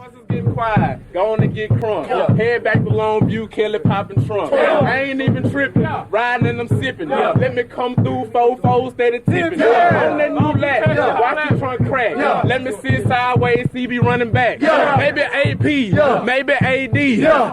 Voices getting quiet. Go on and get crunk. Head back to Longview, Kelly popping trunk. I ain't even tripping. Riding and I'm sipping. Let me come through, 4-4, steady tipping. On that new lap. Watch the trunk crack. Let me sit sideways, CB running back. Maybe AP, maybe AD.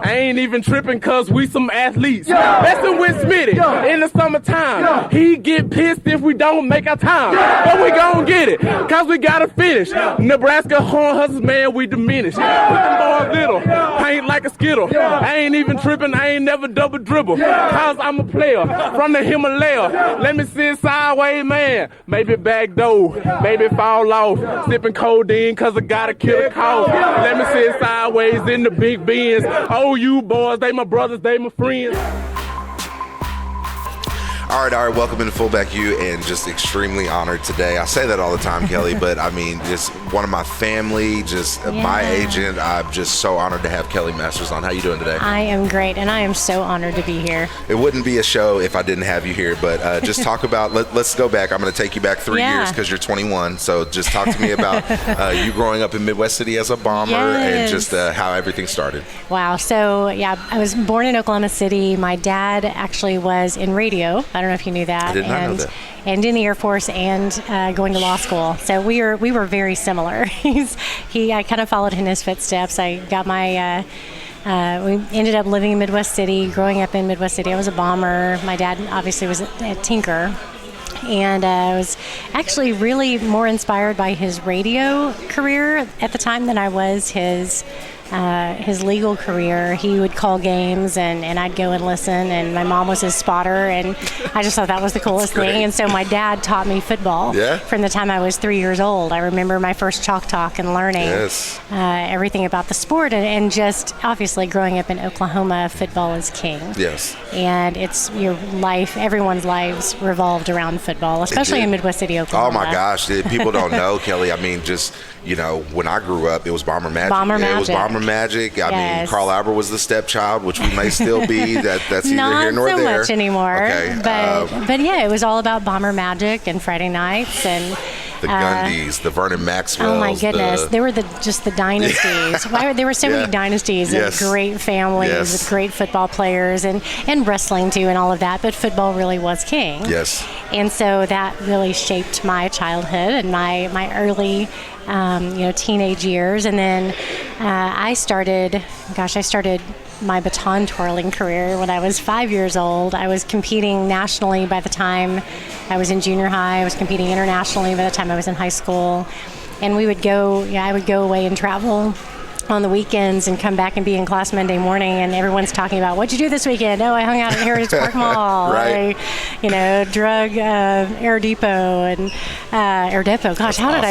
I ain't even tripping cause we some athletes. Messing with Smitty in the summertime. He get pissed if we don't make our time. But we gon' get it, cause we gotta finish. Nebraska Horn Hustlers, man, we diminished. Put them boys little, paint like a skittle. I ain't even tripping, I ain't never double dribble. Cause I'm a player from the Himalaya. Let me sit sideways, man. Maybe back door, maybe fall off. Sipping codeine cause I gotta kill a cough. Let me sit sideways in the big Benz. Oh, you boys, they my brothers, they my friends. All right, welcome into Fullback U, and just extremely honored today. I say that all the time, Kelly, but I mean, just one of my family, my agent. I'm just so honored to have Kelli Masters on. How you doing today? I am great, and I am so honored to be here. It wouldn't be a show if I didn't have you here, but just talk about, let's go back. I'm going to take you back 3 years because you're 21, so just talk to me about you growing up in Midwest City as a Bomber and just how everything started. Wow, so yeah, I was born in Oklahoma City. My dad actually was in radio. I don't know if you knew that. I did not know that. And in the Air Force and going to law school. So we were very similar. I kind of followed in his footsteps. I got my we ended up living in Midwest City, growing up in Midwest City. I was a Bomber. My dad obviously was a tinker. And I was actually really more inspired by his radio career at the time than I was his legal career. He would call games and I'd go and listen, and my mom was his spotter, and I just thought that was the coolest thing. And so my dad taught me football from the time I was 3 years old. I remember my first chalk talk and learning everything about the sport, and just obviously growing up in Oklahoma, football is king. Yes. And it's your life, everyone's lives revolved around football, especially in Midwest City, Oklahoma. Oh my gosh, people don't know, Kelly. I mean, just, you know, when I grew up, it was Bomber Magic. It was Bomber Magic. I mean, Carl Albert was the stepchild, which we may still be. That's either here nor there. Not so much anymore. Okay. But yeah, it was all about Bomber Magic and Friday nights and the Gundys, the Vernon Maxwells. Oh my goodness, they were just the dynasties. There were so many dynasties and great families with great football players and wrestling too and all of that. But football really was king. Yes. And so that really shaped my childhood and my early teenage years. And then I started my baton twirling career when I was 5 years old. I was competing nationally by the time I was in junior high. I was competing internationally by the time I was in high school. And I would go away and travel on the weekends and come back and be in class Monday morning, and everyone's talking about, what'd you do this weekend? Oh, I hung out at Heritage Park Mall. Right. I drug Air Depot and Air Depot. Gosh, how did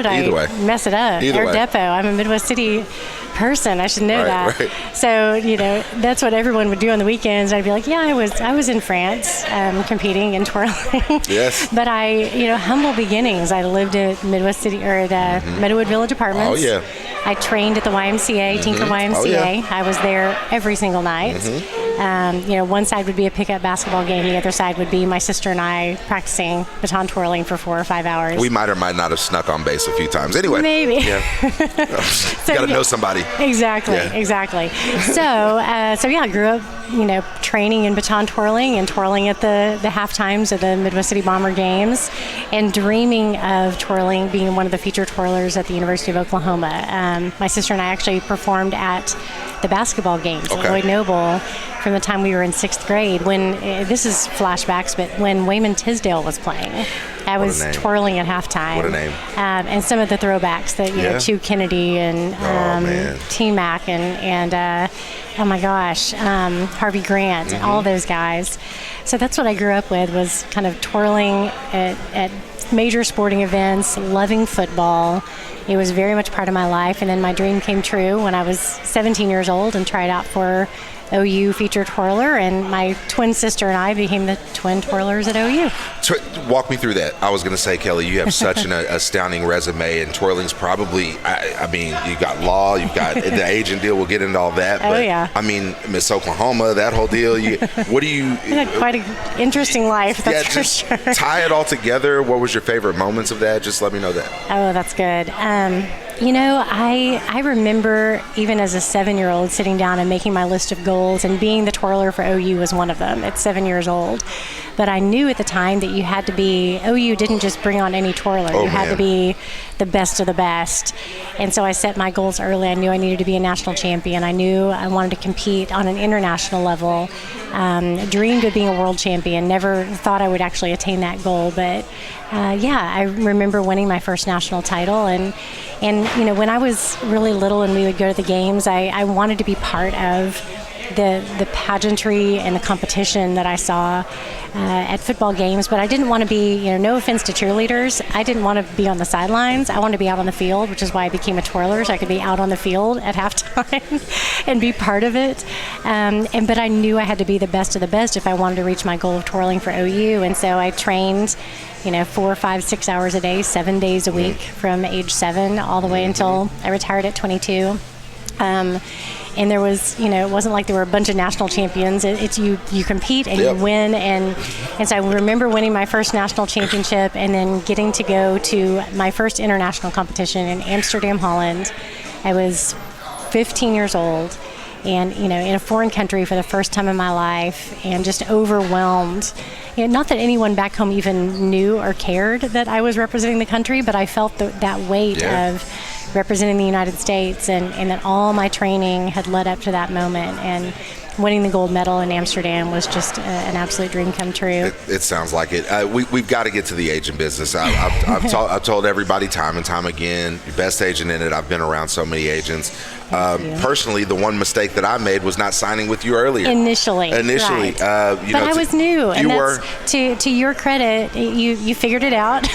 I mess it up? Air Depot. I'm a Midwest City person. I should know that. Right. So, that's what everyone would do on the weekends. I'd be like, I was in France competing and twirling. Yes. But humble beginnings. I lived at Midwest City, or at Meadowood Village Apartments. Oh, yeah. I trained at the YMCA, Tinker YMCA. Oh, yeah. I was there every single night. One side would be a pickup basketball game. The other side would be my sister and I practicing baton twirling for 4 or 5 hours. We might or might not have snuck on base a few times. Anyway. Maybe. Yeah. So, got to know somebody. Exactly. So, I grew up, training in baton twirling and twirling at the half times of the Midwest City Bomber games, and dreaming of twirling, being one of the feature twirlers at the University of Oklahoma. My sister and I actually performed at the basketball games at Lloyd Noble from the time we were in 6th grade, when, this is flashbacks, but when Wayman Tisdale was playing. I was twirling at halftime. What a name. And some of the throwbacks that, Chew Kennedy and T-Mac and oh my gosh, Harvey Grant, all those guys. So that's what I grew up with, was kind of twirling at major sporting events, loving football. It was very much part of my life. And then my dream came true when I was 17 years old and tried out for OU feature twirler, and my twin sister and I became the twin twirlers at OU. Walk me through that. I was going to say, Kelly, you have such an astounding resume, and twirling's probably, I mean, you got law, you've got the agent deal, we'll get into all that. But, I mean, Miss Oklahoma, that whole deal, what do you... I had quite an interesting life, that's for sure. Tie it all together. What was your favorite moments of that? Just let me know that. Oh, that's good. I remember even as a 7-year-old sitting down and making my list of goals, and being the twirler for OU was one of them at 7 years old. But I knew at the time that you had to be, OU didn't just bring on any twirler. You had to be the best of the best. And so I set my goals early. I knew I needed to be a national champion. I knew I wanted to compete on an international level. Dreamed of being a world champion. Never thought I would actually attain that goal. But I remember winning my first national title. And when I was really little and we would go to the games, I wanted to be part of the pageantry and the competition that I saw at football games, but I didn't want to be, no offense to cheerleaders, I didn't want to be on the sidelines. I wanted to be out on the field, which is why I became a twirler, so I could be out on the field at halftime and be part of it. But I knew I had to be the best of the best if I wanted to reach my goal of twirling for OU, and so I trained 4, 5, 6 hours a day, 7 days a week from age 7 all the way until I retired at 22. And there was, it wasn't like there were a bunch of national champions. It's you compete and you win. And so I remember winning my first national championship and then getting to go to my first international competition in Amsterdam, Holland. I was 15 years old and, in a foreign country for the first time in my life, and just overwhelmed. Not that anyone back home even knew or cared that I was representing the country, but I felt that weight of representing the United States, and that all my training had led up to that moment. And winning the gold medal in Amsterdam was just an absolute dream come true. It sounds like it. We've got to get to the agent business. I've told everybody time and time again, best agent in it. I've been around so many agents. Personally, the one mistake that I made was not signing with you earlier. Initially, right. But I was new, and that's to your credit. You figured it out.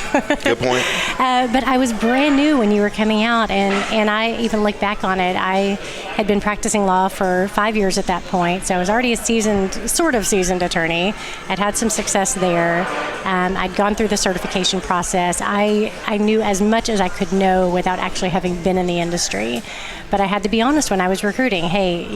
Good point. But I was brand new when you were coming out, and I even look back on it. I had been practicing law for 5 years at that point, so I was already a sort of seasoned attorney. I'd had some success there. I'd gone through the certification process. I knew as much as I could know without actually having been in the industry. But I had to be honest when I was recruiting. Hey,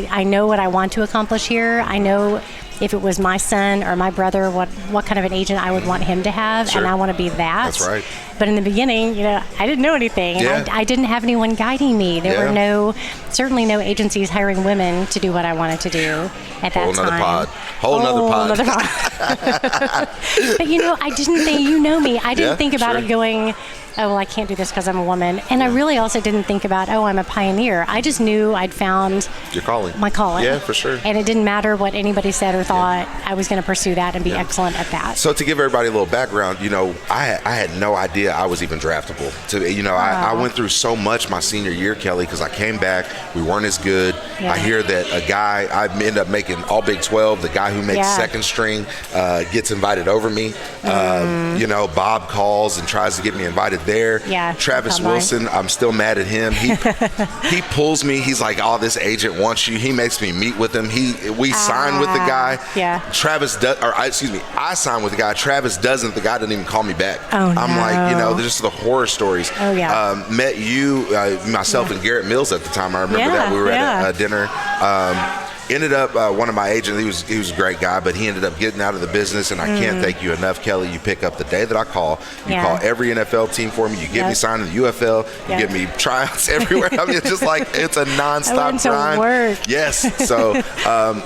I know what I want to accomplish here. I know if it was my son or my brother, what kind of an agent I would want him to have, and I want to be that. That's right. But in the beginning, I didn't know anything. And I didn't have anyone guiding me. There were certainly no agencies hiring women to do what I wanted to do at that time. Whole nother pod. But I didn't think, me, I didn't think about it going, oh, well, I can't do this because I'm a woman. And I really also didn't think about, oh, I'm a pioneer. I just knew I'd found your calling. My calling. Yeah, for sure. And it didn't matter what anybody said or thought. I was going to pursue that and be excellent at that. So to give everybody a little background, I had no idea I was even draftable. I went through so much my senior year, Kelly, because I came back. We weren't as good. Yeah. I hear that a guy, I ended up making all Big 12. The guy who makes second string gets invited over me. Bob calls and tries to get me invited there. Yeah, Travis Wilson, I'm still mad at him. He pulls me. He's like, "Oh, this agent wants you." He makes me meet with him. We sign with the guy. Yeah. I sign with the guy. Travis doesn't. The guy doesn't even call me back. Oh, no. I'm like, just the horror stories. Oh yeah. Met you, myself and Garrett Mills at the time. I remember that we were at a dinner. Ended up one of my agents. He was a great guy, but he ended up getting out of the business. And I can't thank you enough, Kelly. You pick up the day that I call. You call every NFL team for me. You get me signed in the UFL. You get me tryouts everywhere. I mean, it's just like it's a nonstop grind. Work. Yes. So,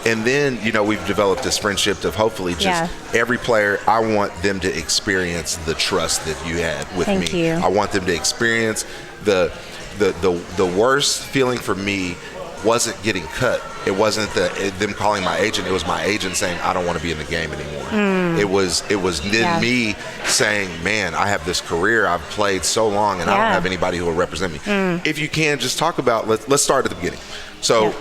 and then we've developed this friendship of hopefully just every player. I want them to experience the trust that you had with me. Thank you. I want them to experience the worst feeling for me. Wasn't getting cut. It wasn't them calling my agent. It was my agent saying, I don't want to be in the game anymore. It was then me saying, man, I have this career. I've played so long and I don't have anybody who will represent me. If you can, just talk about, let's start at the beginning. So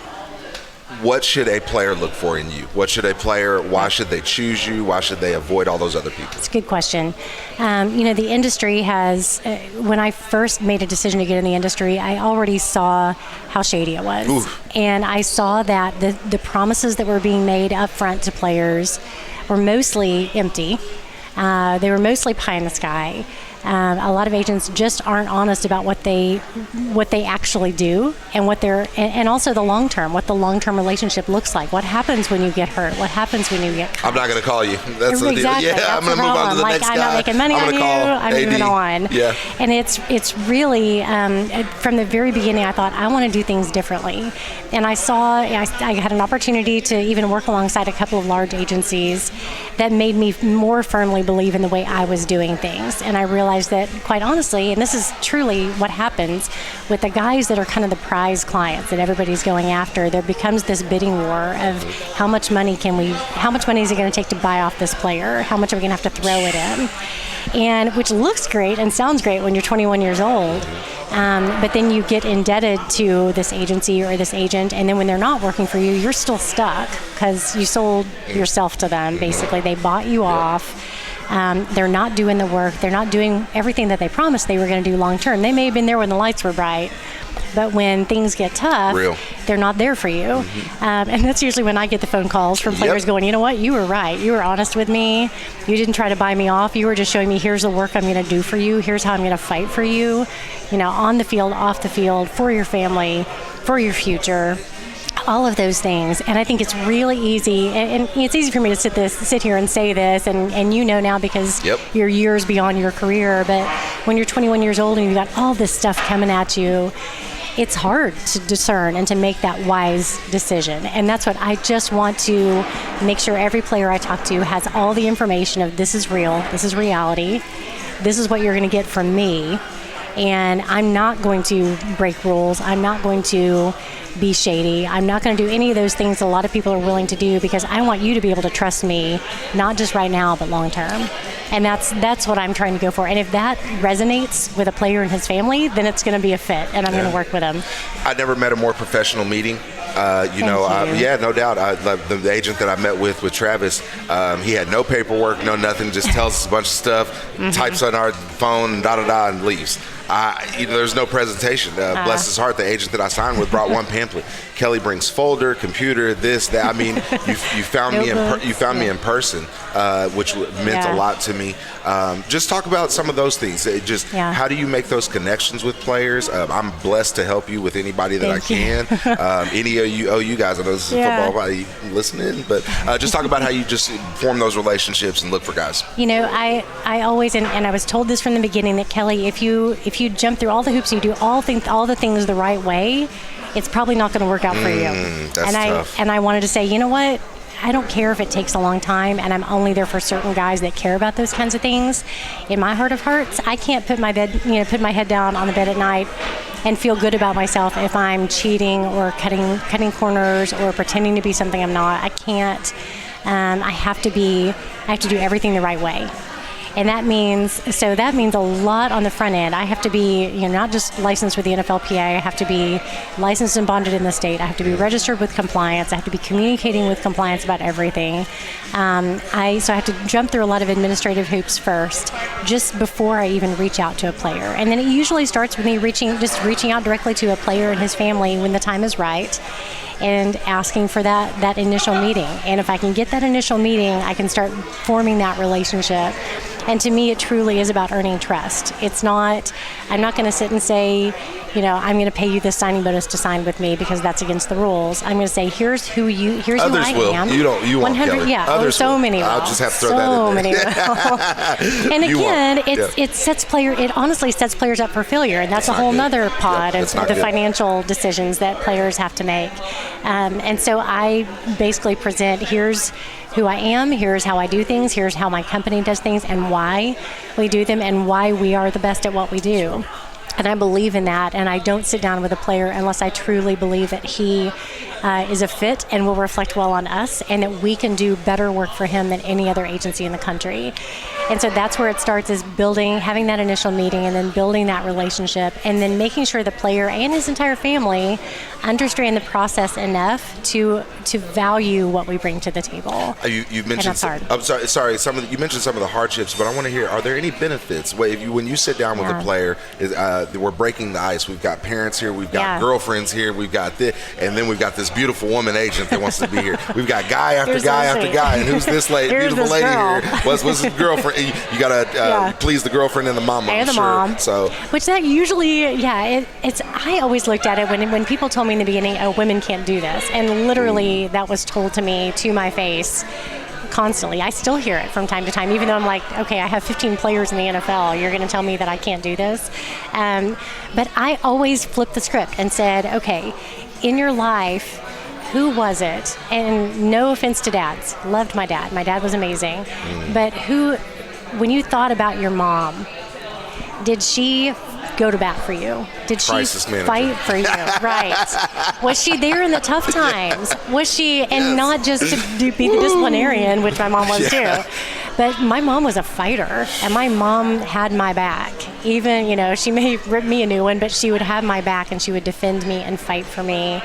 what should a player look for in you? Why should they choose you? Why should they avoid all those other people? It's a good question. The industry has, when I first made a decision to get in the industry, I already saw how shady it was. Oof. And I saw that the promises that were being made up front to players were mostly empty. They were mostly pie in the sky. A lot of agents just aren't honest about what they actually do and and also the long term, what the long term relationship looks like. What happens when you get hurt? What happens when you get cut? I'm not going to call you. That's the deal. Yeah, that's I'm going to move on to the next guy. I'm not making money on you. I'm moving on. Yeah. And it's really from the very beginning, I thought I want to do things differently, and I had an opportunity to even work alongside a couple of large agencies that made me more firmly believe in the way I was doing things. And I realized that, quite honestly, and this is truly what happens with the guys that are kind of the prize clients that everybody's going after, there becomes this bidding war of how much money is it going to take to buy off this player? How much are we going to have to throw at him? And which looks great and sounds great when you're 21 years old. But then you get indebted to this agency or this agent, and then when they're not working for you, you're still stuck because you sold yourself to them, basically. They bought you off. They're not doing the work. They're not doing everything that they promised they were going to do long term. They may have been there when the lights were bright, but when things get tough, they're not there for you. And that's usually when I get the phone calls from players going, you know what, you were right. You were honest with me. You didn't try to buy me off. You were just showing me, here's the work I'm going to do for you. Here's how I'm going to fight for you, on the field, off the field, for your family, for your future. All of those things. And I think it's really easy, and it's easy for me to sit here and say this, and now because you're years beyond your career, but when you're 21 years old and you've got all this stuff coming at you, it's hard to discern and to make that wise decision. And that's what I just want to make sure every player I talk to has all the information of, this is real, this is reality, this is what you're going to get from me. And I'm not going to break rules. I'm not going to be shady. I'm not going to do any of those things a lot of people are willing to do, because I want you to be able to trust me, not just right now, but long term. And that's what I'm trying to go for. And if that resonates with a player and his family, then it's going to be a fit, and I'm going to work with him. I never met a more professional meeting. No doubt. The agent that I met with Travis, he had no paperwork, no nothing, just tells us a bunch of stuff, types on our phone, and leaves. There's no presentation. Bless his heart, the agent that I signed with brought one pamphlet. Kelli brings folder, computer, this, that. I mean, you found me in person, which meant a lot to me. Just talk about some of those things. How do you make those connections with players? I'm blessed to help you with anybody that I can. Any of you guys, I know this is football, listening, but just talk about how you just form those relationships and look for guys. I always, and I was told this from the beginning, that Kelli, if you jump through all the hoops, you do all the things the right way, it's probably not going to work out for you. That's tough. I wanted to say, you know what? I don't care if it takes a long time, and I'm only there for certain guys that care about those kinds of things. In my heart of hearts, I can't put my head down on the bed at night and feel good about myself if I'm cheating or cutting corners or pretending to be something I'm not. I can't. I have to do everything the right way. And that means a lot on the front end. I have to be, not just licensed with the NFLPA. I have to be licensed and bonded in the state. I have to be registered with compliance. I have to be communicating with compliance about everything. So I have to jump through a lot of administrative hoops first, just before I even reach out to a player. And then it usually starts with me reaching out directly to a player and his family when the time is right, and asking for that initial meeting. And if I can get that initial meeting, I can start forming that relationship. And to me, it truly is about earning trust. I'm not going to sit and say, I'm going to pay you this signing bonus to sign with me because that's against the rules. I'm going to say, here's who I am. You won't, 100, Kelli. yeah. Others so will. many will. I'll just have to throw that in there. Many will. And again, it honestly sets players up for failure. And that's a whole nother pod of the financial decisions that players have to make. And so I basically present, here's who I am, here's how I do things, here's how my company does things, and why we do them, and why we are the best at what we do. And I believe in that, and I don't sit down with a player unless I truly believe that he is a fit and will reflect well on us, and that we can do better work for him than any other agency in the country. And so that's where it starts, is having that initial meeting, and then building that relationship, and then making sure the player and his entire family understand the process enough to value what we bring to the table. You mentioned. That's hard. I'm sorry. You mentioned some of the hardships, but I want to hear: are there any benefits? When you sit down with a player, we're breaking the ice. We've got parents here. We've got girlfriends here. We've got this, and then we've got this beautiful woman agent that wants to be here. We've got guy after guy after guy, and who's this beautiful lady girl. here? What's his girlfriend? You gotta please the girlfriend and the mama. And the mom. So, which that usually, it's. I always looked at it when people told me in the beginning, "Oh, women can't do this," and literally that was told to me to my face constantly. I still hear it from time to time, even though I'm like, okay, I have 15 players in the NFL. You're going to tell me that I can't do this? But I always flipped the script and said, okay, in your life, who was it? And no offense to dads. Loved my dad. My dad was amazing. But when you thought about your mom, did she go to bat for you? Did she fight for you? Right. Was she there in the tough times? Was she, and not just to be the disciplinarian, which my mom was too, but my mom was a fighter, and my mom had my back. Even, she may rip me a new one, but she would have my back, and she would defend me and fight for me.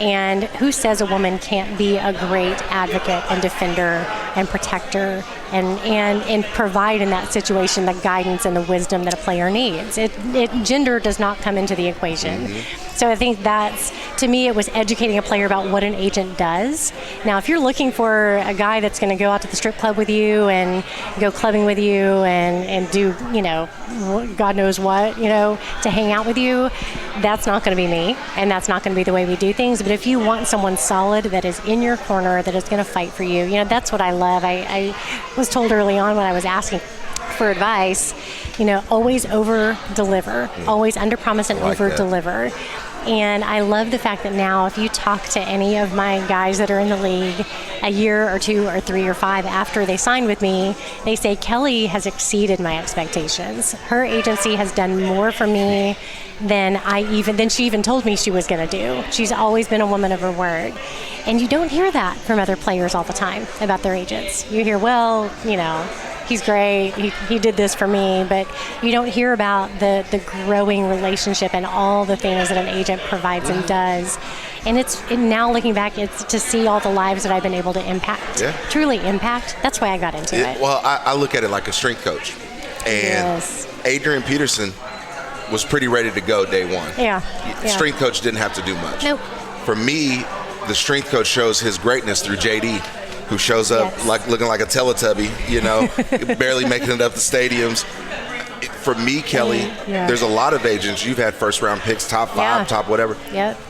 And who says a woman can't be a great advocate and defender and protector and provide in that situation the guidance and the wisdom that a player needs? Gender does not come into the equation. So I think to me, it was educating a player about what an agent does. Now, if you're looking for a guy that's going to go out to the strip club with you and go clubbing with you and do, God knows what, to hang out with you, that's not going to be me, and that's not going to be the way we do things. But if you want someone solid that is in your corner, that is going to fight for you, that's what I love. I was told early on when I was asking for advice, always over-deliver, always under-promise and over-deliver. And I love the fact that now if you talk to any of my guys that are in the league a year or 2 or 3 or 5 after they signed with me, they say, Kelli has exceeded my expectations. Her agency has done more for me than she even told me she was going to do. She's always been a woman of her word. And you don't hear that from other players all the time about their agents. You hear, he's great, he did this for me, but you don't hear about the growing relationship and all the things that an agent provides and does. And now looking back, it's to see all the lives that I've been able to impact, truly impact. That's why I got into it. Well, I look at it like a strength coach. And Adrian Peterson was pretty ready to go day one. Strength coach didn't have to do much. Nope. For me, the strength coach shows his greatness through JD, who shows up looking like a Teletubby, barely making it up the stadiums. For me, Kelli, there's a lot of agents. You've had first-round picks, top 5, top whatever.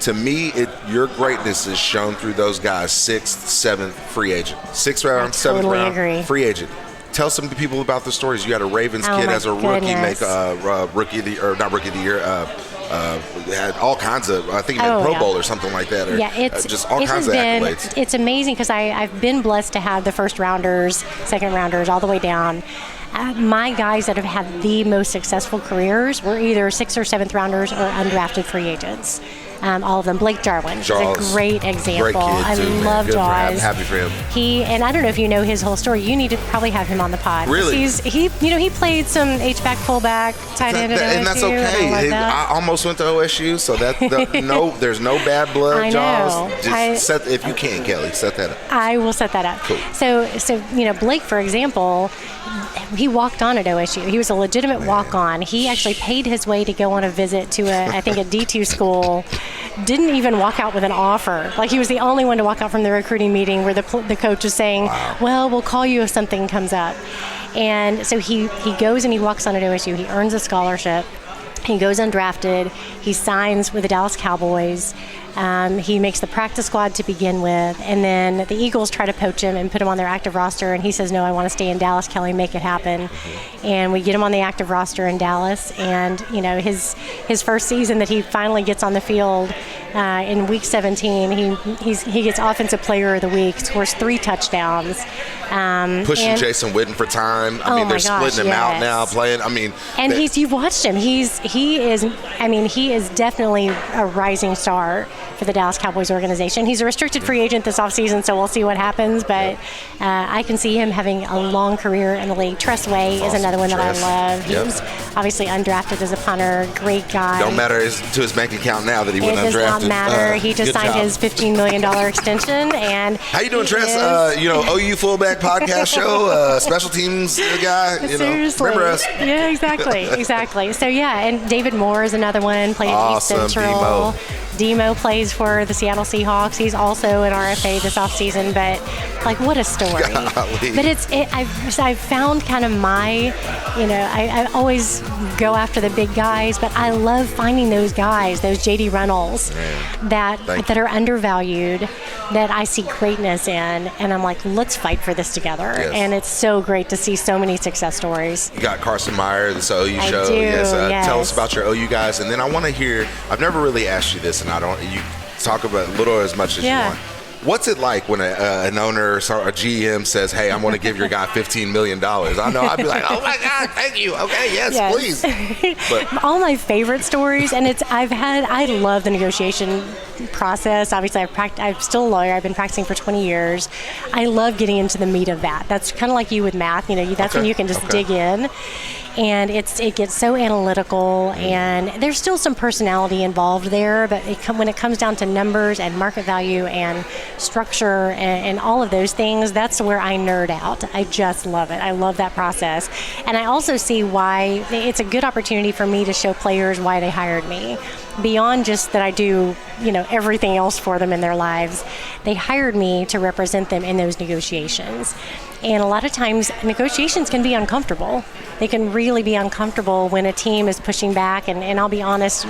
To me, your greatness is shown through those guys, 6th, 7th, free agent. 6th round, 7th round, free agent. Tell some people about the stories. You had a Ravens kid as a rookie make rookie of the year, or not rookie of the year. Had all kinds of, I think he made Pro Bowl or something like that. Or, it's just all kinds of accolades. It's amazing because I've been blessed to have the first rounders, second rounders, all the way down. My guys that have had the most successful careers were either 6th or 7th rounders or undrafted free agents. All of them. Blake Jarwin is a great example. Great kid too, I love Jaws. Happy for him. And I don't know if you know his whole story. You need to probably have him on the pod. Really? He played some H-back, fullback, tight end at OSU. And that's okay. I almost went to OSU, so there's no bad blood, I know. Jaws. If you can, Kelli, set that up. I will set that up. Cool. So Blake, for example, he walked on at OSU. He was a legitimate walk-on. He actually paid his way to go on a visit to a D2 school. Didn't even walk out with an offer. Like, he was the only one to walk out from the recruiting meeting where the coach was saying, well, we'll call you if something comes up. And so he goes and he walks on at OSU. He earns a scholarship. He goes undrafted. He signs with the Dallas Cowboys. He makes the practice squad to begin with, and then the Eagles try to poach him and put him on their active roster, and he says, no, I want to stay in Dallas. Kelli, make it happen. And we get him on the active roster in Dallas, and his first season that he finally gets on the field in week 17, he gets offensive player of the week, scores 3 touchdowns. Pushing Jason Witten for time. They're splitting him out now, playing. And you've watched him. He is definitely a rising star. for the Dallas Cowboys organization. He's a restricted free agent this offseason, so we'll see what happens. But I can see him having a long career in the league. Tress Way is another one that I love. He was obviously undrafted as a punter. Great guy. Don't matter to his bank account now that he went undrafted. It does not matter. He just signed his $15 million extension. And how you doing, Tress? OU Fullback podcast show, special teams guy. Seriously. Remember us? Yeah, exactly. So and David Moore is another one. Played at East Central. Demo plays for the Seattle Seahawks. He's also an RFA this offseason, but what a story. Golly. But I've found kind of my, I always go after the big guys, but I love finding those guys, those JD Runnels that are undervalued, that I see greatness in, and I'm like, let's fight for this together. Yes. And it's so great to see so many success stories. You got Carson Meyer, this OU show. Do, yes. Tell us about your OU guys, and then I want to hear, I've never really asked you this, and you talk about a little as much as you want. What's it like when an owner or a GM says, hey, I'm going to give your guy $15 million? I know I'd be like, oh my God, thank you. Okay, yes. Please. But all my favorite stories, and I love the negotiation process. Obviously, I'm still a lawyer. I've been practicing for 20 years. I love getting into the meat of that. That's kind of like you with math. That's when you can just dig in. And it gets so analytical, and there's still some personality involved there, but when it comes down to numbers and market value and structure and all of those things, that's where I nerd out. I just love it. I love that process. And I also see why it's a good opportunity for me to show players why they hired me. Beyond just that I do, everything else for them in their lives, they hired me to represent them in those negotiations. And a lot of times, negotiations can be uncomfortable. They can really be uncomfortable when a team is pushing back. And I'll be honest,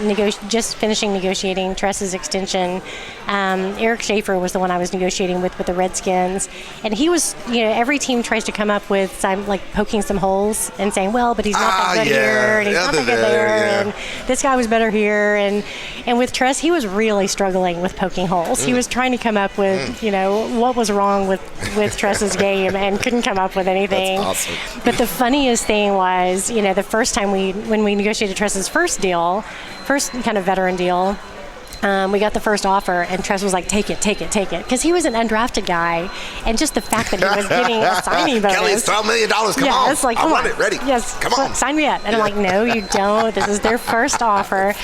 just finishing negotiating Tress's extension, Eric Schaefer was the one I was negotiating with the Redskins. And he was, every team tries to come up with some, poking some holes and saying, well, but he's not that good here, and he's not that good there, and this guy was better here. And with Tress, he was really struggling with poking holes. He was trying to come up with, what was wrong with Tress's game, and couldn't come up with anything. That's awesome. But the funniest thing was, the first time when we negotiated Tress's first kind of veteran deal, we got the first offer, and Tress was like, take it, because he was an undrafted guy, and just the fact that he was getting a signing bonus. Kelly, it's $12 million. Come on. It's like, I want it ready. Yes, come on. Sign me up. And I'm like, no, you don't. This is their first offer.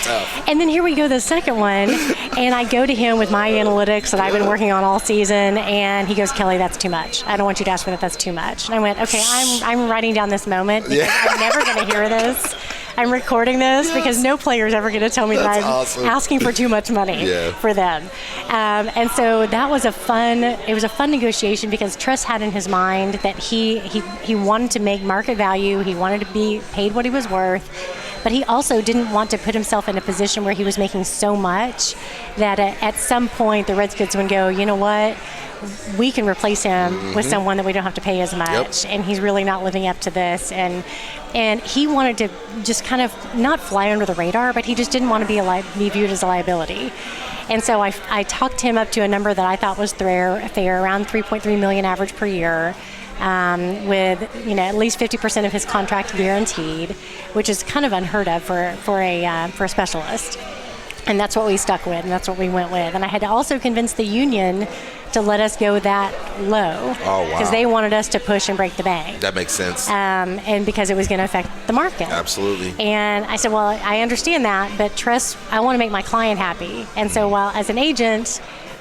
And then here we go, the second one, and I go to him with my analytics that I've been working on all season, and he goes, Kelly, that's too much. I don't want you to ask for that. That's too much. And I went, okay, I'm writing down this moment, because I'm never going to hear this. I'm recording this because no player is ever going to tell me that I'm asking for too much money for them. And so that was a fun negotiation, because Tress had in his mind that he wanted to make market value. He wanted to be paid what he was worth. But he also didn't want to put himself in a position where he was making so much that at some point the Redskins would go, you know what? We can replace him with someone that we don't have to pay as much, and he's really not living up to this. And he wanted to just kind of not fly under the radar, but he just didn't want to be viewed as a liability. And so I talked him up to a number that I thought was fair, around $3.3 million average per year. With at least 50% of his contract guaranteed, which is kind of unheard of for a specialist. And that's what we stuck with, and that's what we went with. And I had to also convince the union to let us go that low. Oh, wow. Because they wanted us to push and break the bank. That makes sense. And because it was going to affect the market. Absolutely. And I said, well, I understand that, but Tress, I want to make my client happy. And so while as an agent,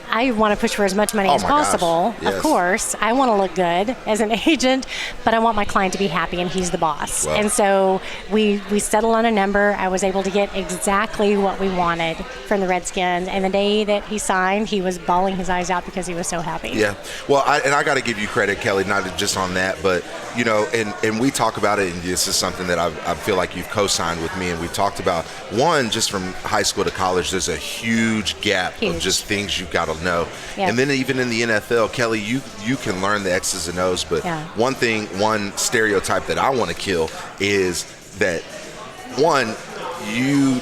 I want to push for as much money as possible. Yes. Of course, I want to look good as an agent, but I want my client to be happy, and he's the boss. Wow. And so we settled on a number. I was able to get exactly what we wanted from the Redskins. And the day that he signed, he was bawling his eyes out because he was so happy. Yeah. Well, I got to give you credit, Kelly, not just on that, but, and we talk about it, and this is something that I feel like you've co-signed with me, and we've talked about, one, just from high school to college, there's a huge gap of just things you've got to know. Yep. And then even in the NFL, Kelly, you can learn the X's and O's, but one stereotype that I want to kill is that, one, you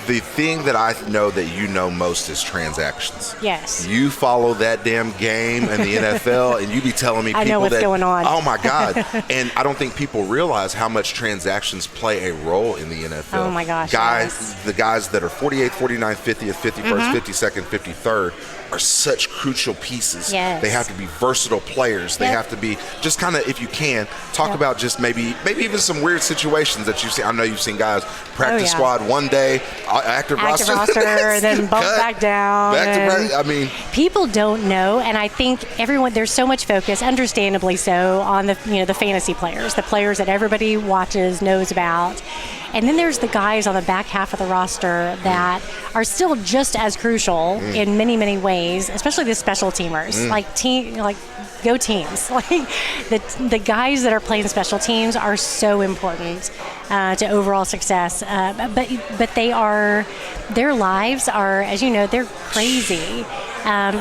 The thing that I know that you know most is transactions. Yes. You follow that damn game in the NFL, and you be telling me people I know what's going on. Oh, my God. And I don't think people realize how much transactions play a role in the NFL. Oh, my gosh. The guys that are 48th, 49th, 50th, 51st, 52nd, 53rd are such crucial pieces. Yes. They have to be versatile players. They have to be just kind of, if you can, talk about just maybe even some weird situations that you've seen. I know you've seen guys practice squad one day, active roster then bump back down. I mean, people don't know, and I think there's so much focus, understandably so, on the fantasy players, the players that everybody watches, knows about. And then there's the guys on the back half of the roster that are still just as crucial in many, many ways, especially the special teamers, like go teams. Like the guys that are playing special teams are so important to overall success. But their lives are, as you know, they're crazy.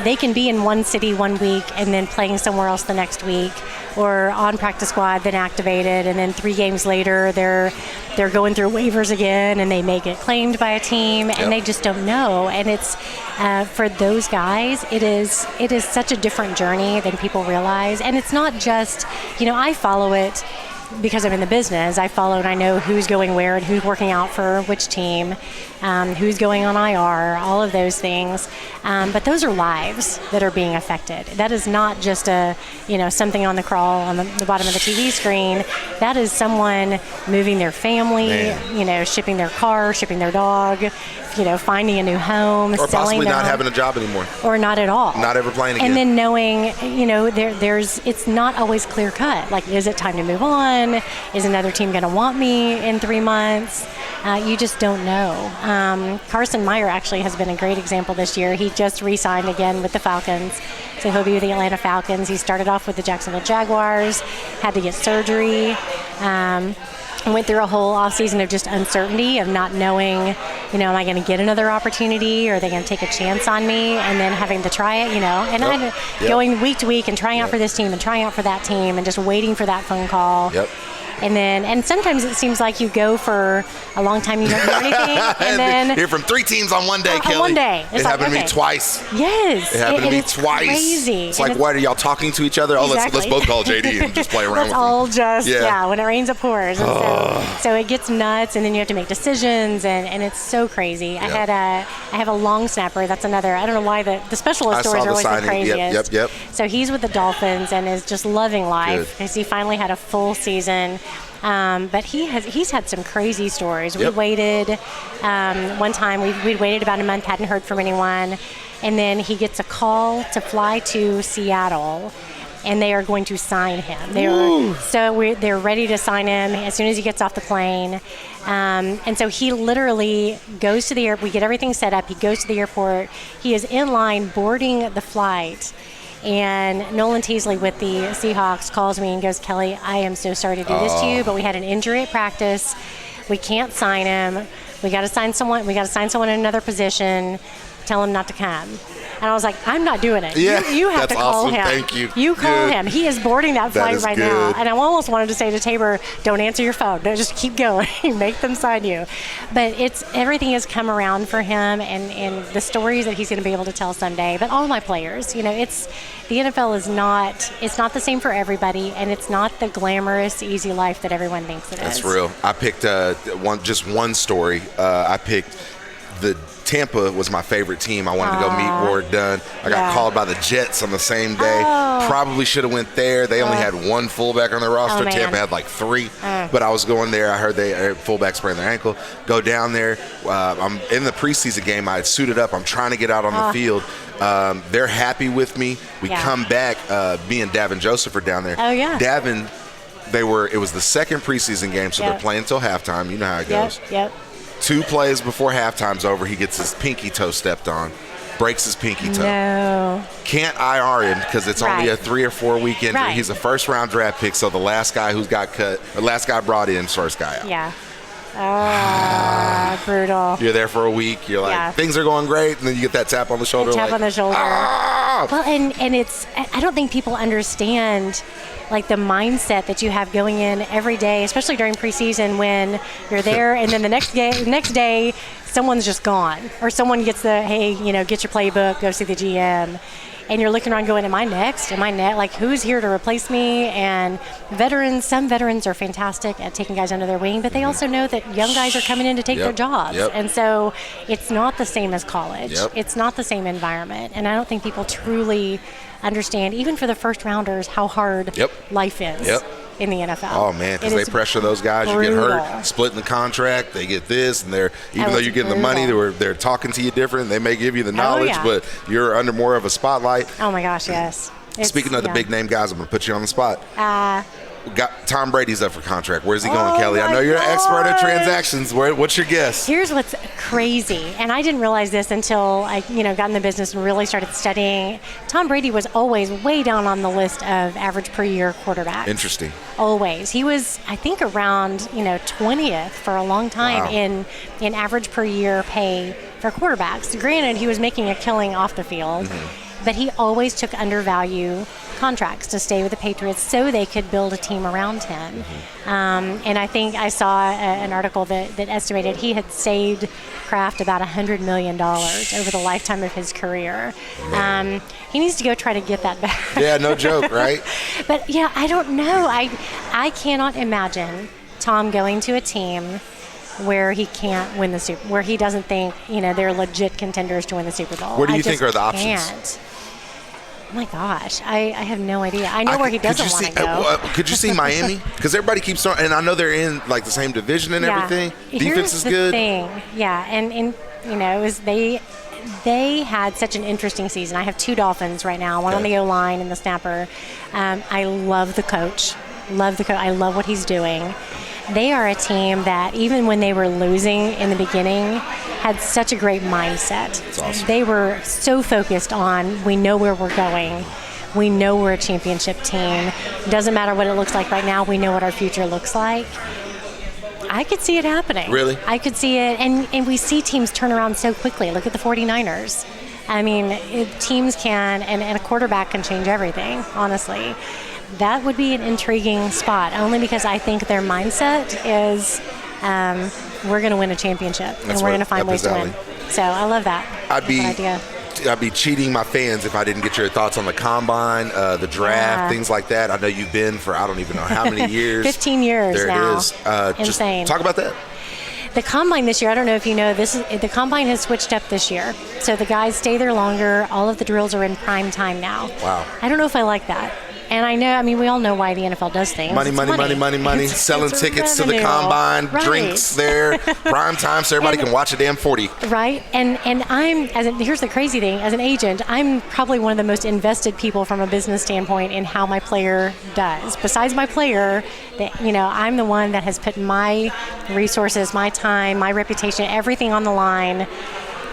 They can be in one city one week and then playing somewhere else the next week, or on practice squad, then activated, and then 3 games later they're going through waivers again, and they may get claimed by a team, and they just don't know. And it's for those guys, it is such a different journey than people realize. And it's not just, I follow it because I'm in the business. I follow and I know who's going where and who's working out for which team, who's going on IR, all of those things. But those are lives that are being affected. That is not just something on the crawl on the bottom of the TV screen. That is someone moving their family, shipping their car, shipping their dog, finding a new home, or selling possibly them, not having a job anymore, or not at all, not ever playing again. And then knowing, it's not always clear cut. Like, is it time to move on? Is another team going to want me in 3 months? You just don't know. Carson Meyer actually has been a great example this year. He just re-signed again with the Falcons, so he'll be with the Atlanta Falcons. He started off with the Jacksonville Jaguars, had to get surgery. Went through a whole offseason of just uncertainty, of not knowing, am I going to get another opportunity, or are they going to take a chance on me, and then having to try it, and I'm going week to week and trying out for this team and trying out for that team and just waiting for that phone call. And sometimes it seems like you go for a long time, you don't hear anything, and then hear from 3 teams on one day, Kelli. On one day. It happened to me twice. Yes. It happened to me it's twice. Crazy. It's like, what, are y'all talking to each other? Exactly. Let's both call JD and just play around Let's with all him. just, when it rains, it pours. And so it gets nuts, and then you have to make decisions, and it's so crazy. I have a long snapper. That's another. I don't know why the specialist stories are always the craziest. Yep. So he's with the Dolphins and is just loving life because he finally had a full season. But he's had some crazy stories. We waited one time. We'd waited about a month, hadn't heard from anyone, and then he gets a call to fly to Seattle, and they are going to sign him. They're ready to sign him as soon as he gets off the plane. And so he literally goes to the airport. We get everything set up. He goes to the airport. He is in line boarding the flight. And Nolan Teasley with the Seahawks calls me and goes, Kelli, I am so sorry to do this to you, but we had an injury at practice. We can't sign him. We got to sign someone. We got to sign someone in another position. Tell him not to come. And I was like, I'm not doing it. Yeah, you have to call awesome. him. Thank you. You call him. He is boarding that flight right now. And I almost wanted to say to Tabor, don't answer your phone. No, just keep going. Make them sign you. But everything has come around for him, and the stories that he's going to be able to tell someday. But all my players, the NFL is not the same for everybody, and it's not the glamorous, easy life that everyone thinks it is. That's real. I picked one story. I picked the Tampa was my favorite team. I wanted to go meet Ward Dunn. I got called by the Jets on the same day. Probably should have went there. They only had 1 fullback on their roster. Tampa had like 3. But I was going there. I heard fullback sprained their ankle. Go down there. I'm in the preseason game. I had suited up. I'm trying to get out on the field. They're happy with me. We come back. Me and Davin Joseph are down there. Oh, yeah. Davin, it was the second preseason game, so they're playing until halftime. You know how it goes. Yep. 2 plays before halftime's over, he gets his pinky toe stepped on, breaks his pinky toe. No. Can't IR him because it's only a 3 or 4 week injury. He's a first-round draft pick, so the last guy brought in, first guy out. Yeah. Brutal. You're there for a week. You're like, things are going great, and then you get that tap on the shoulder. Tap on the shoulder. Well, and it's, I don't think people understand like the mindset that you have going in every day, especially during preseason when you're there, and then the next day someone's just gone, or someone gets hey, get your playbook, go see the GM. And you're looking around going, am I next? Like, who's here to replace me? And some veterans are fantastic at taking guys under their wing, but they also know that young guys are coming in to take their jobs. And so it's not the same as college. It's not the same environment. And I don't think people truly understand, even for the first rounders, how hard life is. In the NFL. Oh man, because they pressure those guys. Brutal. You get hurt, splitting the contract. They get this, and even though you're getting the money, they're talking to you different. They may give you the knowledge, but you're under more of a spotlight. Oh my gosh, yes. Speaking of the big name guys, I'm gonna put you on the spot. Tom Brady's up for contract. Where's he going, Kelly? I know you're an expert at transactions. What's your guess? Here's what's crazy, and I didn't realize this until I, got in the business and really started studying. Tom Brady was always way down on the list of average per year quarterbacks. Interesting. Always. He was, I think, around 20th for a long time in average per year pay for quarterbacks. Granted, he was making a killing off the field, but he always took undervalue contracts to stay with the Patriots so they could build a team around him. And I think I saw an article that estimated he had saved Kraft about $100 million over the lifetime of his career. He needs to go try to get that back. Yeah, no joke, right? But yeah, I don't know. I cannot imagine Tom going to a team where he can't win the Super Bowl, where he doesn't think, they're legit contenders to win the Super Bowl. What do you think are the options? Can't. Oh my gosh, I have no idea. I know where he doesn't want to go. Could you see Miami? Because everybody keeps throwing, and I know they're in like the same division and everything. Defense is good. Thing. Yeah, and it was they had such an interesting season. I have two Dolphins right now, one on the O-line and the snapper. I love the coach. I love what he's doing. They are a team that even when they were losing in the beginning had such a great mindset. That's awesome. They were so focused on, we know where we're going. We know we're a championship team. Doesn't matter what it looks like right now. We know what our future looks like. I could see it happening. Really? I could see it. And we see teams turn around so quickly. Look at the 49ers. I mean, teams can, and a quarterback can change everything, honestly. That would be an intriguing spot, only because I think their mindset is we're going to win a championship, and we're going to find ways to win. So I love that. I'd be cheating my fans if I didn't get your thoughts on the combine, the draft, things like that. I know you've been for I don't even know how many years. 15 years there now. There it is. Insane. Just talk about that. The combine this year, I don't know if you know, the combine has switched up this year. So the guys stay there longer. All of the drills are in prime time now. Wow. I don't know if I like that. And I know, we all know why the NFL does things. Money. Selling tickets to the combine, drinks there, prime time so everybody can watch a damn 40. Right. And here's the crazy thing, as an agent, I'm probably one of the most invested people from a business standpoint in how my player does. Besides my player, I'm the one that has put my resources, my time, my reputation, everything on the line,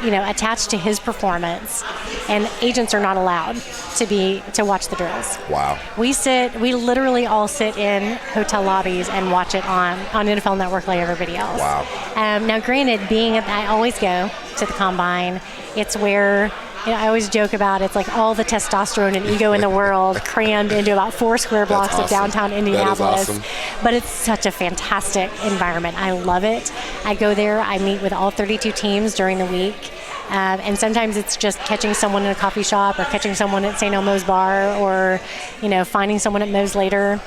attached to his performance, and agents are not allowed to watch the drills. Wow. We literally all sit in hotel lobbies and watch it on NFL Network like everybody else. Wow. Now granted, I always go to the combine. It's where, I always joke about it's like all the testosterone and ego in the world crammed into about 4 square blocks of downtown Indianapolis. That is awesome. But it's such a fantastic environment. I love it. I go there. I meet with all 32 teams during the week. And sometimes it's just catching someone in a coffee shop or catching someone at St. Elmo's bar or, finding someone at Moe's later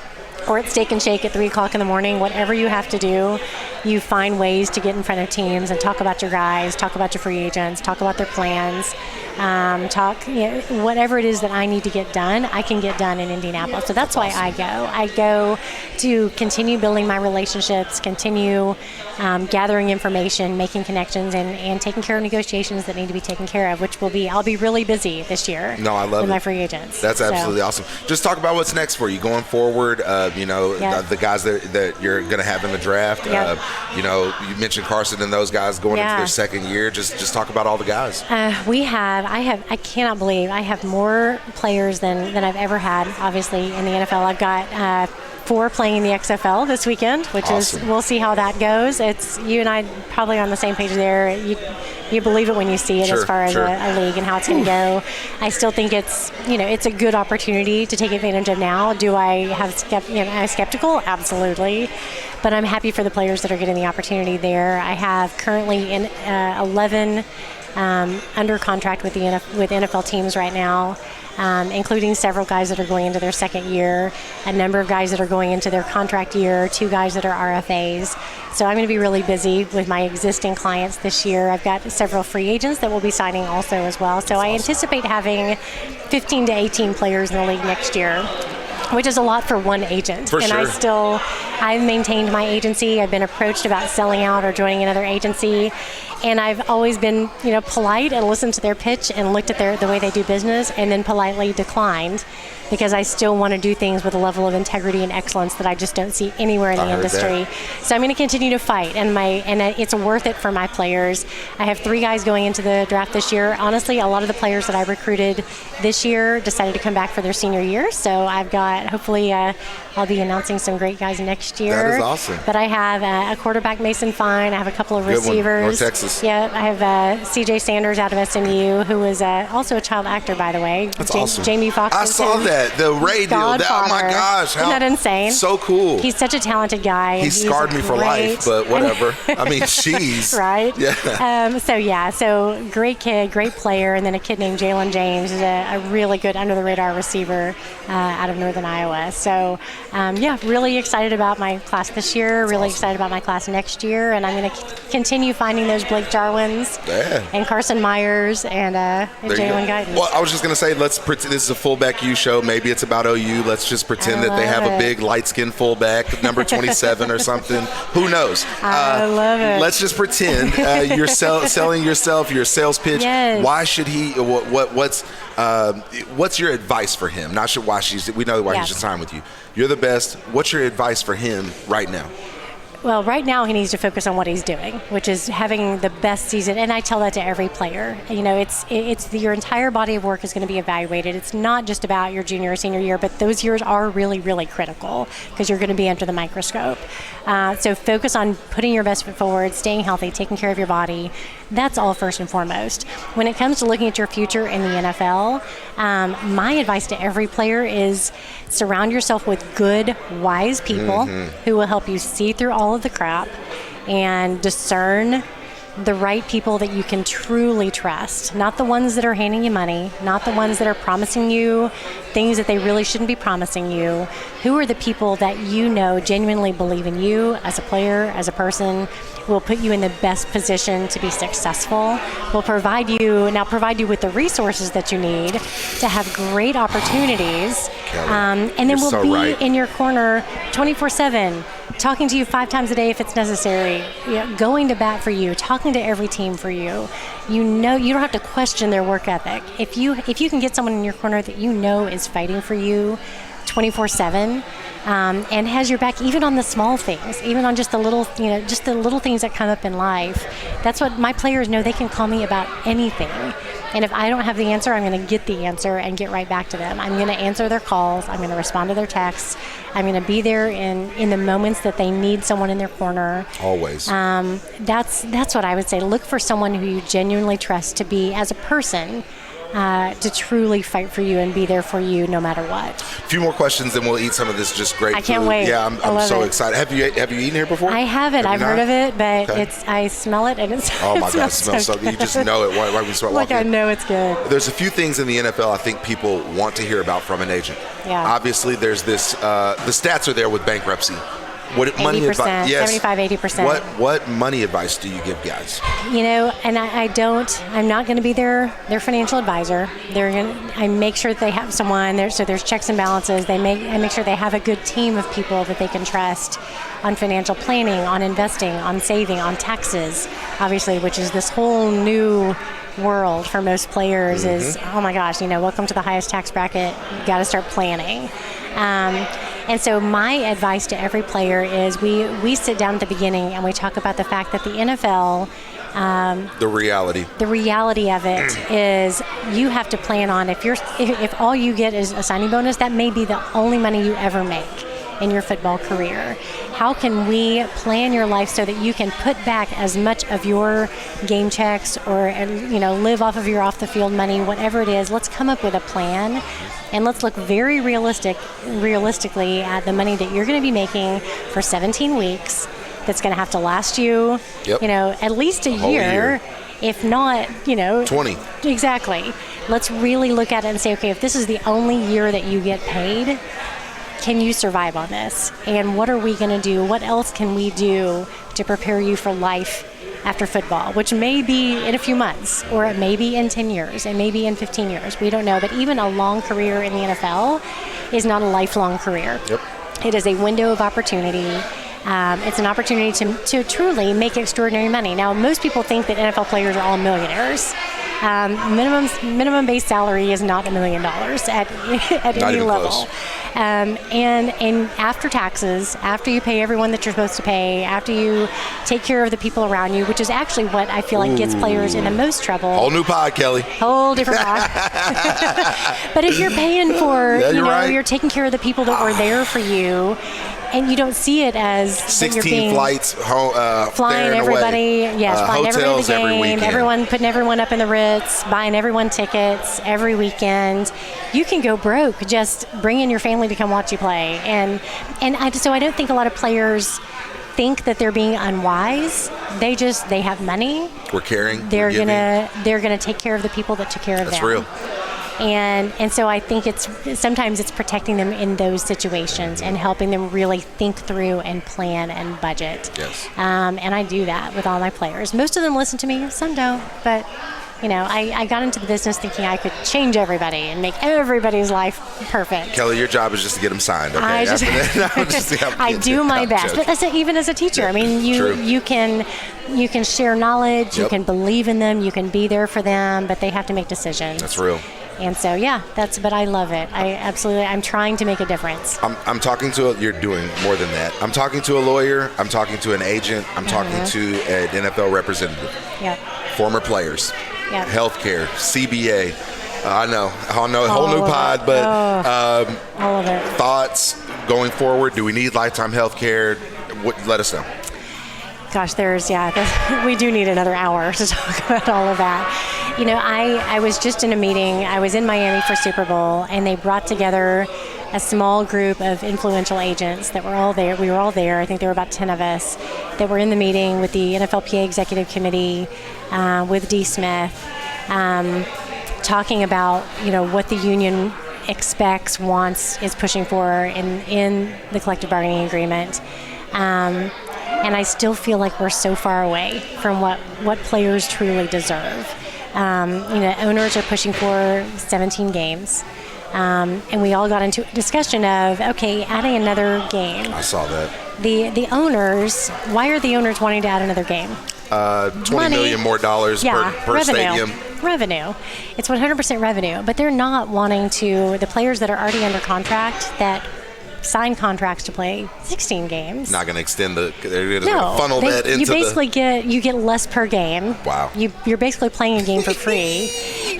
or at Steak and Shake at 3 o'clock in the morning. Whatever you have to do, you find ways to get in front of teams and talk about your guys, talk about your free agents, talk about their plans. Whatever it is that I need to get done, I can get done in Indianapolis. So that's why I go. I go to continue building my relationships, continue gathering information, making connections, and taking care of negotiations that need to be taken care of, I'll be really busy this year. No, I love with my free agents. That's absolutely awesome. Just talk about what's next for you going forward. The guys that you're going to have in the draft. You mentioned Carson and those guys going into their second year. Just talk about all the guys. I cannot believe I have more players than I've ever had, obviously, in the NFL. I've got 4 playing in the XFL this weekend, which awesome. is, we'll see how that goes. It's you and I probably on the same page there. You believe it when you see it, sure, as far as sure. a league and how it's going to go. I still think it's a good opportunity to take advantage of now. Do I have am skeptical? Absolutely. But I'm happy for the players that are getting the opportunity there. I have currently 11 under contract with NFL teams right now, including several guys that are going into their second year, a number of guys that are going into their contract year, 2 guys that are RFAs. So I'm going to be really busy with my existing clients this year. I've got several free agents that will be signing also as well. So I anticipate having 15 to 18 players in the league next year, which is a lot for one agent. For and sure. I've maintained my agency. I've been approached about selling out or joining another agency. And I've always been, polite and listened to their pitch and looked at the way they do business and then politely declined, because I still want to do things with a level of integrity and excellence that I just don't see anywhere in the industry. So I'm going to continue to fight, and it's worth it for my players. I have 3 guys going into the draft this year. Honestly, a lot of the players that I recruited this year decided to come back for their senior year. So I've got, hopefully, I'll be announcing some great guys next year. That is awesome. But I have a quarterback, Mason Fine. I have a couple of receivers. North Texas. Yeah, I have C.J. Sanders out of SMU, who is also a child actor, by the way. That's awesome. Jamie Foxx. I saw that. The Ray deal. Oh my gosh. Isn't that insane? So cool. He's such a talented guy. He scarred me for life, but whatever. I mean, jeez. Right? Yeah. So great kid, great player, and then a kid named Jalen James is a really good under-the-radar receiver out of Northern Iowa. So, really excited about my class this year, really excited about my class next year, and I'm going to continue finding those Blake Jarwins and Carson Myers and Jalen Guyton. Well, I was just going to say, let's pretend this is a Fullback U show. Maybe it's about OU. Let's just pretend that they have a big light-skinned fullback, number 27 or something. Who knows? I love it. Let's just pretend you're selling yourself, your sales pitch. Yes. Why should he? What's your advice for him? Not sure why we know why he should sign with you. You're the best. What's your advice for him right now? Well, right now he needs to focus on what he's doing, which is having the best season. And I tell that to every player. It's your entire body of work is going to be evaluated. It's not just about your junior or senior year, but those years are really, really critical because you're going to be under the microscope. So focus on putting your best foot forward, staying healthy, taking care of your body. That's all first and foremost. When it comes to looking at your future in the NFL, my advice to every player is surround yourself with good, wise people who will help you see through all of the crap and discern the right people that you can truly trust. Not the ones that are handing you money, not the ones that are promising you things that they really shouldn't be promising you. Who are the people that genuinely believe in you as a player, as a person, will put you in the best position to be successful, will provide you with the resources that you need to have great opportunities, and then we'll be in your corner 24/7, talking to you 5 times a day if it's necessary, going to bat for you, talking to every team for you. You don't have to question their work ethic. If you can get someone in your corner that is fighting for you 24/7, and has your back even on the small things, even on just the little things that come up in life. That's what my players know. They can call me about anything. And if I don't have the answer, I'm going to get the answer and get right back to them. I'm going to answer their calls. I'm going to respond to their texts. I'm going to be there in the moments that they need someone in their corner. Always. That's what I would say. Look for someone who you genuinely trust to be, as a person, to truly fight for you and be there for you no matter what. A few more questions, then we'll eat some of this just great I can't food. wait. Yeah, I'm so excited. Have you eaten here before? I haven't. I've heard of it, but I smell it and it's. Oh my God, it smells so good. You just know it right when you start walking. I know it's good. There's a few things in the NFL I think people want to hear about from an agent. Yeah. Obviously, there's this. The stats are there with bankruptcy. What money advice? Yes. 75-80%. What money advice do you give guys? And I'm not going to be their financial advisor. I make sure that they have someone. So there's checks and balances. I make sure they have a good team of people that they can trust on financial planning, on investing, on saving, on taxes, obviously, which is this whole new world for most players. Is, oh my gosh, welcome to the highest tax bracket. You got to start planning. And so my advice to every player is we sit down at the beginning and we talk about the fact that the NFL, the reality of it is you have to plan on if all you get is a signing bonus, that may be the only money you ever make. in your football career? How can we plan your life so that you can put back as much of your game checks or, live off of your off the field money, whatever it is? Let's come up with a plan, and let's look very realistically at the money that you're going to be making for 17 weeks. That's going to have to last you, at least a year, if not, 20. Exactly. Let's really look at it and say, okay, if this is the only year that you get paid, can you survive on this? And what are we going to do? What else can we do to prepare you for life after football, which may be in a few months, or it may be in 10 years, it may be in 15 years. We don't know. But even a long career in the NFL is not a lifelong career. Yep. It is a window of opportunity. It's an opportunity to truly make extraordinary money. Now, most people think that NFL players are all millionaires. Minimum base salary is not $1 million at any level. And after taxes, after you pay everyone that you're supposed to pay, after you take care of the people around you, which is actually what I feel like gets players in the most trouble. Whole new pod, Kelly. Whole different pod. But if you're paying for, you're taking care of the people that were there for you, and you don't see it as 16 flights, flying everybody, flying everybody to the game, everyone putting everyone up in the Ritz, buying everyone tickets every weekend. You can go broke just bringing your family to come watch you play, so I don't think a lot of players think that they're being unwise. They have money. We're caring. They're gonna take care of the people that took care of them. That's real. And so I think sometimes it's protecting them in those situations and helping them really think through and plan and budget. Yes. And I do that with all my players. Most of them listen to me, some don't. But, I got into the business thinking I could change everybody and make everybody's life perfect. Kelly, your job is just to get them signed, okay? I do my best. But even as a teacher, I memean, you can share knowledge, you can believe in them, you can be there for them, but they have to make decisions. That's real. And so, but I love it. I'm trying to make a difference. I'm talking to you're doing more than that. I'm talking to a lawyer. I'm talking to an agent. I'm talking to an NFL representative. Yep. Former players. Yep. Healthcare. CBA. I know, whole new pod, but all of it. Thoughts going forward. Do we need lifetime healthcare? Let us know. Gosh, we do need another hour to talk about all of that. I was just in a meeting. I was in Miami for Super Bowl, and they brought together a small group of influential agents that were all there. We were all there. I think there were about 10 of us that were in the meeting with the NFLPA Executive Committee, with D. Smith, talking about, what the union expects, wants, is pushing for in the collective bargaining agreement. And I still feel like we're so far away from what players truly deserve. Owners are pushing for 17 games. And we all got into a discussion of, okay, adding another game. I saw that. The owners, why are the owners wanting to add another game? $20 million more dollars per stadium. Revenue. It's 100% revenue. But they're not wanting to, the players that are already under contract that sign contracts to play 16 games. Not going to extend they're going to funnel that into you basically get less per game. Wow. You're basically playing a game for free.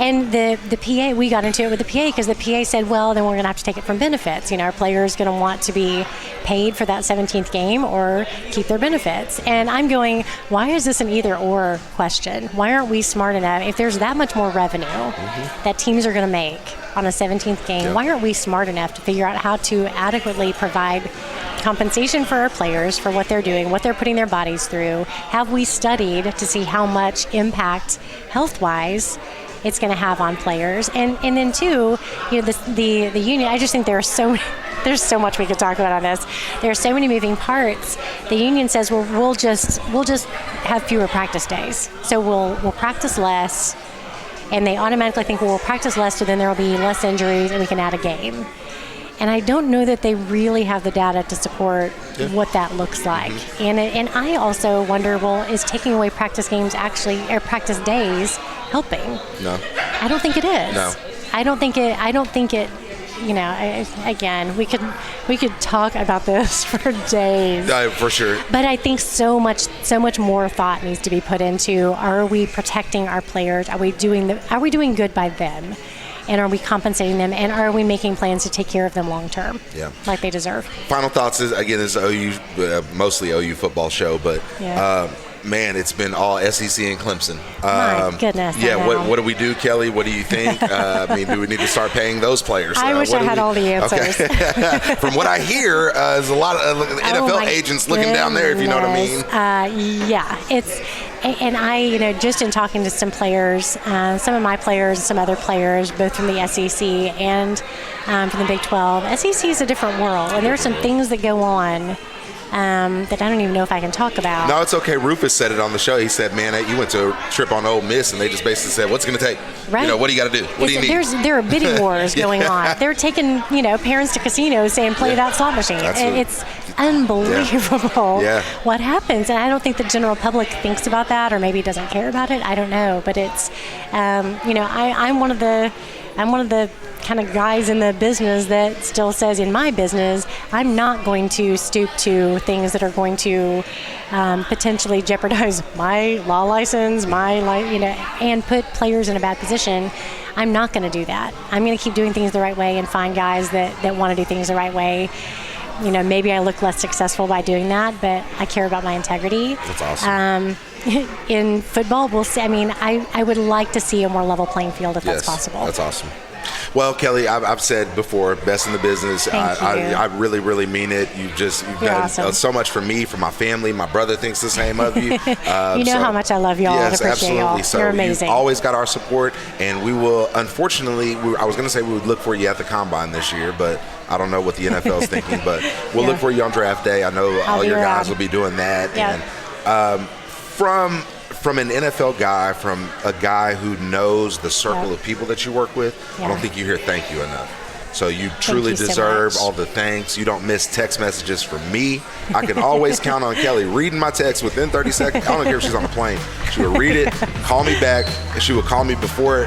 And the PA, we got into it with the PA because the PA said, well, then we're going to have to take it from benefits. Our players going to want to be paid for that 17th game or keep their benefits. And I'm going, why is this an either or question? Why aren't we smart enough? If there's that much more revenue that teams are going to make on a 17th game, why aren't we smart enough to figure out how to adequately provide compensation for our players for what they're doing, what they're putting their bodies through? Have we studied to see how much impact health-wise it's going to have on players? And then too, the union, I just think there's so much we could talk about on this. There are so many moving parts. The union says, well, we'll just have fewer practice days. So we'll practice less. And they automatically think, well, we'll practice less, so then there will be less injuries and we can add a game. And I don't know that they really have the data to support what that looks like. And I also wonder, well, is taking away practice games or practice days helping? No. I don't think it is. No. I don't think it, again, we could talk about this for days. For sure. But I think so much more thought needs to be put into, are we protecting our players? Are we doing good by them? and are we compensating them, and are we making plans to take care of them long term, like they deserve. Final thoughts is, again, this is OU, mostly OU football show, but man, it's been all SEC and Clemson. My goodness. Yeah, what do we do, Kelly? What do you think? I mean, do we need to start paying those players? I wish I had all the answers. Okay. From what I hear, there's a lot of NFL agents looking down there, if you know what I mean. And I, just in talking to some players, some of my players, some other players, both from the SEC and from the Big 12, SEC is a different world, and there are some things that go on that I don't even know if I can talk about. No, it's okay. Rufus said it on the show. He said, man, you went to a trip on Ole Miss, and they just basically said, what's it going to take? Right. What do you got to do? What do you need? There are bidding wars going on. They're taking, parents to casinos saying, play that slot machine. It's unbelievable what happens. And I don't think the general public thinks about that, or maybe doesn't care about it. I don't know. But it's, I'm one of the kind of guys in the business that still says, in my business, I'm not going to stoop to things that are going to potentially jeopardize my law license, and put players in a bad position. I'm not going to do that. I'm going to keep doing things the right way and find guys that want to do things the right way. Maybe I look less successful by doing that, but I care about my integrity. That's awesome. In football, we'll see. I mean, I would like to see a more level playing field if that's possible. That's awesome. Well, Kelly, I've said before, best in the business. I really, really mean it. You've done awesome. So much for me, for my family. My brother thinks the same of you. How much I love y'all. Yes, and appreciate absolutely. y'all. So you're amazing. You've always got our support, and we will. Unfortunately, I was going to say we would look for you at the combine this year, but I don't know what the NFL is thinking. But we'll look for you on draft day. I know all your guys will be doing that. Yeah. And from an NFL guy, from a guy who knows the circle of people that you work with, I don't think you hear thank you enough. So you truly deserve all the thanks. You don't miss text messages from me. I can always count on Kelly reading my text within 30 seconds. I don't care if she's on the plane. She would read it, call me back, and she would call me before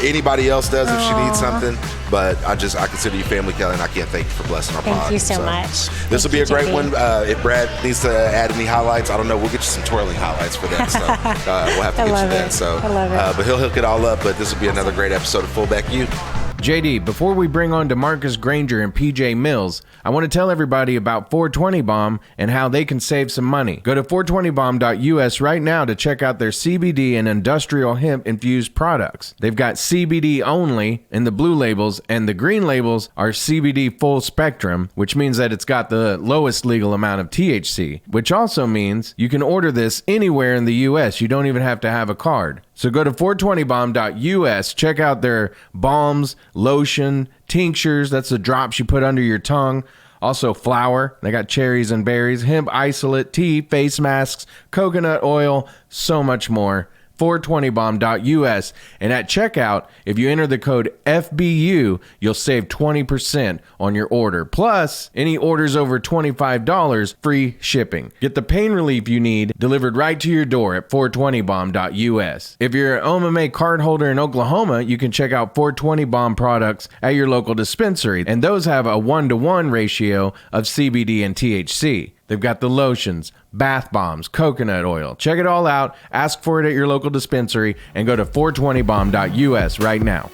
anybody else does if she needs something. But I consider you family, Kelly, and I can't thank you for blessing our pod. Thank you so much. This will be a great one. If Brad needs to add any highlights, I don't know. We'll get you some twirling highlights for that. So we'll have to get you that. So, I love it. But he'll hook it all up. But this will be another great episode of Fullback U. JD, before we bring on DeMarcus Granger and PJ Mills, I want to tell everybody about 420 Bomb and how they can save some money. Go to 420bomb.us right now to check out their CBD and industrial hemp infused products. They've got CBD only in the blue labels, and the green labels are CBD full spectrum, which means that it's got the lowest legal amount of THC, which also means you can order this anywhere in the US. You don't even have to have a card. So go to 420bomb.us, check out their balms, lotion, tinctures, that's the drops you put under your tongue. Also flour, they got cherries and berries, hemp isolate, tea, face masks, coconut oil, so much more. 420bomb.us, and at checkout, if you enter the code FBU, you'll save 20% on your order. Plus, any orders over $25, free shipping. Get the pain relief you need delivered right to your door at 420bomb.us. If you're an OMMA card holder in Oklahoma, you can check out 420 Bomb products at your local dispensary, and those have a 1-to-1 ratio of CBD and THC. They've got the lotions, bath bombs, coconut oil. Check it all out. Ask for it at your local dispensary and go to 420bomb.us right now.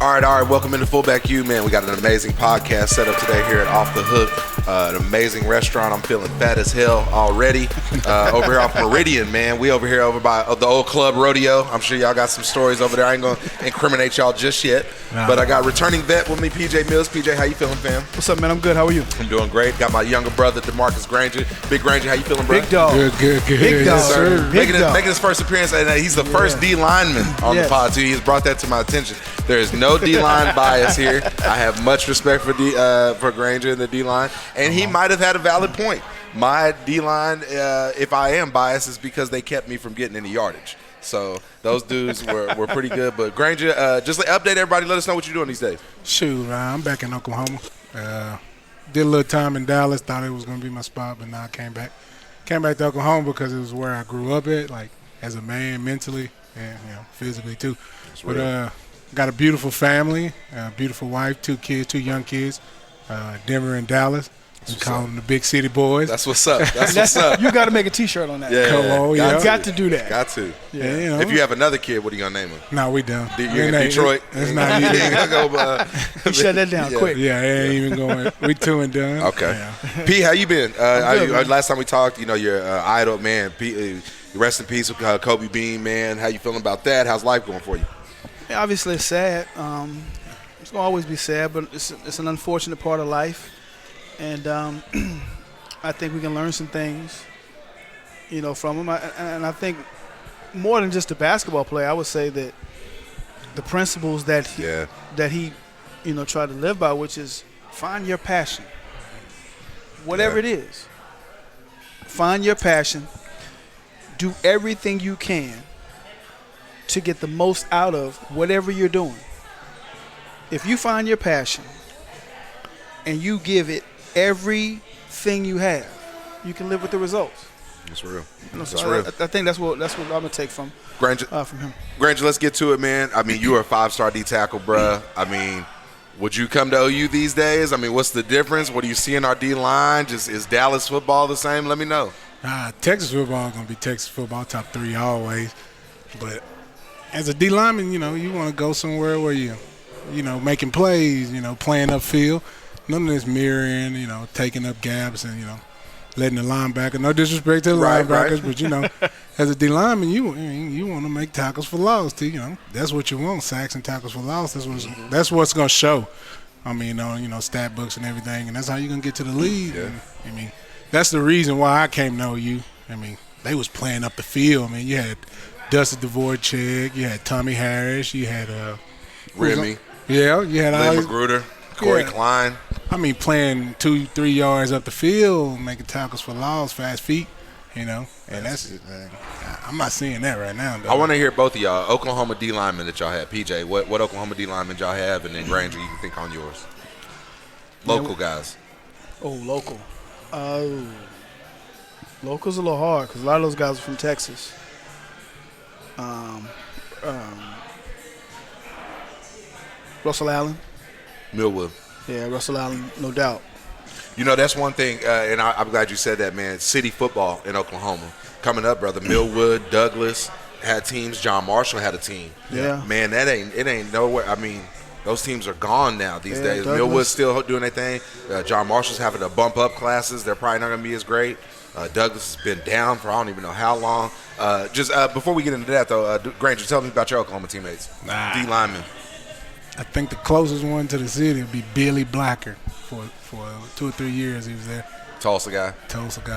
All right. Welcome into Fullback U, man. We got an amazing podcast set up today here at Off the Hook, an amazing restaurant. I'm feeling fat as hell already. Over here off Meridian, man. We over here over by the old club rodeo. I'm sure y'all got some stories over there. I ain't going to incriminate y'all just yet. Nah. But I got returning vet with me, PJ Mills. PJ, how you feeling, fam? What's up, man? I'm good. How are you? I'm doing great. Got my younger brother, DeMarcus Granger. Big Granger, how you feeling, bro? Big dog. Good. Big dog. Yes, sir. Big making his first appearance, and he's the first D lineman on the pod, too. He's brought that to my attention. There is no D-line bias here. I have much respect for Granger and the D-line, and he might have had a valid point. My D-line, if I am biased, is because they kept me from getting any yardage. So those dudes were pretty good. But Granger, just update everybody. Let us know what you're doing these days. Shoot, I'm back in Oklahoma. Did a little time in Dallas. Thought it was going to be my spot, but now I came back. Came back to Oklahoma because it was where I grew up at, like as a man, mentally and physically too. But got a beautiful family, a beautiful wife, 2 kids, 2 young kids, Denver and Dallas. We call them the big city boys. That's what's up. That's what's up. You got to make a T-shirt on that. Yeah, Come on, you got to do that. Got to. Yeah, you know. If you have another kid, what are you gonna name him? No, we done. You're in Detroit. It's not You even. ain't gonna go. You shut that down quick. Yeah, it ain't even going. We 2 and done. Okay. Yeah. P, how you been? good, man. Last time we talked, your idol, man. P, rest in peace, Kobe Bean, man. How you feeling about that? How's life going for you? Yeah, obviously, it's sad. It's gonna always be sad, but it's an unfortunate part of life, and I think we can learn some things, from him. And I think more than just a basketball player, I would say that the principles that he tried to live by, which is find your passion, whatever it is. Find your passion. Do everything you can to get the most out of whatever you're doing. If you find your passion and you give it everything you have, you can live with the results. That's real. That's real. I think that's what I'm gonna take from him. Granger, let's get to it, man. I mean, you are a 5-star D tackle, bruh. I mean, would you come to OU these days? I mean, what's the difference? What do you see in our D line? Just is Dallas football the same? Let me know. Texas football is gonna be Texas football, top 3 always. But as a D lineman, you want to go somewhere where you making plays, playing upfield. None of this mirroring, taking up gaps and, letting the linebacker. No disrespect to the linebackers, but, as a D lineman, you want to make tackles for loss. That's what you want, sacks and tackles for loss. That's what's going to show. I mean, stat books and everything, and that's how you're going to get to the league. Yeah. And, I mean, that's the reason why I came to OU. I mean, they was playing up the field. I mean, you had Dusty Dvorak, you had Tommy Harris, you had Remy. Yeah, you had Lee Magruder, Corey Klein. I mean, playing 2-3 yards up the field, making tackles for loss, fast feet, and that's I'm not seeing that right now, though. I want to hear both of y'all. Oklahoma D linemen that y'all have. PJ, what Oklahoma D linemen y'all have, and then Granger, you can think on yours. Local guys. Oh, local. Local's a little hard because a lot of those guys are from Texas. Russell Allen. Millwood. Yeah, Russell Allen, no doubt. That's one thing, and I'm glad you said that, man. City football in Oklahoma. Coming up, brother. Millwood, Douglas had teams. John Marshall had a team. Yeah. Man, it ain't nowhere. I mean, those teams are gone now these days. Douglas. Millwood's still doing their thing. John Marshall's having to bump up classes. They're probably not going to be as great. Douglas has been down for I don't even know how long. Just before we get into that, though, Granger, tell me about your Oklahoma teammates. D linemen. I think the closest one to the city would be Billy Blacker for 2 or 3 years he was there. Tulsa guy.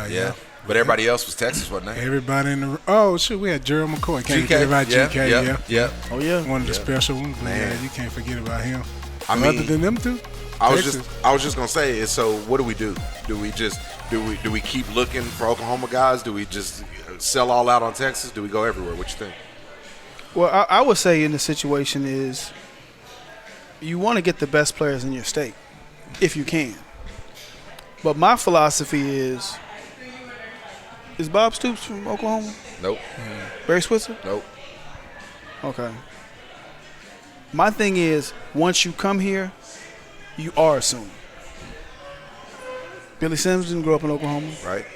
Yeah. But everybody else was Texas, wasn't they? Everybody in the we had Gerald McCoy. Can't forget about GK. Yeah. Oh yeah. One of the special ones. Man, you can't forget about him. Other than them two. I was just gonna say. So what do we do? Do we keep looking for Oklahoma guys? Do we just sell all out on Texas? Do we go everywhere? What you think? Well, I would say in the situation is you want to get the best players in your state if you can. But my philosophy is Bob Stoops from Oklahoma? Nope. Barry Switzer? Nope. Okay. My thing is, once you come here, you are assumed. Billy Sims didn't grow up in Oklahoma.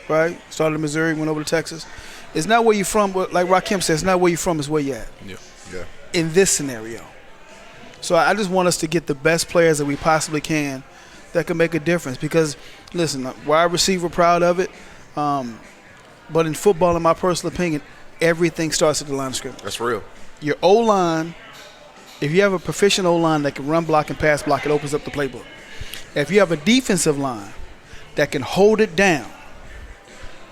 Right? Started in Missouri, went over to Texas. It's not where you're from, but like Rakim said, it's not where you're from, it's where you're at. Yeah. In this scenario. So I just want us to get the best players that we possibly can that can make a difference. Because, listen, wide receiver, proud of it. But in football, in my personal opinion, everything starts at the line of scrimmage. That's real. Your O-line, if you have a proficient O-line that can run block and pass block, it opens up the playbook. If you have a defensive line that can hold it down,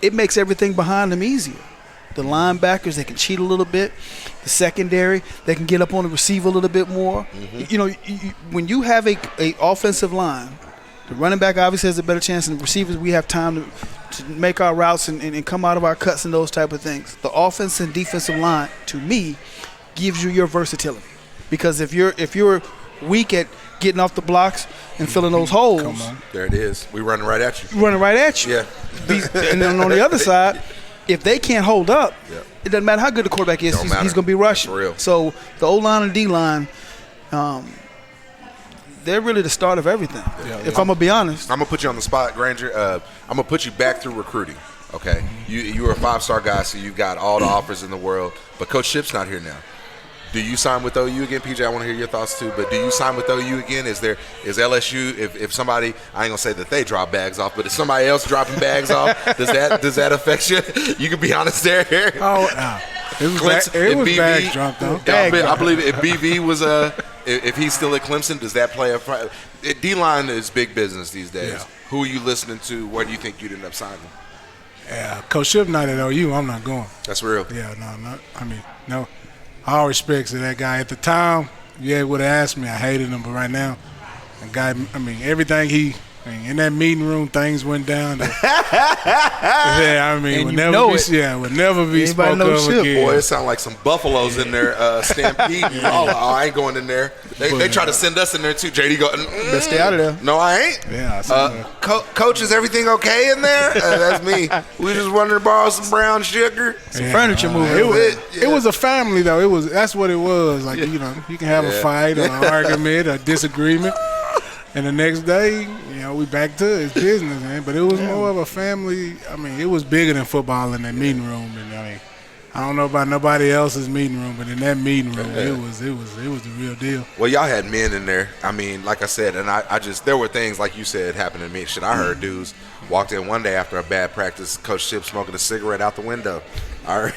it makes everything behind them easier. The linebackers, they can cheat a little bit. The secondary, they can get up on the receiver a little bit more. Mm-hmm. When you have a offensive line, the running back obviously has a better chance, and the receivers, we have time to make our routes and come out of our cuts and those type of things. The offense and defensive line, to me, gives you your versatility. Because if you're weak at getting off the blocks and filling those holes, come on, there it is. We running right at you. Yeah. And then on the other side, if they can't hold up, it doesn't matter how good the quarterback is, he's going to be rushing. That's real. So the O-line and D-line, they're really the start of everything. If I'm going to be honest. I'm going to put you on the spot, Granger. I'm going to put you back through recruiting. Okay, you were a 5-star guy, so you got all the offers in the world. But Coach Ship's not here now. Do you sign with OU again, PJ? I want to hear your thoughts too. But do you sign with OU again? Is LSU? If somebody, I ain't gonna say that they drop bags off, but if somebody else dropping bags off, does that affect you? You can be honest there. It was bags dropped off. I believe if BV was if he's still at Clemson, does that play a? D-line is big business these days. Yeah. Who are you listening to? Where do you think you'd end up signing? Yeah, Coach Ship not at OU. I'm not going. That's real. Yeah, no. All respects to that guy. At the time, would have asked me. I hated him, but right now, the guy. Everything in that meeting room, things went down. Would never be spoken of again. Boy, it sounds like some buffaloes in there stampeding. I ain't going in there. They try to send us in there too. JD go, Let's stay out of there. No, I ain't. Yeah. Coach, is everything okay in there? That's me. We just wanted to borrow some brown sugar, some furniture moving. It was a family though. That's what it was. Like you can have a fight or an argument or disagreement. And the next day, we back to his business, man. But it was more of a family. It was bigger than football in that meeting room. And I don't know about nobody else's meeting room, but in that meeting room, it was the real deal. Well, y'all had men in there. Like I said, and I just there were things like you said happened to me. Shit, I heard dudes walked in one day after a bad practice, Coach Ship smoking a cigarette out the window. I heard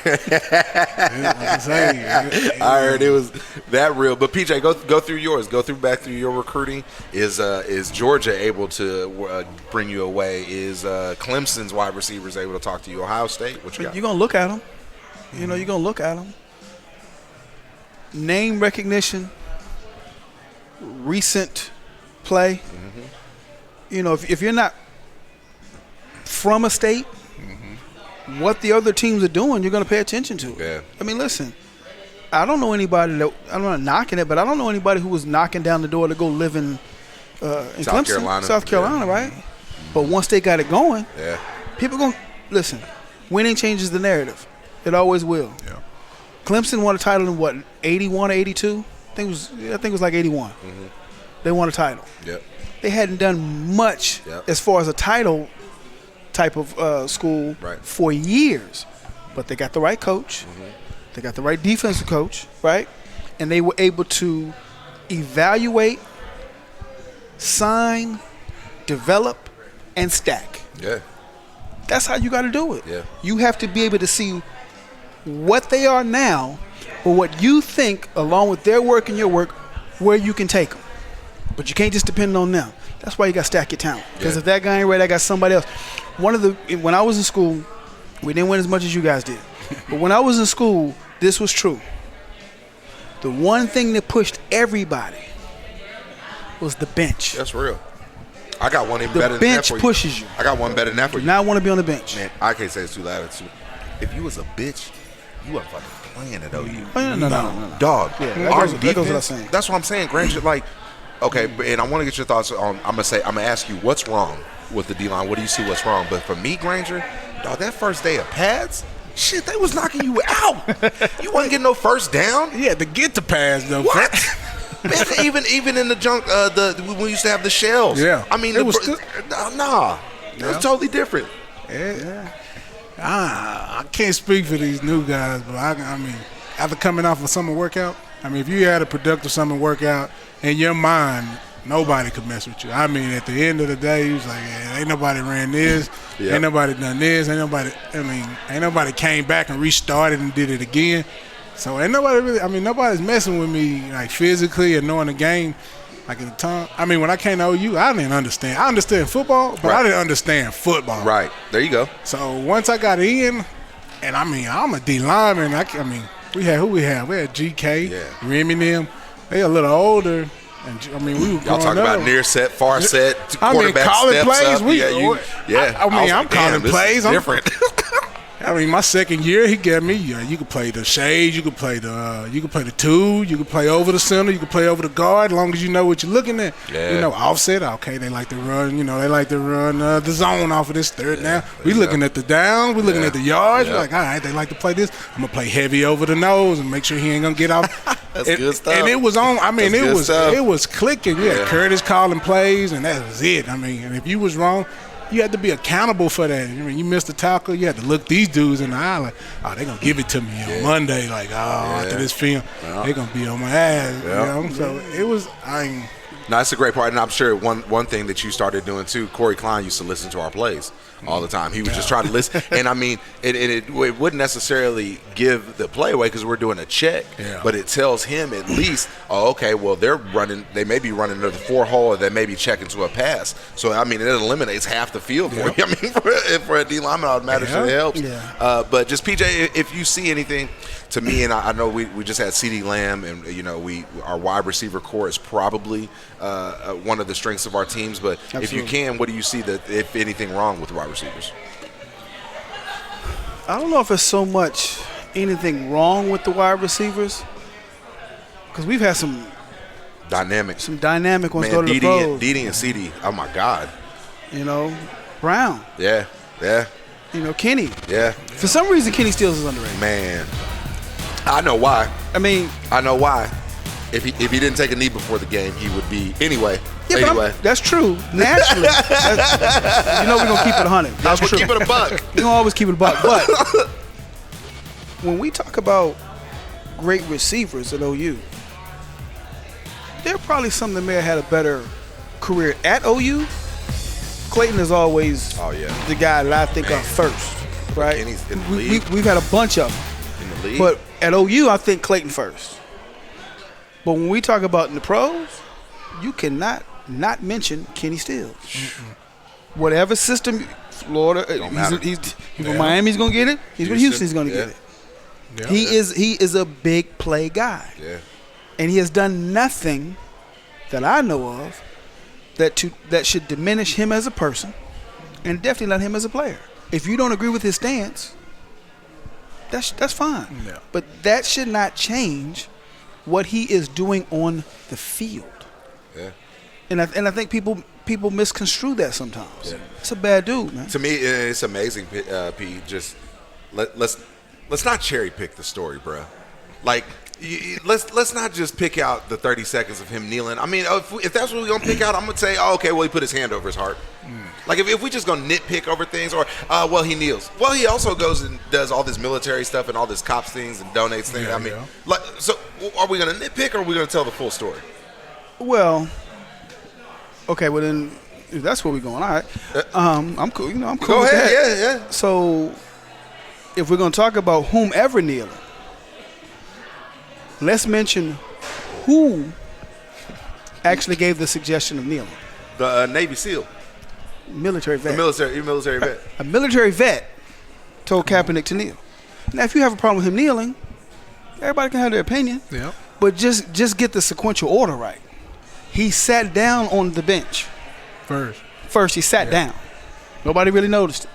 it was that real. But PJ, go through yours. Go back through your recruiting. Is Georgia able to bring you away? Is Clemson's wide receivers able to talk to you? Ohio State? What you got? You're gonna look at them. You're gonna look at them. Name recognition, recent play. Mm-hmm. If you're not from a state. What the other teams are doing, you're going to pay attention to. Yeah. Listen, I don't know anybody that – I'm not knocking it, but I don't know anybody who was knocking down the door to go live in Clemson, South Carolina, right? But once they got it going, people going to – listen, winning changes the narrative. It always will. Yeah. Clemson won a title in, what, 81 or 82? I think it was like 81. Mm-hmm. They won a title. Yep. They hadn't done much as far as a title – type of school for years, but they got the right coach, they got the right defensive coach, right, and they were able to evaluate, sign, develop, and stack. Yeah, that's how you got to do it. Yeah, you have to be able to see what they are now, or what you think, along with their work and your work, where you can take them. But you can't just depend on them. That's why you got to stack your talent. Because if that guy ain't ready, I got somebody else. When I was in school, we didn't win as much as you guys did. But when I was in school, this was true. The one thing that pushed everybody was the bench. That's real. I got one even better than that for you. The bench pushes you. I got one better than that for you. Now I want to be on the bench. Man, I can't say it's too loud. If you was a bitch, you weren't fucking playing at OU. No. Dog. Yeah, that goes without saying. That's what I'm saying, Granger. Okay, and I want to get your thoughts on. I'm gonna ask you what's wrong with the D-line. What do you see what's wrong? But for me, Granger, dog, that first day of pads, shit, they was knocking you out. You wasn't getting no first down. Yeah, to get the pads though. What? Man, even in the junk, we used to have the shells. Yeah, it was it was totally different. Yeah. I can't speak for these new guys, but after coming off a summer workout, if you had a productive summer workout. In your mind, nobody could mess with you. At the end of the day, you was like, ain't nobody ran this, ain't nobody done this, ain't nobody came back and restarted and did it again. So ain't nobody really, nobody's messing with me like physically and knowing the game. Like at the time, when I came to OU, I didn't understand. I understand football, but I didn't understand football. Right, there you go. So once I got in, and I'm a D lineman. We had GK, Remy them. They a little older, and we were y'all talking about near set, far set, quarterback calling steps plays. up. I'm calling plays. Different. My second year, he gave me. You could play the shade, you could play the two, you could play over the center, you could play over the guard, as long as you know what you're looking at. Yeah. Offset. Okay, they like to run. They like to run the zone off of this third. Now we looking at the down, we looking at the yards. We're like, all right, they like to play this. I'm gonna play heavy over the nose and make sure he ain't gonna get off. That's good stuff. And it was on. I mean, it was clicking. Yeah, Curtis calling plays, and that was it. I mean, and if you was wrong, you had to be accountable for that. I mean, you missed a tackle, you had to look these dudes in the eye like, oh, they're going to give it to me on Monday. Like, after this film, they're going to be on my ass. You know? So it was, no, that's a great part. And I'm sure one thing that you started doing too, Corey Klein used to listen to our plays all the time. He was just trying to listen. And I mean, it wouldn't necessarily give the play away because we're doing a check, but it tells him at least, oh, okay, well, they may be running to the 4 hole, or they may be checking to a pass. So, I mean, it eliminates half the field for you. I mean, for a D lineman, automatically it helps. Yeah. But just, PJ, if you see anything, to me, and I know we just had CeeDee Lamb, and, you know, our wide receiver core is probably one of the strengths of our teams. But if you can, what do you see that, if anything, wrong with the wide receivers? I don't know if it's so much anything wrong with the wide receivers, because we've had some dynamic ones go to the pros. Dede and CD, oh my God. You know, Brown. Yeah. You know, Kenny. Yeah. For some reason, Kenny Stills is underrated. Man, I know why. I know why. If he didn't take a knee before the game, he would be anyway. But that's true. Naturally, you know we're gonna keep it 100. That's true. Keep it a buck. We're gonna always keep it a buck. But when we talk about great receivers at OU, there are probably some that may have had a better career at OU. Clayton is always the guy that I think of first, right? And he's in the league. We've had a bunch of them in the league, but at OU, I think Clayton first. But when we talk about in the pros, you cannot not mention Kenny Stills. Whatever system, Florida, he's from Miami, he's gonna get it. He's from Houston, he's gonna get it. Yeah. He is a big play guy. Yeah. And he has done nothing that I know of that should diminish him as a person, and definitely not him as a player. If you don't agree with his stance, that's fine. Yeah. But that should not change what he is doing on the field. Yeah. And I think people misconstrue that sometimes. Yeah. It's a bad dude, man. To me, it's amazing, P. Just let's not cherry pick the story, bro. Like, let's not just pick out the 30 seconds of him kneeling. I mean, if that's what we're gonna pick out, I'm gonna say, oh, okay, well, he put his hand over his heart. Like, if we just gonna nitpick over things, or well, he kneels. Well, he also goes and does all this military stuff and all this cops things and donates things. I mean, like, so are we gonna nitpick, or are we gonna tell the full story? Well, okay, well then, if that's where we're going, all right. I'm cool. You know, I'm cool. Go with ahead. That. Yeah. So, if we're gonna talk about whomever kneeling, let's mention who actually gave the suggestion of kneeling. The Navy SEAL. Military vet. Military vet. A military vet told Kaepernick to kneel. Now, if you have a problem with him kneeling, everybody can have their opinion. Yeah. But just get the sequential order right. He sat down on the bench. First, he sat down. Nobody really noticed it.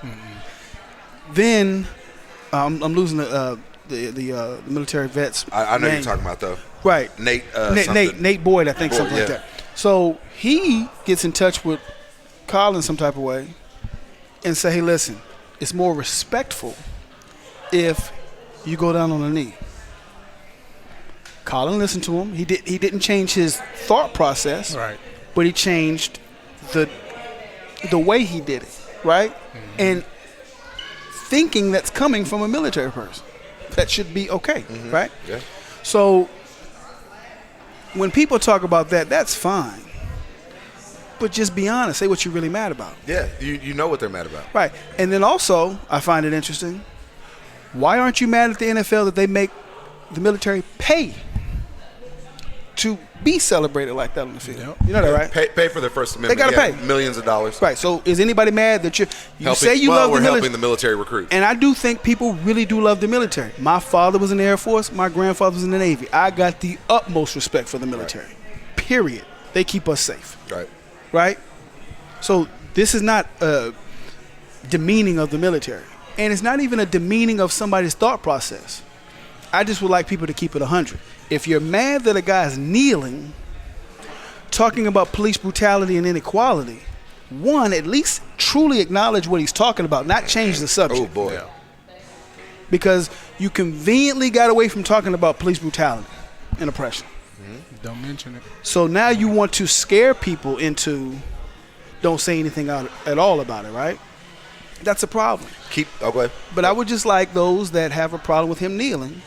Then, I'm losing the military vets. I know name. you're talking about, though. Right. Nate Boyd, I think, something like that. So he gets in touch with Colin some type of way and say, hey, listen, it's more respectful if you go down on a knee. Colin listened to him. He didn't change his thought process, right? But he changed the way he did it, right? And thinking that's coming from a military person, that should be okay, right? Yeah. So when people talk about that, that's fine. But just be honest. Say what you're really mad about. Yeah, you know what they're mad about. Right. And then also, I find it interesting, why aren't you mad at the NFL that they make the military pay to be celebrated like that on the field? You know that, right? Pay for their First Amendment. They got to pay. Millions of dollars. Right. So is anybody mad that you say you love the military? We're helping the military recruit. And I do think people really do love the military. My father was in the Air Force. My grandfather was in the Navy. I got the utmost respect for the military. Right. Period. They keep us safe. Right? So this is not a demeaning of the military. And it's not even a demeaning of somebody's thought process. I just would like people to keep it 100. If you're mad that a guy's kneeling, talking about police brutality and inequality, one, at least truly acknowledge what he's talking about, not change the subject. Oh, boy. Yeah. Because you conveniently got away from talking about police brutality. and oppression. Don't mention it. So now you want to scare people into don't say anything at all about it, right? That's a problem. Okay. But I would just like those that have a problem with him kneeling.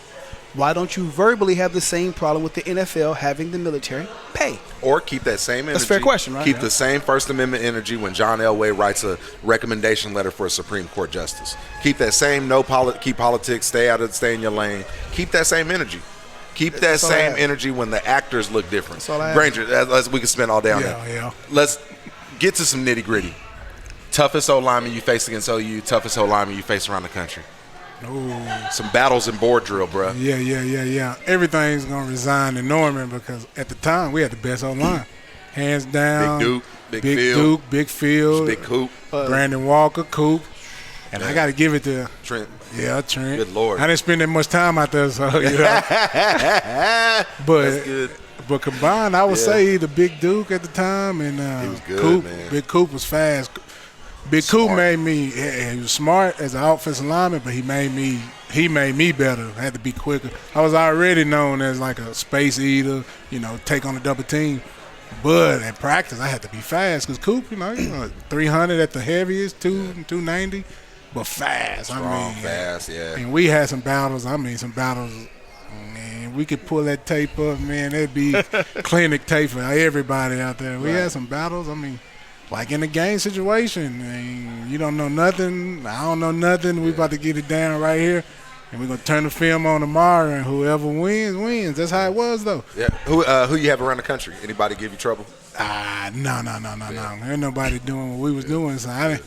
Why don't you verbally have the same problem with the NFL having the military pay? Or keep that same energy. That's a fair question, right? Keep the same First Amendment energy when John Elway writes a recommendation letter for a Supreme Court justice. Keep that same keep politics, stay in your lane. Keep that same energy. Keep that same energy when the actors look different. Granger, we can spend all day on that. Yeah. Let's get to some nitty gritty. Toughest O lineman you face against OU, toughest O lineman you face around the country. Ooh. Some battles in board drill, bro. Yeah. Everything's going to resign to Norman because at the time we had the best O-line. Hands down. Big Duke, Big Field. Big Coop. Brandon Walker, Coop. And I got to give it to Trent. Yeah, Trent. Good Lord. I didn't spend that much time out there, so, you know. That's good. But combined, I would say the Big Duke at the time and he was good, Coop. Man. Big Coop was fast. Big Coop made me. He was smart as an offensive lineman, but he made me better. I had to be quicker. I was already known as like a space eater, take on a double team. But at practice, I had to be fast because Coop, 300 at the heaviest, 290, but fast. Strong, fast, yeah. And we had some battles. Man, we could pull that tape up, man. It'd be clinic tape for everybody out there. We had some battles. Like in a game situation, you don't know nothing. I don't know nothing. We about to get it down right here, and we're gonna turn the film on tomorrow, and whoever wins. That's how it was, though. Yeah. Who you have around the country? Anybody give you trouble? No. Ain't nobody doing what we was doing. So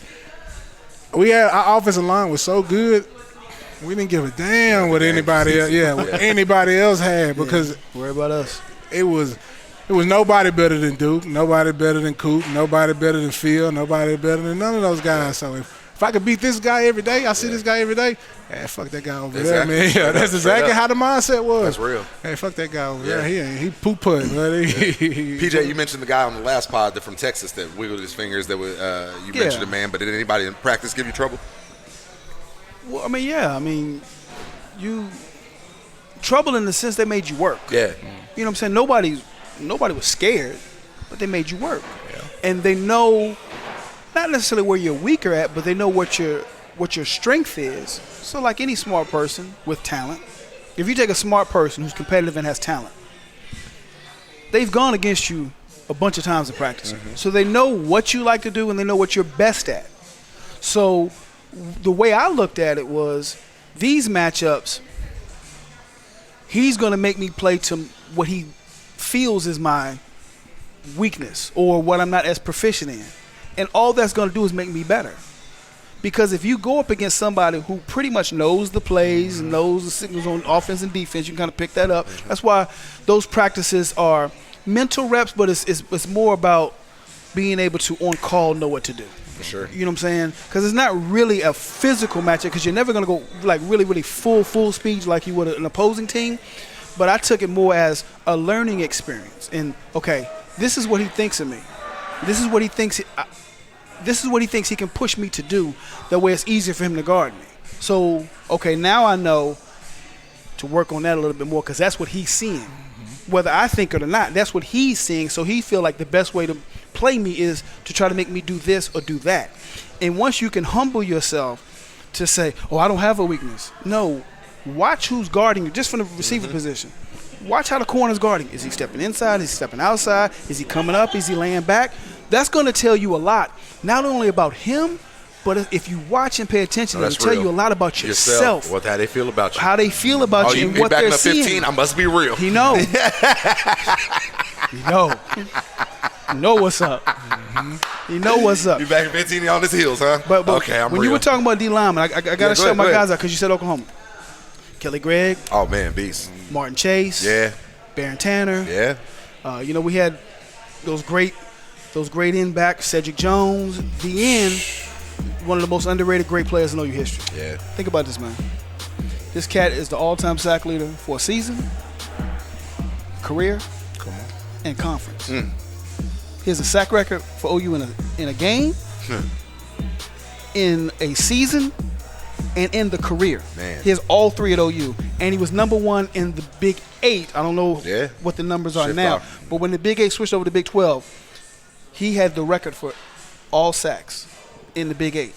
we had our offensive line was so good, we didn't give a damn what anybody else. What anybody else had because worry about us. It was nobody better than Duke, nobody better than Coop, nobody better than Phil, nobody better than none of those guys. So if I could beat this guy every day, I see this guy every day, fuck that guy over there, man. Yeah, that's exactly how the mindset was. That's real. Hey, fuck that guy over there. He poop-putting. PJ, you mentioned the guy on the last pod from Texas that wiggled his fingers. That you mentioned a man, but did anybody in practice give you trouble? Well, you trouble in the sense they made you work. Yeah. You know what I'm saying? Nobody was scared, but they made you work. Yeah. And they know not necessarily where you're weaker at, but they know what your strength is. So like any smart person with talent, if you take a smart person who's competitive and has talent, they've gone against you a bunch of times in practice. Mm-hmm. So they know what you like to do and they know what you're best at. So the way I looked at it was these matchups, he's going to make me play to what he feels is my weakness or what I'm not as proficient in. And all that's going to do is make me better. Because if you go up against somebody who pretty much knows the plays, knows the signals on offense and defense, you can kind of pick that up. That's why those practices are mental reps, but it's more about being able to on call know what to do. For sure. You know what I'm saying? Because it's not really a physical matchup because you're never going to go like really, really full speed like you would an opposing team. But I took it more as a learning experience. And, okay, this is what he thinks of me. This is what he thinks he can push me to do. That way it's easier for him to guard me. So, okay, now I know to work on that a little bit more because that's what he's seeing. Mm-hmm. Whether I think it or not, that's what he's seeing. So he feel like the best way to play me is to try to make me do this or do that. And once you can humble yourself to say, oh, I don't have a weakness. No. Watch who's guarding you, just from the receiver position. Watch how the corner's guarding. Is he stepping inside? Is he stepping outside? Is he coming up? Is he laying back? That's going to tell you a lot, not only about him, but if you watch and pay attention, it'll tell you a lot about yourself. What how they feel about you. How they feel about you and what they're seeing. 15, I must be real. He know. You know what's up. Mm-hmm. You know what's up. You back at 15 on his heels, huh? But okay, I'm when real. You were talking about D lineman, I got to shout my guys out because you said Oklahoma. Kelly Gregg. Oh, man, beast. Martin Chase. Yeah. Barron Tanner. Yeah. We had those great end backs, Cedric Jones. The end, one of the most underrated great players in OU history. Yeah. Think about this, man. This cat is the all-time sack leader for a season, career, and conference. He has a sack record for OU in a game, in a season, and in the career. Man. He has all 3 at OU. And he was number 1 in the Big 8. I don't know what the numbers are now. But when the Big 8 switched over to Big 12, he had the record for all sacks in the Big 8.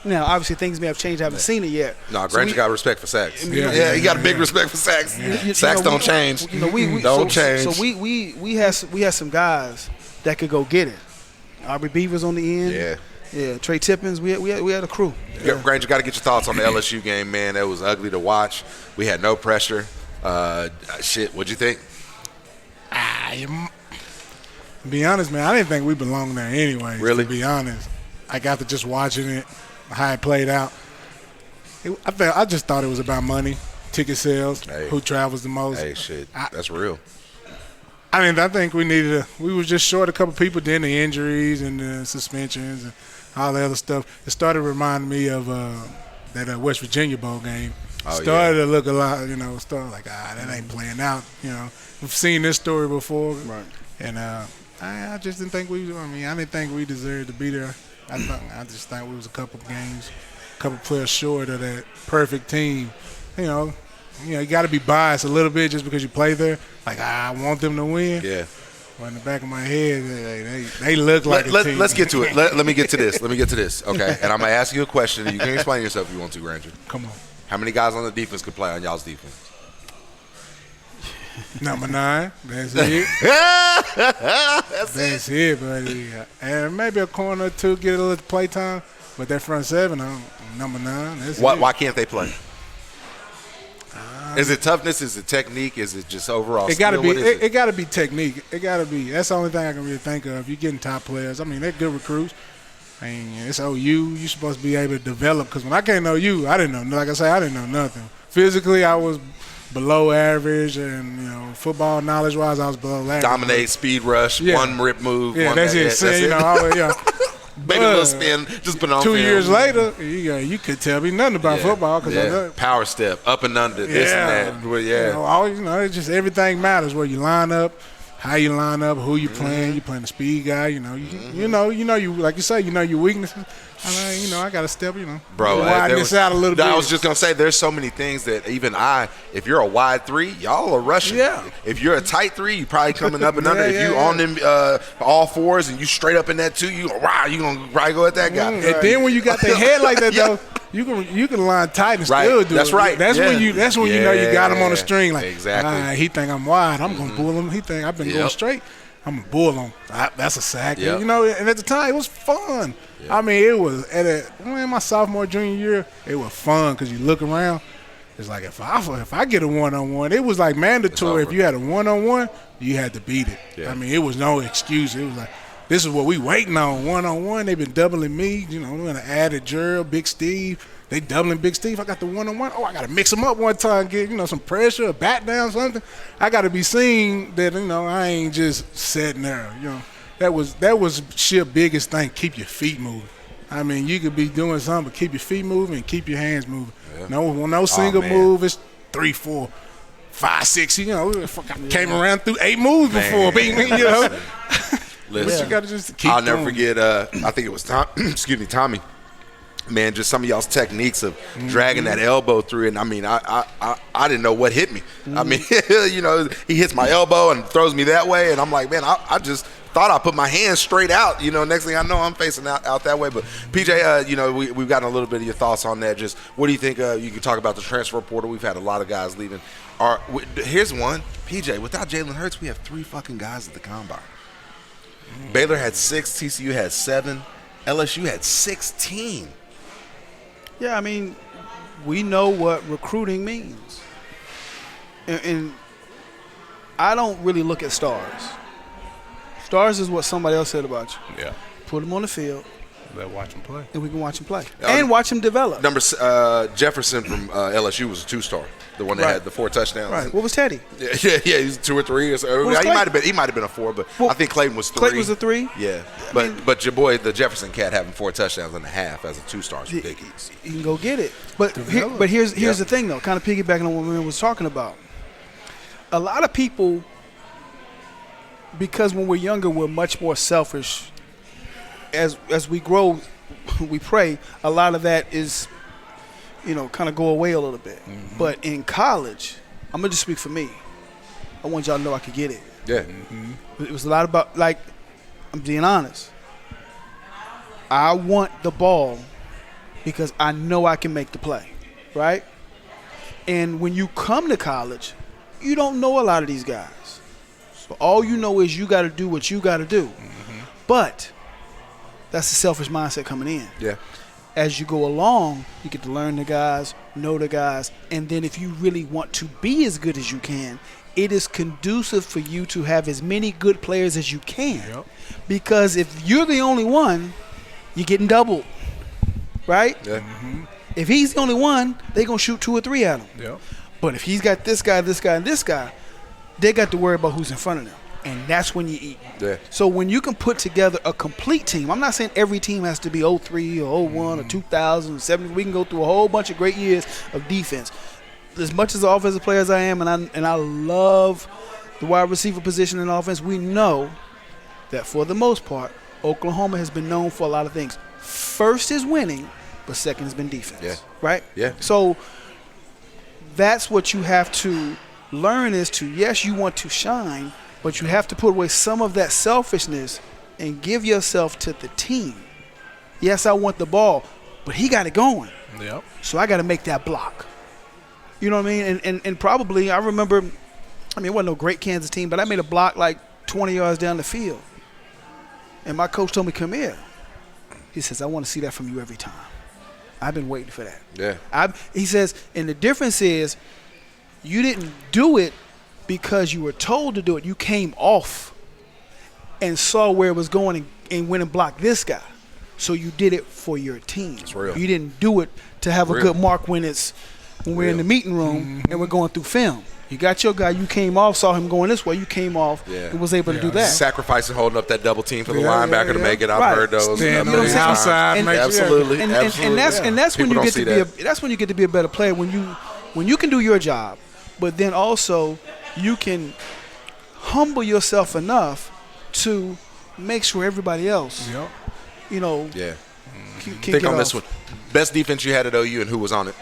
Now, obviously, things may have changed. I haven't seen it yet. No, Granger got respect for sacks. Yeah, he got a big respect for sacks. Sacks don't change. Don't change. So we had some guys that could go get it. Aubrey Beavers on the end. Yeah. Trey Tippins. We had a crew. Granger, got to get your thoughts on the LSU game, man. That was ugly to watch. We had no pressure. What'd you think? To be honest, man, I didn't think we belonged there anyway. Really? To be honest, I got to just watching it, how it played out. I just thought it was about money, ticket sales, who travels the most. Hey, shit, that's real. I think we was just short a couple people, then the injuries and the suspensions and all the other stuff. It started reminding me of that West Virginia Bowl game. Started to look a lot, started like, that ain't playing out. We've seen this story before. Right. And I just didn't think I didn't think we deserved to be there. I just think we was a couple games, a couple players short of that perfect team. You got to be biased a little bit just because you play there. Like, I want them to win. Yeah. But in the back of my head, they look like a team. Let's get to it. Let me get to this. Okay? And I'm going to ask you a question. You can explain yourself if you want to, Granger. Come on. How many guys on the defense could play on y'all's defense? Number 9. That's it. That's it, buddy. And maybe a corner or two get a little play time. But that front 7, number 9. That's Why can't they play? Is it toughness? Is it technique? Is it just overall skill? It got to be technique. It got to be. That's the only thing I can really think of. You're getting top players. They're good recruits. It's OU. You're supposed to be able to develop. Because when I came to OU, I didn't know. Like I say, I didn't know nothing. Physically, I was below average, and football knowledge-wise, I was below average. Dominate, speed rush, one rip move. Yeah, that's it. Maybe a little spin, just put on 2 years later, you could tell me nothing about football. Power step, up and under, this and that. It's just everything matters where you line up, how you line up, who you playing. You playing the speed guy. You like you say, your weaknesses. I got to step, Bro, widen this out a little bit. I was just going to say, there's so many things that even if you're a wide 3, y'all are rushing. Yeah. If you're a tight 3, you probably coming up and under. If you on them all fours and you straight up in that 2, you going to probably go at that guy. And then when you got the head like that, though, you can line tight and still do That's it. Right. That's when you you got him on the string. Like, exactly. He think I'm wide. I'm going to bull him. He think I've been going straight. I'm going to bull him. That's a sack. Yep. And at the time, it was fun. Yep. It was my sophomore, junior year, it was fun because you look around. It's like if I get a one-on-one, it was like mandatory. If you had a one-on-one, you had to beat it. Yeah. It was no excuse. It was like, this is what we waiting on, one-on-one. They've been doubling me. We're going to add a Gerald, Big Steve. They doubling Big Steve. I got the one-on-one. I got to mix them up one time, get, some pressure, a bat down, something. I got to be seen that, I ain't just sitting there, That was shit's biggest thing, keep your feet moving. You could be doing something, but keep your feet moving and keep your hands moving. Yeah. No single move. It's 3, 4, 5, 6. Came around through 8 moves before. Listen, but you got to just keep I'll never forget, I think it was Tommy. Man, just some of y'all's techniques of dragging that elbow through, and I didn't know what hit me. He hits my elbow and throws me that way, and I'm like, man, I just thought I put my hands straight out. Next thing I know, I'm facing out that way. But PJ, we've gotten a little bit of your thoughts on that. Just what do you think? You can talk about the transfer portal. We've had a lot of guys leaving. Here's one, PJ. Without Jalen Hurts, we have 3 fucking guys at the combine. Baylor had 6, TCU had 7, LSU had 16. Yeah, we know what recruiting means. And I don't really look at stars. Stars is what somebody else said about you. Yeah. Put them on the field. Let watch them play. And we can watch them play. And watch them develop. Jefferson from LSU was a 2-star. The one that had the 4 touchdowns. Right. What was Teddy? Yeah, he's 2 or 3 or so. He might have been a 4, but I think Clayton was 3. Clayton was a 3? Yeah. But your boy, the Jefferson cat, having 4 touchdowns and a half as a 2-star is ridiculous. You can go get it. But here's the thing, though, kind of piggybacking on what man was talking about. A lot of people, because when we're younger, we're much more selfish. As we grow, we pray. A lot of that is kind of go away a little bit. Mm-hmm. But in college, I'm going to just speak for me. I want y'all to know I could get it. Yeah. Mm-hmm. It was a lot about, like, I'm being honest. I want the ball because I know I can make the play, right? And when you come to college, you don't know a lot of these guys. So all you know is you got to do what you got to do. Mm-hmm. But that's the selfish mindset coming in. Yeah. As you go along, you get to learn the guys, know the guys, and then if you really want to be as good as you can, it is conducive for you to have as many good players as you can. Yep. Because if you're the only one, you're getting doubled, right? Yeah. Mm-hmm. If he's the only one, they're going to shoot 2 or 3 at him. Yep. But if he's got this guy, this guy, and this guy, they got to worry about who's in front of them. And that's when you eat. Yeah. So when you can put together a complete team, I'm not saying every team has to be 03 or 01 or 2000 or 70. We can go through a whole bunch of great years of defense. As much as an offensive player as I am, and I love the wide receiver position in offense, we know that for the most part, Oklahoma has been known for a lot of things. First is winning, but second has been defense. Yeah. Right? Yeah. So that's what you have to learn is to, yes, you want to shine, but you have to put away some of that selfishness and give yourself to the team. Yes, I want the ball, but he got it going. Yep. So I got to make that block. You know what I mean? And probably I remember, it wasn't no great Kansas team, but I made a block like 20 yards down the field. And my coach told me, come here. He says, I want to see that from you every time. I've been waiting for that. Yeah. He says, and the difference is you didn't do it because you were told to do it. You came off and saw where it was going and went and blocked this guy. So you did it for your team. That's real. You didn't do it to have a good mark when we're in the meeting room Mm-hmm. and we're going through film. You got your guy. You came off, saw him going this way. You came off and was able to do that. Sacrificing holding up that double team for the linebacker to make it. I've heard those. Outside. Absolutely. And that's when you get to be that's when you get to be a better player, when you can do your job, but then also you can humble yourself enough to make sure everybody else, can Think on this one. Best defense you had at OU and who was on it?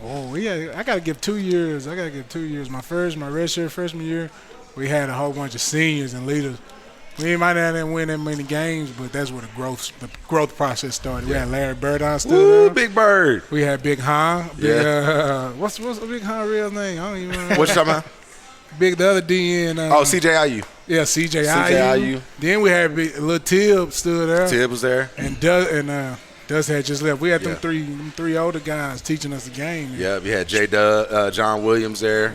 Oh, yeah, I got to give 2 years. My redshirt freshman year, we had a whole bunch of seniors and leaders. We might not have win that many games, but that's where the growth process started. We had Larry Bird on still. Big Bird. We had Big Han. What's Big Han real name? I don't even know. What you talking about? The other DN. CJIU. Yeah, CJIU. Then we had little Tibb stood there. Tibb was there. And Dust had just left. We had them three older guys teaching us the game. Yeah, we had John Williams there.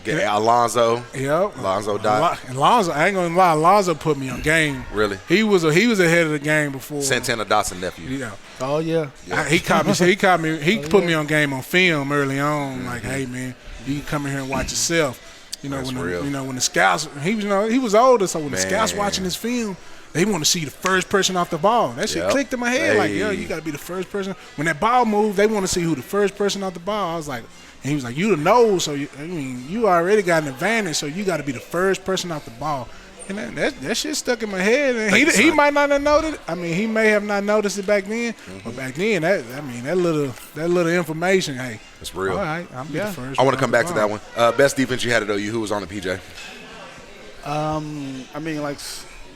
Yep. Alonzo. Yep. Alonzo Dot. Alonzo, I ain't gonna lie. Alonzo put me on game. Really? He was ahead of the game before. Santana Dotson nephew. Yeah. Oh yeah. He caught me. He put me on game on film early on. Mm-hmm. Like, hey man, you can come in here and watch yourself. When the scouts, he was older, so when the scouts watching his film, they want to see the first person off the ball. That shit clicked in my head. Like, you got to be the first person. When that ball moved, they want to see who the first person off the ball. I was like, and he was like, you the nose, so you already got an advantage, so you got to be the first person off the ball. And that shit stuck in my head. And he might not have noticed. He may have not noticed it back then, but back then, that little information, hey, it's real. All right, I'm the first. I want to come back to that one. Best defense you had at OU. Who was on it, PJ?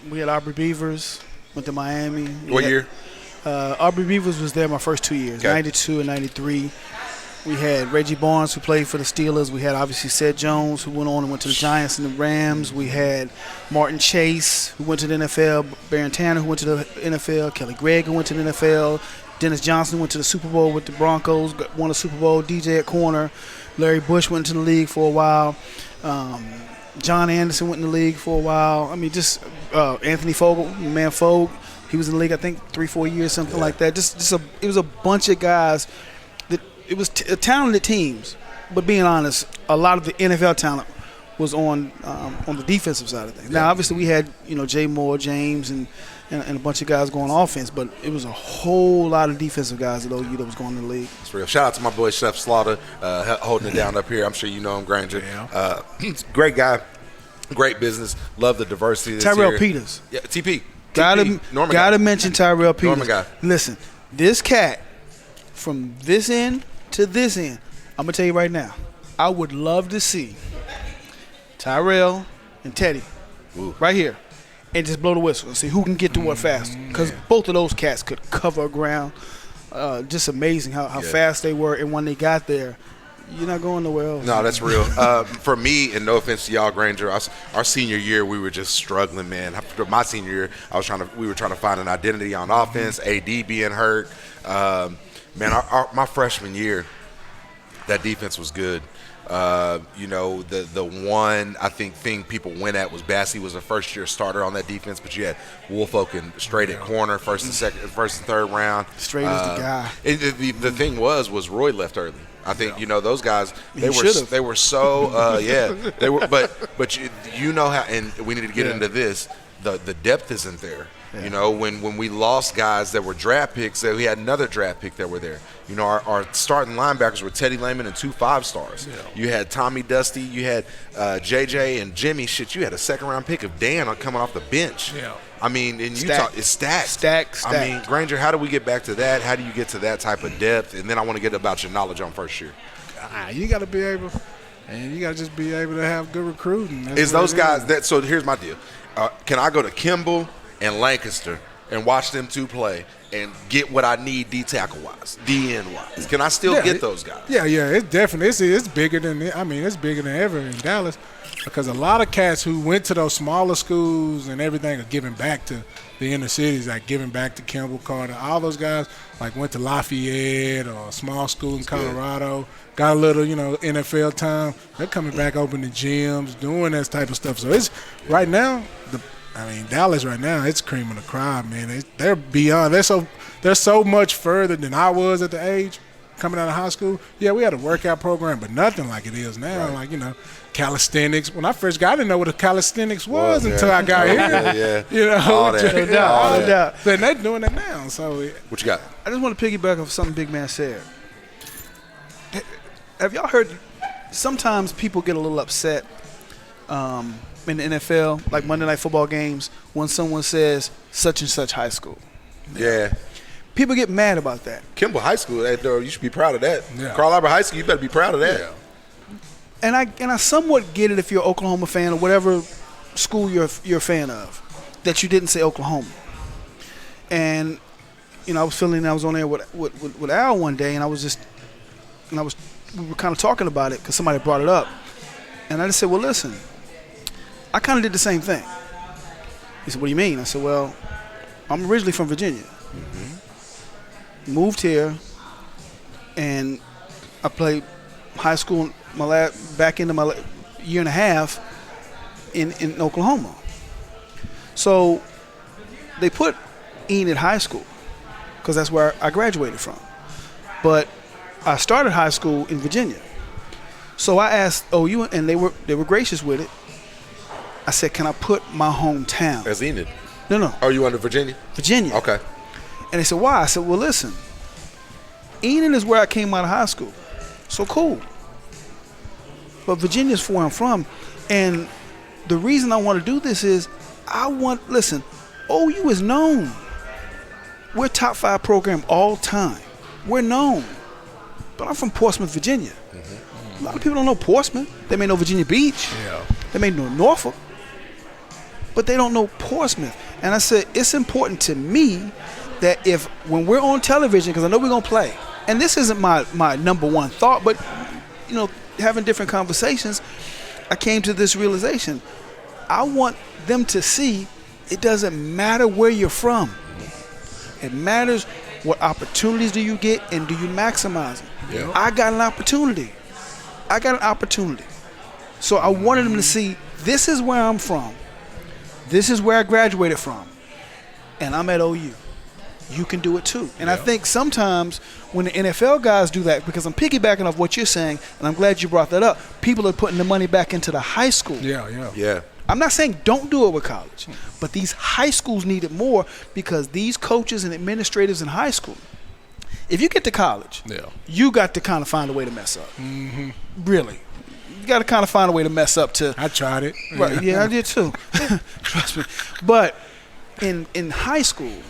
We had Aubrey Beavers, went to Miami. What year? Aubrey Beavers was there my first 2 years, 92 and 93. We had Reggie Barnes, who played for the Steelers. We had, obviously, Seth Jones, who went on and went to the Giants and the Rams. We had Martin Chase, who went to the NFL. Baron Tanner, who went to the NFL. Kelly Gregg, who went to the NFL. Dennis Johnson went to the Super Bowl with the Broncos, won a Super Bowl. DJ at corner. Larry Bush went into the league for a while. John Anderson went in the league for a while. Anthony Fogel, Fogue, he was in the league, I think, 3-4 years, something like that. It was a bunch of guys. It was talented teams, but being honest, a lot of the NFL talent was on the defensive side of things. Now, obviously, we had Jay Moore, James, and a bunch of guys going offense, but it was a whole lot of defensive guys at OU that was going in the league. That's real. Shout out to my boy Chef Slaughter, holding it down up here. I'm sure you know him, Granger. Great guy, great business. Love the diversity. Tyrell Peters. Yeah, TP. Gotta mention Tyrell Peters. Norman guy. Listen, this cat from this end to this end, I'm going to tell you right now, I would love to see Tyrell and Teddy right here and just blow the whistle and see who can get to what faster. Because both of those cats could cover ground. Just amazing how fast they were. And when they got there, you're not going nowhere else. No, that's real. For me, and no offense to y'all, Granger, our senior year, we were just struggling, man. After my senior year, we were trying to find an identity on offense, AD being hurt. Man, my freshman year, that defense was good. The one I think thing people went at was Bassey was a first-year starter on that defense, but you had Woolfolk straight at corner, first and third round. Straight as the guy. The thing was Roy left early. I think those guys they were so they were but you know how, and we need to get into this. The depth isn't there. Yeah. When we lost guys that were draft picks, we had another draft pick that were there. Our starting linebackers were Teddy Lehman and 2 5-stars. Yeah. You had Tommy Dusty, you had JJ and Jimmy. Shit, you had a second-round pick of Dan coming off the bench. Yeah. I mean, in Utah, it's stacked. Stacked. I mean, Granger, how do we get back to that? How do you get to that type of depth? And then I want to get about your knowledge on first year. You got to be able, and you got to just be able to have good recruiting. Is those guys so here's my deal. Can I go to Kimball and Lancaster and watch them 2 play and get what I need D-tackle-wise, DN-wise? Can I still get those guys? Yeah, it's definitely. It's bigger than – it's bigger than ever in Dallas because a lot of cats who went to those smaller schools and everything are giving back to the inner cities, like giving back to Kimball, Carter. All those guys, like, went to Lafayette or a small school in Colorado, got a little, NFL time. They're coming back, opening gyms, doing that type of stuff. So it's right now – Dallas right now, it's cream of the crop, man. They're beyond. They're so much further than I was at the age coming out of high school. Yeah, we had a workout program, but nothing like it is now. Right. Like, calisthenics. When I first got, I didn't know what a calisthenics was until I got here. All that. Then they're doing that now. So what you got? I just want to piggyback off something Big Man said. Have y'all heard? Sometimes people get a little upset. In the NFL, like Monday Night Football games, when someone says such and such high school. Yeah. People get mad about that. Kimball High School, you should be proud of that. Yeah. Carl Albert High School, you better be proud of that. Yeah. And I somewhat get it if you're an Oklahoma fan or whatever school you're a fan of, that you didn't say Oklahoma. And I was on there with Al one day, and we were kind of talking about it because somebody brought it up, and I just said, well, listen. I kind of did the same thing. He said, what do you mean? I said, well, I'm originally from Virginia. Mm-hmm. Moved here, and I played high school back into my year and a half in Oklahoma. So they put Enid High School because that's where I graduated from. But I started high school in Virginia. So I asked OU, and they were gracious with it. I said, can I put my hometown? As Enid? No. Are you under Virginia? Virginia. Okay. And they said, why? I said, well, listen. Enid is where I came out of high school. So cool. But Virginia is where I'm from. And the reason I want to do this is listen, OU is known. We're top 5 program all time. We're known. But I'm from Portsmouth, Virginia. Mm-hmm. A lot of people don't know Portsmouth. They may know Virginia Beach. Yeah. They may know Norfolk. But they don't know Portsmouth. And I said, it's important to me that when we're on television, because I know we're going to play, and this isn't my number one thought, but, having different conversations, I came to this realization. I want them to see it doesn't matter where you're from. It matters what opportunities do you get and do you maximize them. Yeah. I got an opportunity. So I wanted them to see this is where I'm from. This is where I graduated from. And I'm at OU. You can do it too. And I think sometimes when the NFL guys do that, because I'm piggybacking off what you're saying, and I'm glad you brought that up, people are putting the money back into the high school. Yeah. I'm not saying don't do it with college, but these high schools need it more because these coaches and administrators in high school, if you get to college, you got to kind of find a way to mess up. Mm-hmm. Really. You got to kind of find a way to mess up to. I tried it. Right, I did too. Trust me. But in high school,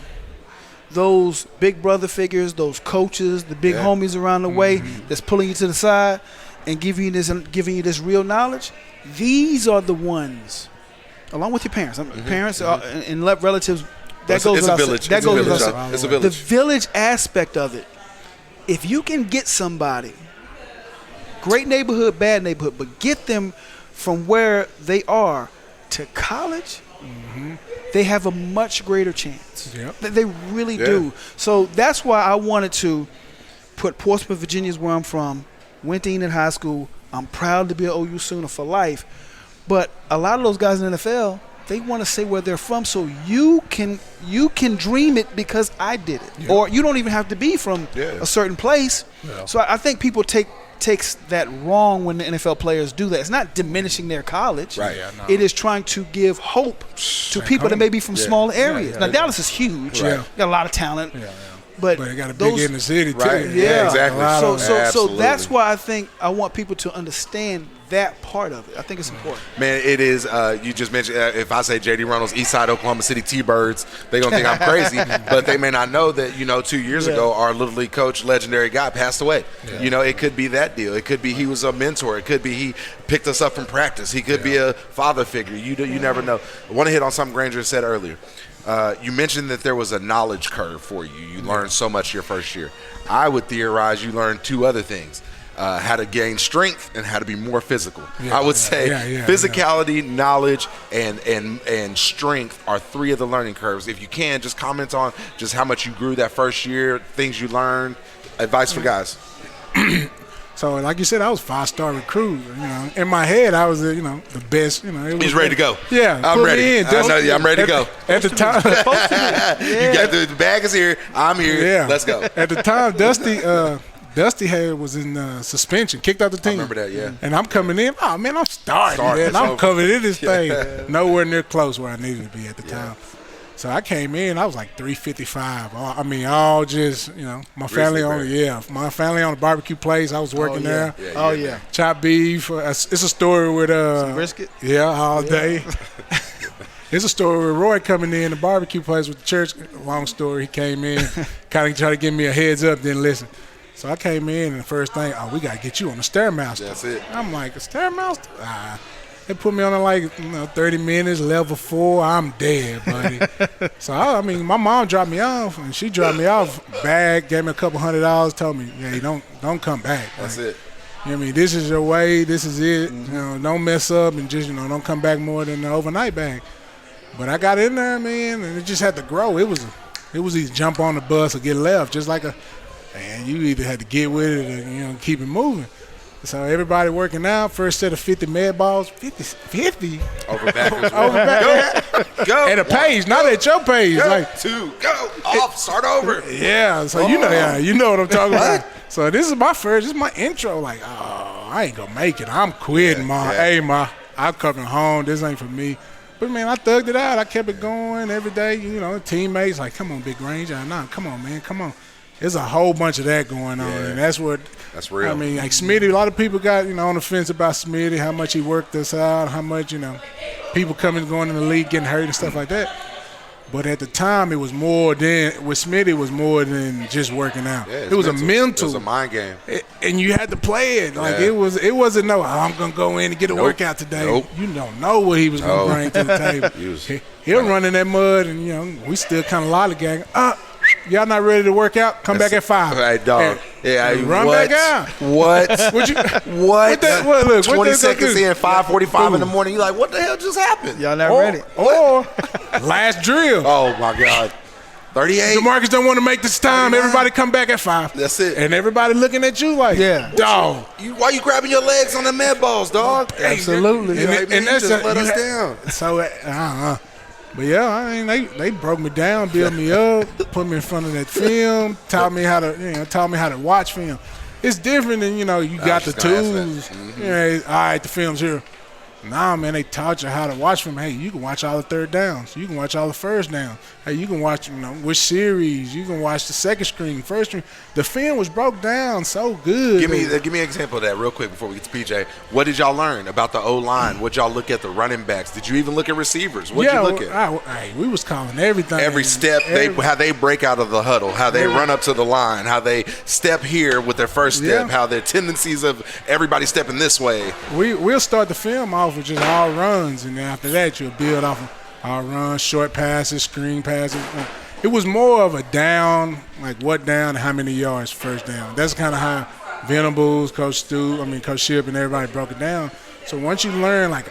those big brother figures, those coaches, the big homies around the way that's pulling you to the side and giving you this real knowledge, these are the ones, along with your parents. Parents and relatives, that goes without saying. It's a village. The village aspect of it. If you can get somebody, great neighborhood, bad neighborhood, but get them from where they are to college, they have a much greater chance. Yep. They really do. So that's why I wanted to put Portsmouth, Virginia is where I'm from. Went to Enid High School. I'm proud to be an OU Sooner for life. But a lot of those guys in the NFL, they want to say where they're from, so you can dream it because I did it. Yeah. Or you don't even have to be from a certain place. Yeah. So I think people takes that wrong when the NFL players do that. It's not diminishing their college. Right. Yeah, no. It is trying to give hope to people that may be from smaller areas. Now, Dallas is huge. Right. Got a lot of talent. Yeah. But it got a big in the city, too. Right. Yeah, exactly. So that's why I think I want people to understand that part of it. I think it's important. Man, it is. You just mentioned, if I say J.D. Runnels, Eastside Oklahoma City T-Birds, they're going to think I'm crazy. But they may not know that, 2 years ago, our Little League coach, legendary guy, passed away. Yeah. It could be that deal. It could be he was a mentor. It could be he picked us up from practice. He could be a father figure. You never know. I want to hit on something Granger said earlier. You mentioned that there was a knowledge curve for you. You learned so much your first year. I would theorize you learned two other things. How to gain strength and how to be more physical. I would say physicality, knowledge, and strength are three of the learning curves. If you can, just comment on just how much you grew that first year, things you learned, advice for guys. So, like you said, I was 5-star recruit. In my head, I was, the best. He's ready to go. Yeah, I'm ready. I'm ready to go. At the time, you got the bag is here. I'm here. Yeah. Let's go. At the time, Dusty was in suspension, kicked out the team. I remember that, yeah. And I'm coming in. Oh man, I'm starting. Man. I'm coming in this thing. Nowhere near close where I needed to be at the time. So I came in, I was like 355. All just, my family my family on the barbecue place. I was working there. Chopped beef. It's a story with some brisket. Yeah, all day. It's a story with Roy coming in the barbecue place with the church. Long story. He came in, kind of tried to give me a heads up, didn't listen. So I came in, and the first thing, we got to get you on the Stairmaster. That's it. I'm like, a Stairmaster? They put me on 30 minutes, level 4. I'm dead, buddy. So, my mom dropped me off, and she dropped me off, bag, gave me a couple $100, told me, don't come back. That's it. This is your way, this is it. Don't mess up, and just, don't come back more than the overnight bag. But I got in there, man, and it just had to grow. It was either jump on the bus or get left, just like you either had to get with it or, keep it moving. So everybody working out, first set of 50 med balls, 50? Over backwards. Go. At a pace, not at your pace. Go, 2, go, off, start over. Yeah, so you know what I'm talking about. So this is my intro. I ain't going to make it. I'm quitting, Ma. Hey, Ma, I'm coming home. This ain't for me. But, man, I thugged it out. I kept it going every day. Teammates come on, Big Granger. Nah, come on, man, come on. There's a whole bunch of that going on, and that's real. Smitty, a lot of people got, on the fence about Smitty, how much he worked us out, how much, people coming and going in the league getting hurt and stuff like that. But at the time, with Smitty, it was more than just working out. Yeah, it was mental. a mental. It was a mind game. And you had to play it. It wasn't I'm going to go in and get a workout today. Nope. You don't know what he was going to bring to the table. He'll run in that mud, and, we still kind of lollygagging. Y'all not ready to work out? Come back at 5. Right, dog. Run back out. What? What? 20 seconds in, 5:45 in the morning. You're like, what the hell just happened? Y'all not ready. Or last drill. Oh, my God. 38. DeMarcus don't want to make this time. 39. Everybody come back at 5. That's it. And everybody looking at you like, dog. Why you grabbing your legs on the med balls, dog? Absolutely. And that's just let us down. So, but they broke me down, built me up, put me in front of that film, taught me how to watch film. It's different than you got the tools. All right, the film's here. Nah, man, they taught you how to watch film. Hey, you can watch all the third downs. You can watch all the first downs. Hey, you can watch, which series. You can watch the second screen, first screen. The film was broke down so good. Give me an example of that real quick before we get to PJ. What did y'all learn about the O-line? What y'all look at the running backs? Did you even look at receivers? What did you look at? We was calling everything. Every step, how they break out of the huddle, how they run up to the line, how they step here with their first step, how their tendencies of everybody stepping this way. We'll start the film off with just all runs, and then after that you'll build off of all runs, short passes, screen passes. It was more of a down, like what down and how many yards first down. That's kind of how Venables, Coach Ship and everybody broke it down. So once you learn, like,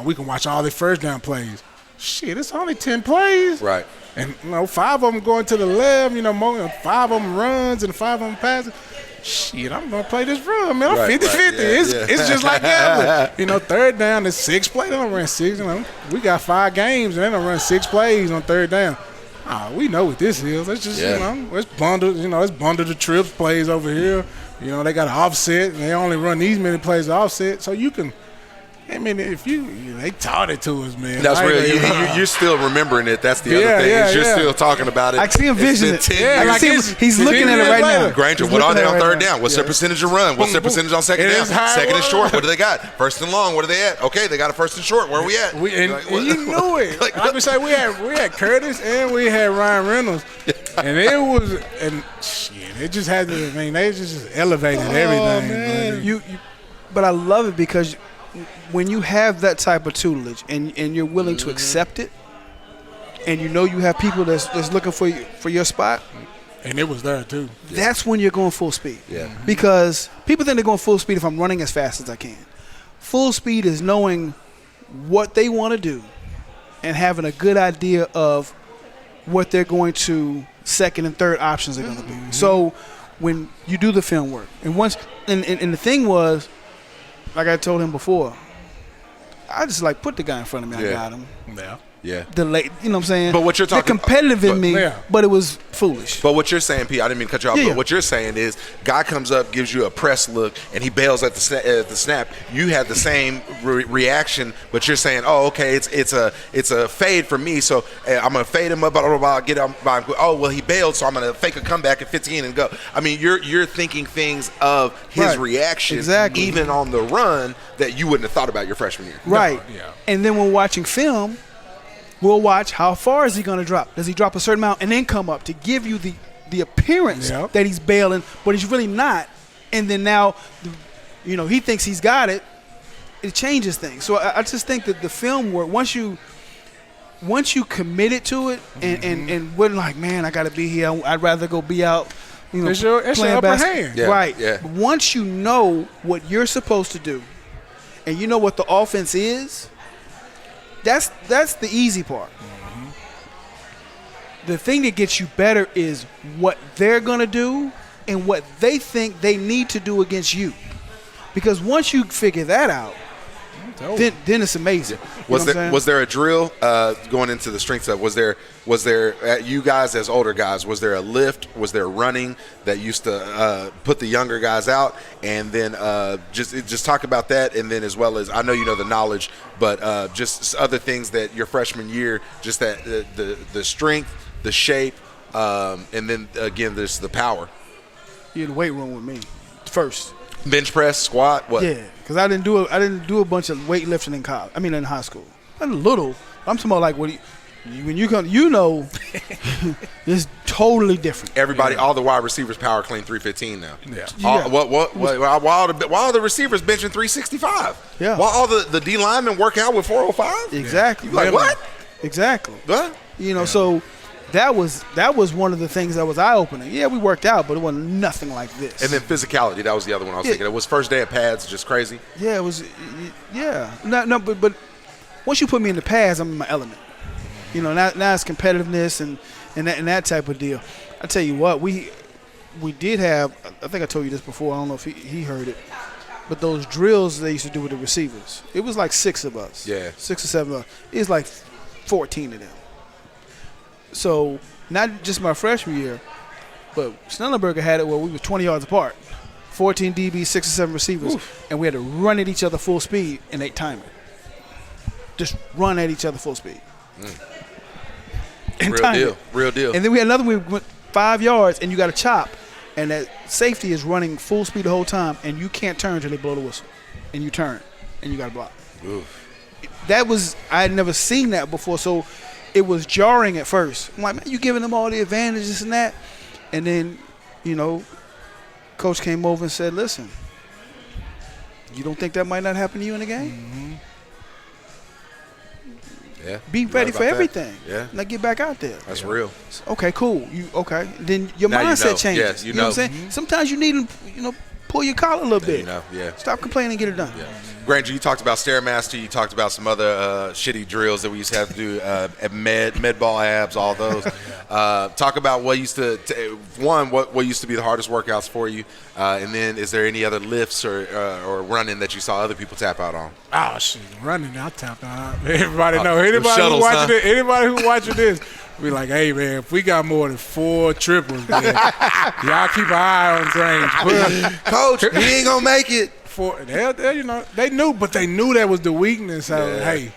we can watch all the first down plays. Shit, it's only 10 plays. Right. And, 5 of them going to the left, 5 of them runs and 5 of them passes. Shit, I'm going to play this run, man. I'm 50-50. It's just like that. Third down is 6 plays. They don't run 6. We got 5 games, and they don't run 6 plays on third down. We know what this is. Let's just, let's bundle, let's bundle the trips plays over here. They got an offset, and they only run these many plays offset. So you can – they taught it to us, man. That's real. You're still remembering it. That's the other thing. You're still talking about it. I see him visioning it. He's looking at it right now. Granger, what are they on third down? What's their percentage of run? What's their percentage on second down? Second and short. What do they got? First and long. What are they at? Okay, they got a first and short. Where are we at? And you knew it. Like we say, we had Curtis and we had Ryan Reynolds, and it just had to. They just elevated everything. But I love it because when you have that type of tutelage and you're willing to accept it, and you have people that's looking for your spot, and it was there too. That's when you're going full speed. Yeah. Because people think they're going full speed if I'm running as fast as I can. Full speed is knowing what they want to do and having a good idea of what they're going to second and third options are going to be. So when you do the film work, and the thing was, like I told him before, I just put the guy in front of me. I got him. Yeah. You know what I'm saying? But what you're talking, they're competitive in me, but it was foolish. But what you're saying, P, I didn't mean to cut you off. But what you're saying is, guy comes up, gives you a press look, and he bails at the snap. You had the same reaction, but you're saying, oh, okay, it's a fade for me, so I'm gonna fade him up, blah, blah, blah, get him by. Oh, well, he bailed, so I'm gonna fake a comeback at 15 and go. I mean, you're thinking things of his reaction, even on the run, that you wouldn't have thought about your freshman year. Right. No. Yeah. And then when watching film, we'll watch how far is he going to drop. Does he drop a certain amount and then come up to give you the appearance that he's bailing, but he's really not. And then now, he thinks he's got it. It changes things. So I just think that the film work, once you committed to it and wasn't like, man, I got to be here. I'd rather go be out. It's your upper hand. Yeah, right. Yeah. But once you know what you're supposed to do and you know what the offense is, that's the easy part. The thing that gets you better is what they're going to do and what they think they need to do against you. Because once you figure that out, then it's amazing. Was there a drill going into the strength stuff? Was there you guys as older guys? Was there a lift? Was there running that used to put the younger guys out? And then just talk about that. And then as well as I know you know the knowledge, but just other things that your freshman year, just that the strength, the shape, and then again there's the power. You're in the weight room with me first. Bench press, squat, what? Yeah, because I didn't do a bunch of weightlifting in college. I mean, in high school, a little. I'm talking about when you come, it's totally different. Everybody, all the wide receivers power clean 315 now. Yeah. While the receivers benching 365. Yeah. While all the D linemen work out with 405. Exactly. You like what? Exactly. What? So. That was one of the things that was eye-opening. Yeah, we worked out, but it wasn't nothing like this. And then physicality, that was the other one I was thinking. It was first day of pads, just crazy. Yeah, it was. Yeah, but once you put me in the pads, I'm in my element. Now it's competitiveness and that type of deal. I tell you what, we did have. I think I told you this before. I don't know if he heard it, but those drills they used to do with the receivers. It was like 6 of us. Yeah, 6 or 7 of us. It was like 14 of them. So not just my freshman year, but Snellenberger had it where we were 20 yards apart, 14 DBs, 6 or 7 receivers, and we had to run at each other full speed and they time it. Just run at each other full speed. And Real deal. And then we had another one, we went 5 yards and you got to chop, and that safety is running full speed the whole time, and you can't turn until they blow the whistle, and you turn and you got to block. That was, I had never seen that before, so it was jarring at first. I'm like, man, you giving them all the advantages and that, and then, you know, coach came over and said, listen, you don't think that might not happen to you in the game? Mm-hmm. Yeah. Be ready for everything. Yeah. Now get back out there. That's real. Okay, cool. Then your mindset changes. Yes, you know what I'm saying? Sometimes you need to, pull your collar a little bit. Stop complaining and get it done. Yeah. Granger, you talked about Stairmaster. You talked about some other shitty drills that we used to have to do at med ball abs, all those. Talk about what used to what used to be the hardest workouts for you, and then is there any other lifts or running that you saw other people tap out on? Oh shit, running! I tapped out. Everybody know. Anybody who watching this. Be like, hey man, if we got more than 4 triples, man, y'all keep an eye on Granger. Coach, he ain't gonna make it. They knew that was the weakness. Hey,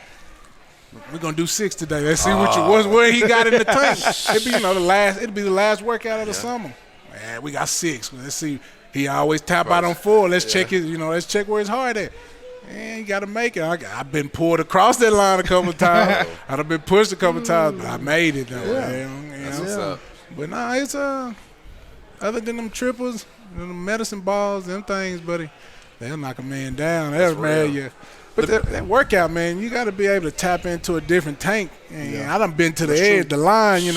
we're gonna do 6 today. Let's see where he got in the tank. It'd be the last workout of the summer. Man, we got 6. Let's see. He always tap out on 4. Let's check his. Let's check where his heart at. Man, you got to make it. I've been pulled across that line a couple of times. I've been pushed a couple of times, but I made it, though. That's what's up. But nah, it's other than them triples, them medicine balls, them things, buddy, they'll knock a man down. That's man, yeah. But that workout, man, you got to be able to tap into a different tank. And I done been to the edge, the line, You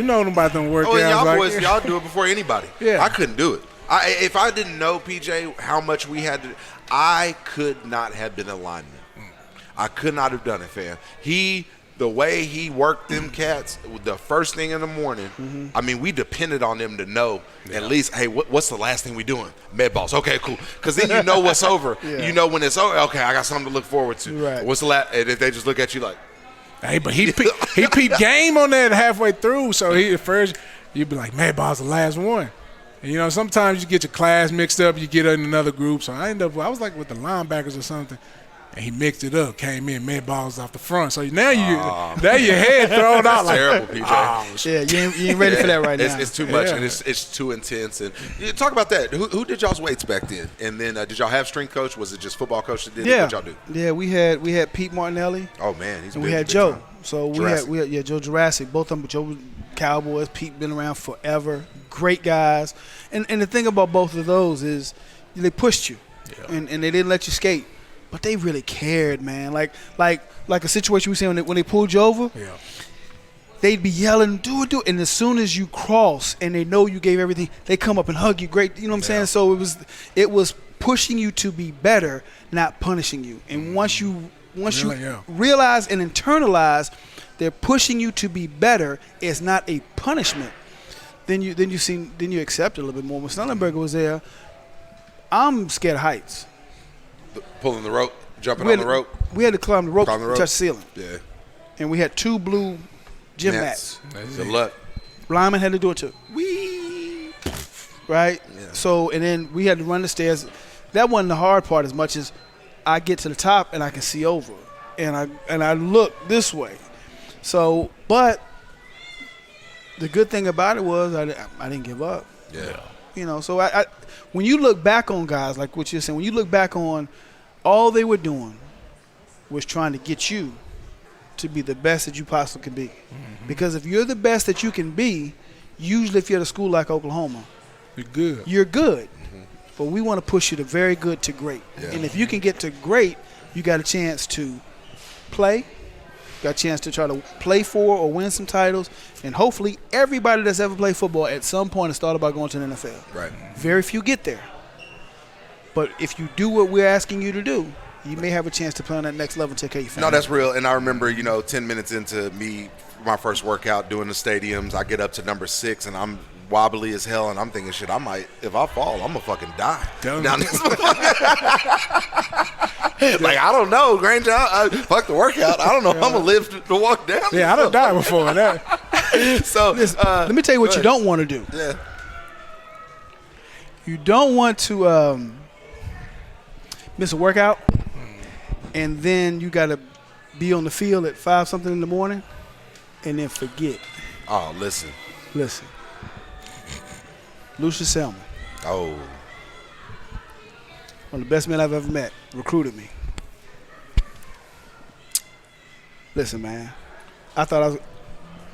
know about them workouts. Oh, and y'all boys, y'all do it before anybody. Yeah. I couldn't do it. If I didn't know, PJ, how much we had to – I could not have been a lineman. I could not have done it, fam. The way he worked them cats, the first thing in the morning, I mean, we depended on them to know at least, hey, what's the last thing we doing? Med balls. Okay, cool. Because then you know what's over. You know when it's over, okay, I got something to look forward to. Right. What's the last? And if they just look at you like. Hey, but he peeped game on that halfway through. So at first, you'd be like, med balls the last one. And, sometimes you get your class mixed up, you get in another group. So I was like with the linebackers or something, and he mixed it up, came in, med balls off the front. So now your head thrown out like terrible, PJ. You ain't ready for that right now. It's too much and it's too intense. And talk about that. Who did y'all's weights back then? And then did y'all have strength coach? Was it just football coach that did it? What y'all do? Yeah, we had Pete Martinelli. Oh man, he's and big, we had big Joe. time. So we had Joe Jurassic. Both of them, Joe Cowboys. Pete been around forever. Great guys. And the thing about both of those is they pushed you, and they didn't let you skate. But they really cared, man. Like a situation we see when they pulled you over, they'd be yelling, do it. And as soon as you cross and they know you gave everything, they come up and hug you. Great, you know what I'm saying? So it was pushing you to be better, not punishing you. And once you realize and internalize they're pushing you to be better, it's not a punishment. Then you accept it a little bit more. When Snellenberger was there, I'm scared of heights. Pulling the rope, jumping on the rope. We had to climb the rope to touch the ceiling. Yeah. And we had 2 blue gym mats. Good luck. Lineman had to do it too. Whee! Right? Yeah. So, and then we had to run the stairs. That wasn't the hard part as much as I get to the top and I can see over. And I look this way. So, but the good thing about it was I didn't give up. Yeah. So I when you look back on guys like what you're saying, when you look back on all they were doing was trying to get you to be the best that you possibly can be. Mm-hmm. Because if you're the best that you can be, usually if you're at a school like Oklahoma, you're good. Mm-hmm. But we want to push you to very good to great. Yeah. And if you can get to great, you got a chance to play, got a chance to try to play for or win some titles, and hopefully everybody that's ever played football at some point has thought about going to the NFL. Right. Very few get there. But if you do what we're asking you to do, you may have a chance to play on that next level and take care of your family. No, that's real. And I remember, 10 minutes into my first workout doing the stadiums, I get up to number 6 and I'm wobbly as hell, and I'm thinking, shit, if I fall, I'm gonna fucking die. Down this like, I don't know, Granger. Fuck the workout. I don't know. I'm gonna live to walk down. Yeah, I done died before that. So let me tell you what you don't want to do. Yeah. You don't want to miss a workout, and then you got to be on the field at 5 something in the morning, and then forget. Oh, listen. Lucius Selman. Oh. One of the best men I've ever met. Recruited me. Listen, man. I thought I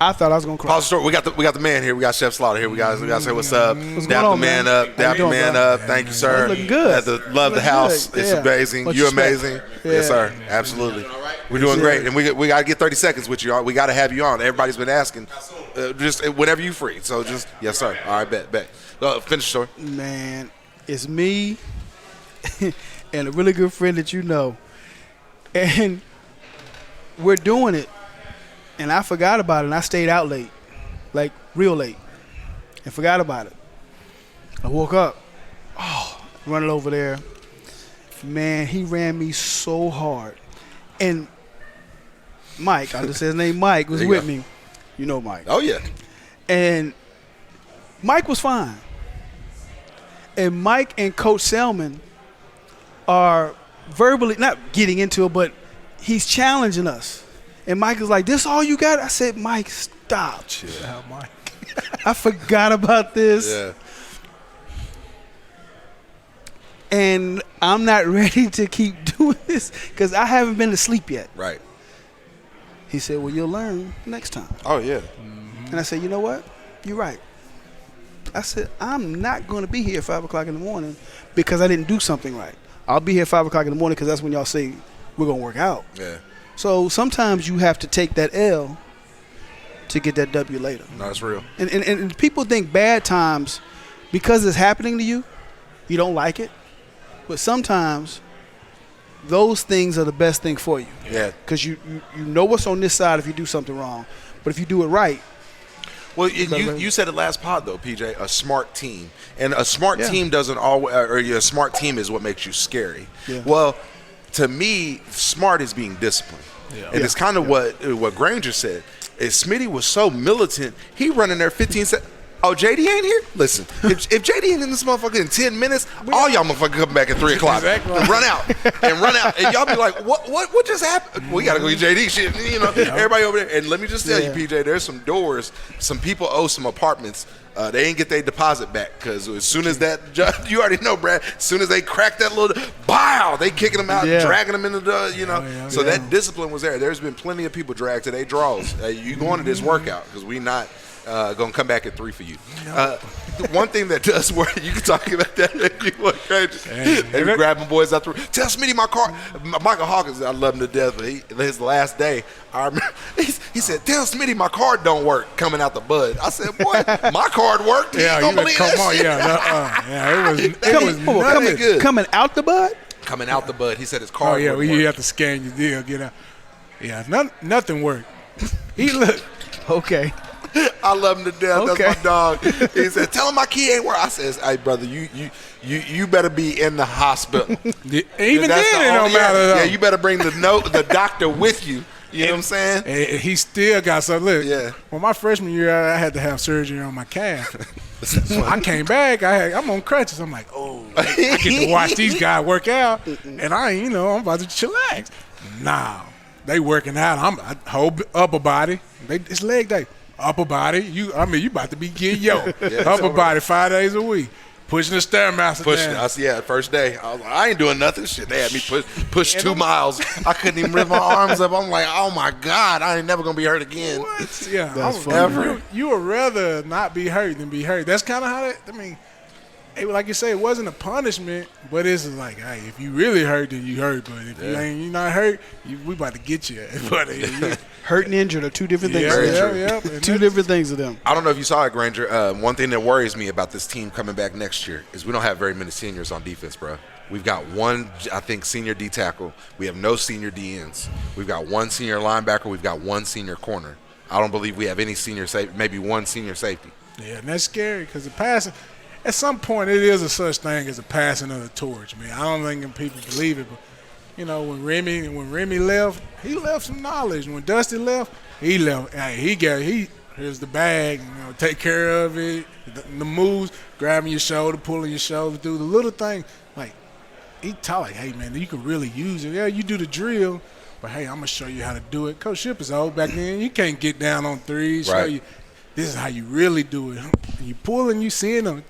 was gonna cry. Pause the story. We got the man here. We got Chef Slaughter here. We got to say what's up. Dap the man up. Dap the man up. Thank you, sir. Looking good. Love the house. Good. It's amazing. Much You're respect. amazing. Yes, sir. Absolutely. We're doing great, and we got to get 30 seconds with you. We got to have you on. Everybody's been asking. Just whenever you free. So just yes, sir. All right, bet. Finish the story. Man, it's me and a really good friend that you know, and we're doing it. And I forgot about it, and I stayed out late, like real late, and forgot about it. I woke up, running over there. Man, he ran me so hard. And Mike, I'll just say his name, Mike, was with me. You know Mike. Oh, yeah. And Mike was fine. And Mike and Coach Selman are verbally, not getting into it, but he's challenging us. And Mike is like, this all you got? I said, Mike, stop. Chill out, Mike. I forgot about this. Yeah. And I'm not ready to keep doing this because I haven't been to sleep yet. Right. He said, well, you'll learn next time. Oh, yeah. And I said, you know what? You're right. I said, I'm not going to be here at 5 o'clock in the morning because I didn't do something right. I'll be here at 5 o'clock in the morning because that's when y'all say we're going to work out. Yeah. So sometimes you have to take that L to get that W later. No, that's real. And people think bad times, because it's happening to you, you don't like it. But sometimes those things are the best thing for you. Yeah. Because you know what's on this side if you do something wrong. But if you do it right. Well, you said it last pod, though, PJ, a smart team. And a smart team doesn't always – or a smart team is what makes you scary. Yeah. Well – to me, smart is being disciplined. Yeah. And it's kind of what Granger said. If Smitty was so militant, he running there 15 seconds. Oh, JD ain't here? Listen, if JD ain't in this motherfucker in 10 minutes, all y'all motherfuckers come back at 3 o'clock. Exactly. And run out. And y'all be like, what just happened? We got to go get JD shit. You know, everybody over there. And let me just tell you, PJ, there's some doors. Some people owe some apartments. They ain't get their deposit back because as soon as that, you already know, Brad, as soon as they crack that little, bow, they kicking them out, dragging them into the, you know. So that discipline was there. There's been plenty of people dragged to their draws. You going to this workout because we not going to come back at 3 for you. One thing that does work, you can talk about that if you want crazy. They be grabbing boys out the room. Tell Smitty my car. Michael Hawkins, I love him to death, but his last day, I remember, he said, tell Smitty my card don't work coming out the bud. I said, boy, my card worked. Yeah, you believe come that on, shit? it was nothing good. Coming out the bud? Coming out the bud. He said his card well, you have to scan your deal, get out. Yeah, nothing worked. He looked. Okay. I love him to death. Okay. That's my dog. He said, tell him my key ain't work. I said, hey, brother, you better be in the hospital. Even then, it don't matter. Yeah, you better bring the doctor with you. You know what I'm saying? And he still got some. Look, well, my freshman year, I had to have surgery on my calf. I came back. I'm on crutches. I'm like, I get to watch these guys work out, and I'm about to chillax. Nah, they working out. I whole upper body. It's leg day. Upper body. You about to be getting upper body 5 days a week. Pushing the Stairmaster down. First day. I ain't doing nothing. Shit, they had me push 2 miles. I couldn't even lift my arms up. I'm like, oh, my God, I ain't never going to be hurt again. What? Yeah. That's funny. You would rather not be hurt than be hurt. That's kind of how like you say, it wasn't a punishment, but it's like, hey, if you really hurt, then you hurt. But if you're not hurt, we about to get you. But hurt and injured are 2 different things. Yeah. 2 different things to them. I don't know if you saw it, Granger. One thing that worries me about this team coming back next year is we don't have very many seniors on defense, bro. We've got one, I think, senior D tackle. We have no senior D ends. We've got 1 senior linebacker. We've got 1 senior corner. I don't believe we have any senior safety, maybe 1 senior safety. Yeah, and that's scary because the passing – at some point, it is a such thing as a passing of the torch, man. I don't think people believe it, but when Remy left, he left some knowledge. When Dusty left, he left. Hey, here's the bag. Take care of it. The moves, grabbing your shoulder, pulling your shoulder through the little thing. Like he taught, like, hey man, you can really use it. Yeah, you do the drill, but hey, I'm gonna show you how to do it. Coach Ship is old back then. You can't get down on threes. Show you this is how you really do it. You pulling, you seeing them.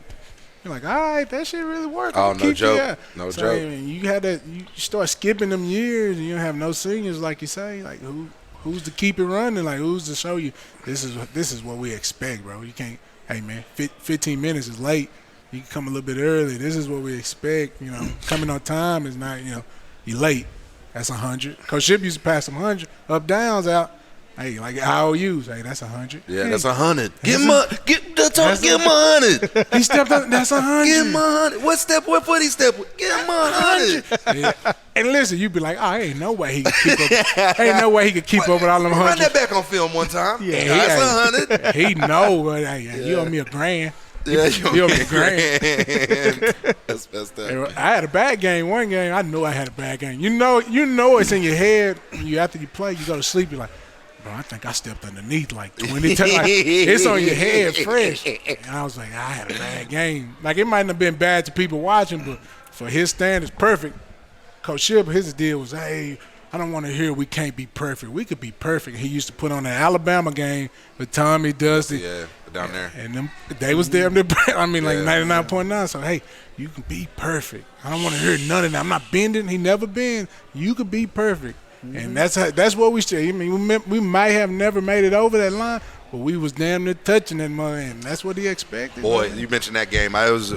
You're like, all right, that shit really worked. Oh, no joke. No joke. I mean, you start skipping them years, and you don't have no seniors, like you say. Like who's to keep it running? Like who's to show you this is what we expect, bro? You can't. Hey man, 15 minutes is late. You can come a little bit early. This is what we expect. Coming on time is not. You late. That's 100. Coach Ship used to pass 100 up downs out. Hey, like IOUs, hey, that's 100. Yeah, hey, that's 100. Give him 100. He stepped up. That's 100. Give him 100. What foot he stepped with? Give him 100. Yeah. And listen, you be like, oh, ain't no way he could keep up. Ain't no way he could keep up with all them 100. Run that back on film one time. Yeah, that's 100. He know, but hey, you owe me $1,000. Yeah, you owe me $1,000. That's messed up. I had a bad game one game. I knew I had a bad game. You know it's in your head. After you play, you go to sleep. You're like, bro, I think I stepped underneath like 20 times. Like, it's on your head fresh. And I was like, I had a bad game. Like, it might have been bad to people watching, but for his standards, perfect. Coach Ship, his deal was, hey, I don't want to hear we can't be perfect. We could be perfect. He used to put on the Alabama game with Tommy, Dusty. Yeah, down there. And they was there. I mean, like 99.9. So, hey, you can be perfect. I don't want to hear none of that. I'm not bending. He never bend. You could be perfect. And that's what we should. I mean, we might have never made it over that line, but we was damn near touching that mother, and that's what he expected. Boy, you mentioned that game. That was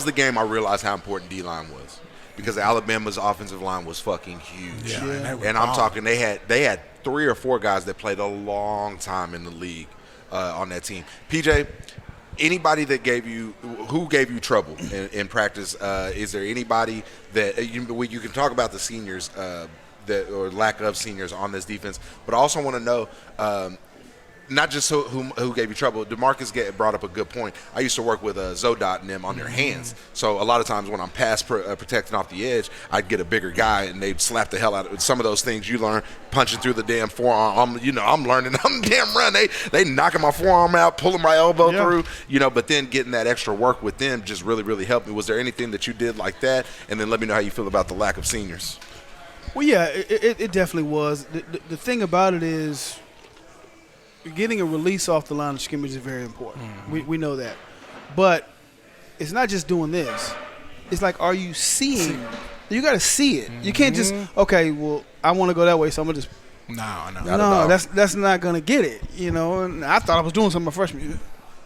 the game I realized how important D-line was, because Alabama's offensive line was fucking huge. Yeah. And I'm talking they had 3 or 4 guys that played a long time in the league on that team. PJ, anybody that gave you trouble in practice? Is there anybody that you can talk about the seniors or lack of seniors on this defense, but I also want to know not just who gave you trouble. DeMarcus brought up a good point. I used to work with Zodot and them on their hands, so a lot of times when I'm pass protecting off the edge, I'd get a bigger guy and they'd slap the hell out of it. Some of those things you learn punching through the damn forearm. I'm learning. I'm damn run. They knocking my forearm out, pulling my elbow through. But then getting that extra work with them just really, really helped me. Was there anything that you did like that? And then let me know how you feel about the lack of seniors. Well, yeah, it definitely was. The thing about it is, getting a release off the line of scrimmage is very important. Mm-hmm. We know that. But it's not just doing this. It's like, are you seeing? You got to see it. Mm-hmm. You can't just, okay, well, I want to go that way, so I'm going to just. No, that's not going to get it. And I thought I was doing something my freshman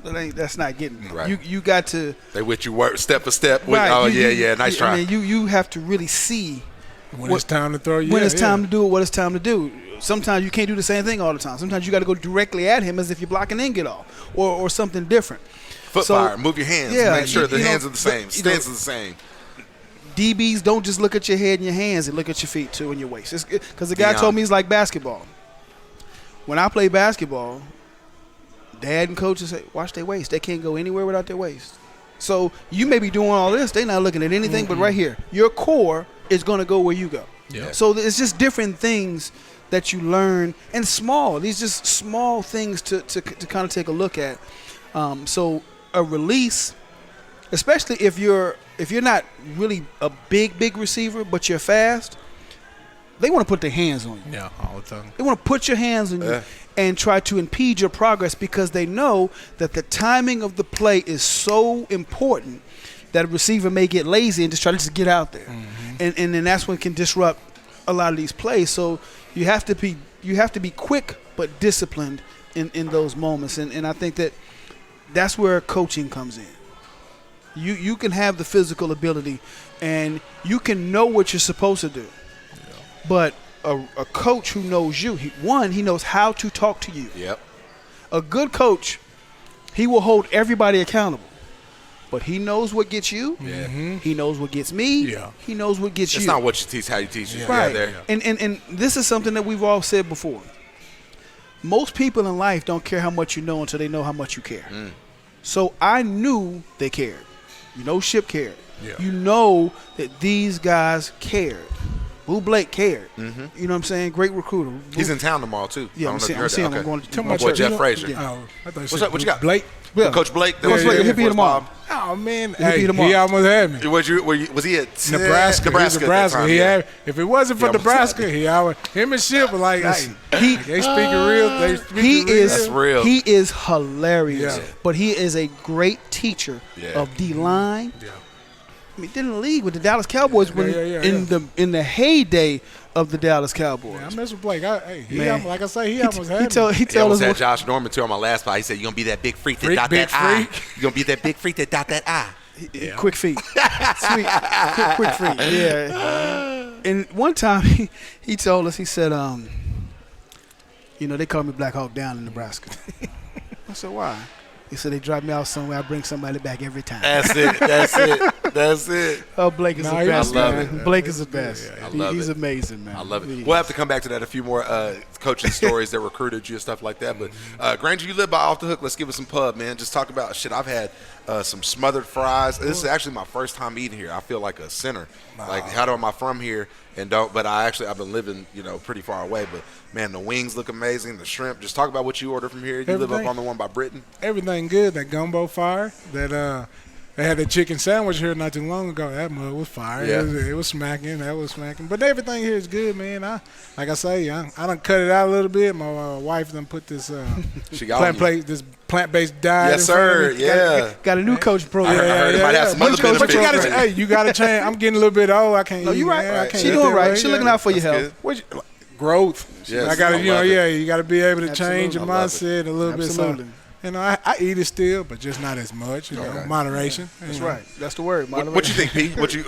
year. That's not getting it. Right. You got to. They with you work step for step. Right. Nice try. I mean, you have to really see. When it's time to throw you. When it's time to do it, what it's time to do. Sometimes you can't do the same thing all the time. Sometimes you got to go directly at him as if you're blocking and get off, or something different. Fire, move your hands. Make sure the hands are the same. Stance is the same. DBs don't just look at your head and your hands; they look at your feet too and your waist. Because the guy told me it's like basketball. When I play basketball, dad and coaches say, "Watch their waist. They can't go anywhere without their waist." So you may be doing all this; they're not looking at anything but right here. Your core is going to go where you go. Yeah. So it's just different things that you learn, and these just small things to kind of take a look at. So a release, especially if you're not really a big receiver, but you're fast, they want to put their hands on you. Yeah, all the time. They want to put your hands on you and try to impede your progress, because they know that the timing of the play is so important that a receiver may get lazy and just try to just get out there. Mm-hmm. And then that's when it can disrupt a lot of these plays. So you have to be quick but disciplined in those moments. And I think that's where coaching comes in. You can have the physical ability and you can know what you're supposed to do. Yeah. But a coach who knows you, he knows how to talk to you. Yep. A good coach, he will hold everybody accountable. But he knows what gets you. Yeah. He knows what gets me. Yeah. He knows what gets you. It's not what you teach, how you teach it. Right. Yeah, and this is something that we've all said before. Most people in life don't care how much you know until they know how much you care. So I knew they cared. Ship cared. Yeah. You know that these guys cared. Boo Blake cared. You know what I'm saying? Great recruiter. He's in town tomorrow too. Yeah, I'm seeing him. I'm going to my boy Jeff Frazier. Yeah. Oh, I thought What's up? What you got? Blake? Yeah. Coach Blake. Coach Blake, he'll be here tomorrow. Oh man, He'll be tomorrow. he almost had me. Was he at Nebraska? Nebraska. At that time, He yeah. had, if it wasn't for Nebraska, him and Ship were like, hey, they speaking real. They speaking real. That's real. He is hilarious, Yeah. but he is a great teacher of D-line. Yeah. I mean, did in the league with the Dallas Cowboys in the heyday of the Dallas Cowboys. Yeah, I mess with Blake. Like I say, he almost had He me. told us had what, Josh Norman too on my last spot. He said, "You're gonna be that big freak that dot big that I. freak. You're gonna be that big freak that dot that I." quick feet, sweet, quick feet. Yeah. And one time he told us, he said, they call me Black Hawk Down in Nebraska. I said, why? He said they drop me out somewhere. I bring somebody back every time. That's it. Oh, Blake is the best. I love man. it. Blake is the best. I love He's it. amazing, man. I love it. We'll have to come back to that. A few more coaching stories that recruited you and stuff like that. But Granger, you live by Off the Hook. Let's give us some pub, man. Just talk about shit. I've had some smothered fries. This is actually my first time eating here. I feel like a sinner. Wow. Like, how am I from here and don't? But I've been living, pretty far away. But man, the wings look amazing. The shrimp. Just talk about what you order from here. You live up on the one by Britain. Everything good. That gumbo fire. That they had a chicken sandwich here not too long ago. That mug was fire. Yeah. It was smacking. That was smacking. But everything here is good, man. I done cut it out a little bit. My wife done put this plant-based diet. Yes, sir. Yeah. Got a new coach program. I heard it might have some other But benefits. you gotta change. I'm getting a little bit old. I can't. No, eat, you're man. I right. can't She eat doing that right. way. She looking out for your health. Growth. Yes, I gotta, I love it. you gotta be able to change your I love mindset a little bit. Absolutely. So, I eat it still, but just not as much. Moderation. That's right. That's the word. What you think, Pete? What you